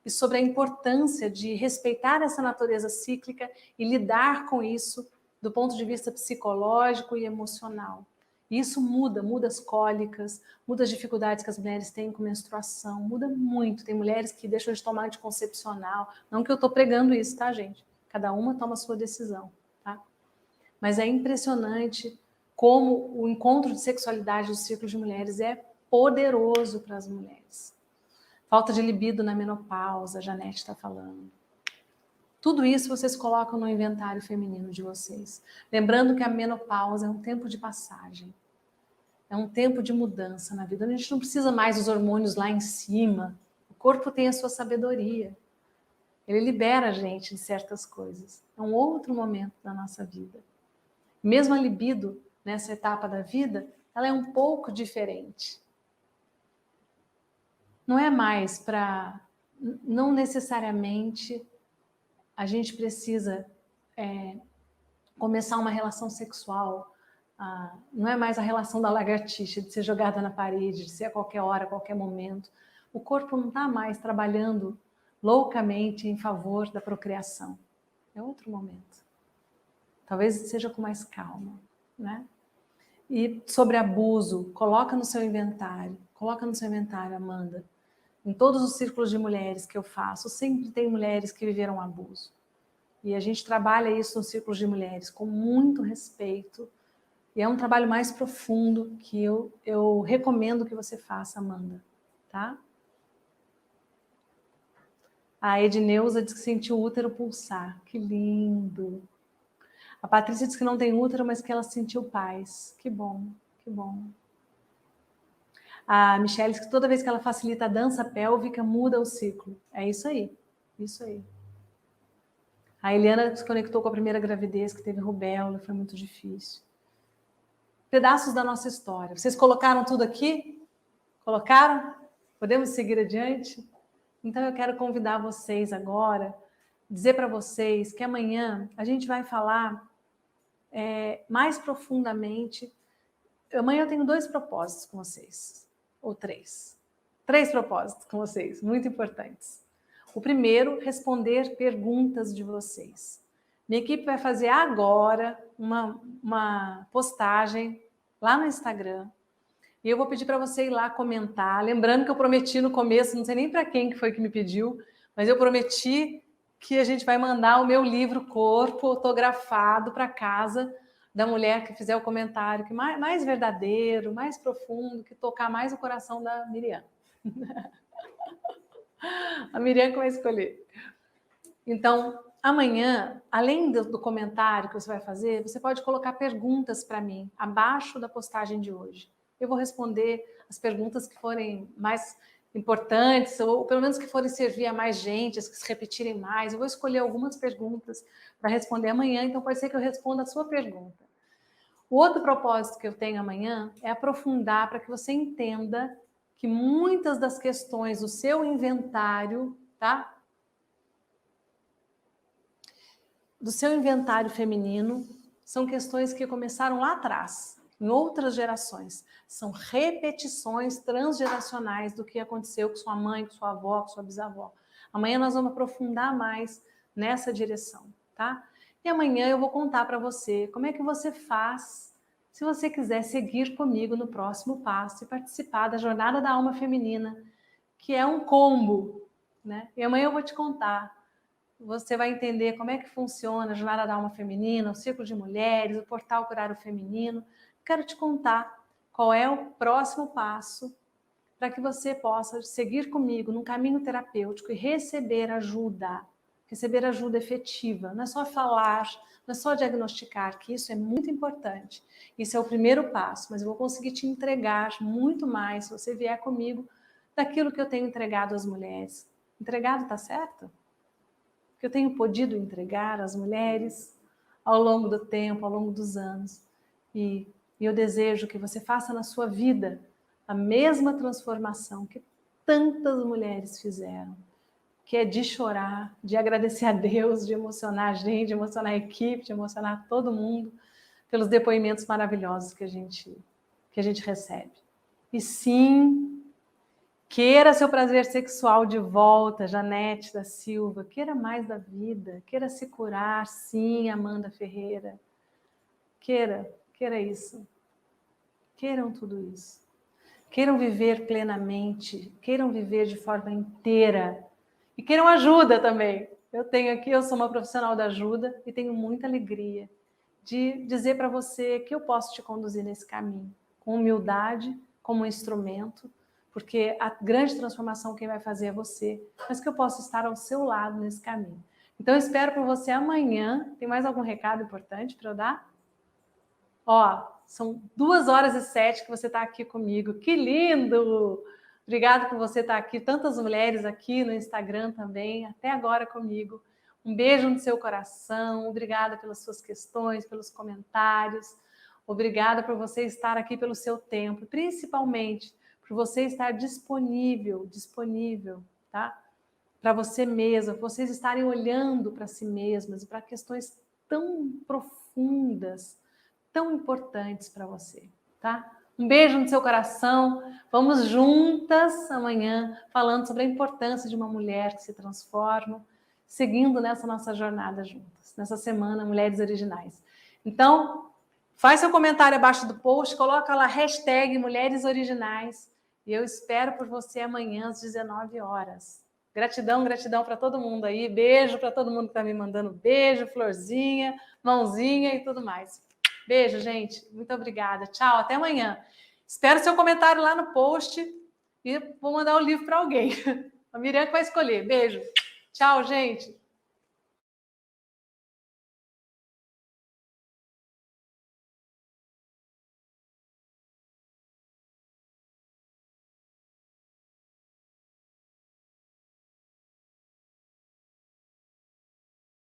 e sobre a importância de respeitar essa natureza cíclica e lidar com isso do ponto de vista psicológico e emocional. E isso muda as cólicas, muda as dificuldades que as mulheres têm com menstruação, muda muito. Tem mulheres que deixam de tomar anticoncepcional. Não que eu estou pregando isso, tá, gente? Cada uma toma a sua decisão, tá? Mas é impressionante como o encontro de sexualidade do Círculo de Mulheres é poderoso para as mulheres. Falta de libido na menopausa, a Janete está falando. Tudo isso vocês colocam no inventário feminino de vocês. Lembrando que a menopausa é um tempo de passagem. É um tempo de mudança na vida. A gente não precisa mais dos hormônios lá em cima. O corpo tem a sua sabedoria. Ele libera a gente de certas coisas. É um outro momento da nossa vida. Mesmo a libido, nessa etapa da vida, ela é um pouco diferente. Não é mais para... Não necessariamente a gente precisa começar uma relação sexual. Não é mais a relação da lagartixa, de ser jogada na parede, de ser a qualquer hora, a qualquer momento. O corpo não está mais trabalhando loucamente em favor da procriação. É outro momento. Talvez seja com mais calma, né? E sobre abuso, coloca no seu inventário, Amanda. Em todos os círculos de mulheres que eu faço, sempre tem mulheres que viveram abuso. E a gente trabalha isso nos círculos de mulheres com muito respeito. E é um trabalho mais profundo que eu recomendo que você faça, Amanda. Tá? A Edneuza diz que sentiu o útero pulsar. Que lindo! A Patrícia diz que não tem útero, mas que ela sentiu paz. Que bom, que bom. A Michelle diz que toda vez que ela facilita a dança pélvica, muda o ciclo. É isso aí, isso aí. A Eliana se conectou com a primeira gravidez, que teve rubéola, foi muito difícil. Pedaços da nossa história. Vocês colocaram tudo aqui? Colocaram? Podemos seguir adiante? Então eu quero convidar vocês agora, dizer para vocês que amanhã a gente vai falar mais profundamente. Amanhã eu tenho 2 propósitos com vocês, ou 3. 3 propósitos com vocês, muito importantes. O primeiro, responder perguntas de vocês. Minha equipe vai fazer agora uma postagem lá no Instagram. E eu vou pedir para você ir lá comentar. Lembrando que eu prometi no começo, não sei nem para quem que foi que me pediu, mas eu prometi que a gente vai mandar o meu livro Corpo autografado para casa da mulher que fizer o comentário que mais verdadeiro, mais profundo, que tocar mais o coração da Miriam. A Miriam que vai escolher. Então, amanhã, além do comentário que você vai fazer, você pode colocar perguntas para mim abaixo da postagem de hoje. Eu vou responder as perguntas que forem mais importantes, ou pelo menos que forem servir a mais gente, as que se repetirem mais. Eu vou escolher algumas perguntas para responder amanhã, então pode ser que eu responda a sua pergunta. O outro propósito que eu tenho amanhã é aprofundar para que você entenda que muitas das questões do seu inventário, tá? Do seu inventário feminino, são questões que começaram lá atrás, em outras gerações. São repetições transgeracionais do que aconteceu com sua mãe, com sua avó, com sua bisavó. Amanhã nós vamos aprofundar mais nessa direção, tá? E amanhã eu vou contar para você como é que você faz se você quiser seguir comigo no próximo passo e participar da Jornada da Alma Feminina, que é um combo, né? E amanhã eu vou te contar. Você vai entender como é que funciona a Jornada da Alma Feminina, o Círculo de Mulheres, o Portal Curar o Feminino. Quero te contar qual é o próximo passo para que você possa seguir comigo num caminho terapêutico e receber ajuda receber ajuda efetiva. Não é só falar, não é só diagnosticar, que isso é muito importante. Isso é o primeiro passo, mas eu vou conseguir te entregar muito mais se você vier comigo daquilo que eu tenho entregado às mulheres. Entregado, tá certo? Que eu tenho podido entregar às mulheres ao longo do tempo, ao longo dos anos. E eu desejo que você faça na sua vida a mesma transformação que tantas mulheres fizeram, que é de chorar, de agradecer a Deus, de emocionar a gente, de emocionar a equipe, de emocionar todo mundo pelos depoimentos maravilhosos que a gente recebe. E sim, queira seu prazer sexual de volta, Janete da Silva. Queira mais da vida. Queira se curar, sim, Amanda Ferreira. Queira isso. Queiram tudo isso. Queiram viver plenamente. Queiram viver de forma inteira. E queiram ajuda também. Eu sou uma profissional da ajuda e tenho muita alegria de dizer para você que eu posso te conduzir nesse caminho. Com humildade, como um instrumento, porque a grande transformação quem vai fazer é você, mas que eu posso estar ao seu lado nesse caminho. Então, eu espero por você amanhã. Tem mais algum recado importante para eu dar? Ó, são 2h07 que você está aqui comigo. Que lindo! Obrigada por você estar aqui. Tantas mulheres aqui no Instagram também, até agora comigo. Um beijo no seu coração. Obrigada pelas suas questões, pelos comentários. Obrigada por você estar aqui pelo seu tempo, principalmente por você estar disponível, tá? Para você mesma, para vocês estarem olhando para si mesmas e para questões tão profundas, tão importantes para você, tá? Um beijo no seu coração. Vamos juntas amanhã falando sobre a importância de uma mulher que se transforma, seguindo nessa nossa jornada juntas, nessa semana Mulheres Originais. Então, faz seu comentário abaixo do post, coloca lá #Mulheres Originais e eu espero por você amanhã às 19h. Gratidão para todo mundo aí. Beijo para todo mundo que está me mandando beijo, florzinha, mãozinha e tudo mais. Beijo, gente. Muito obrigada. Tchau, até amanhã. Espero seu comentário lá no post e vou mandar o livro para alguém. A Miriam que vai escolher. Beijo. Tchau, gente.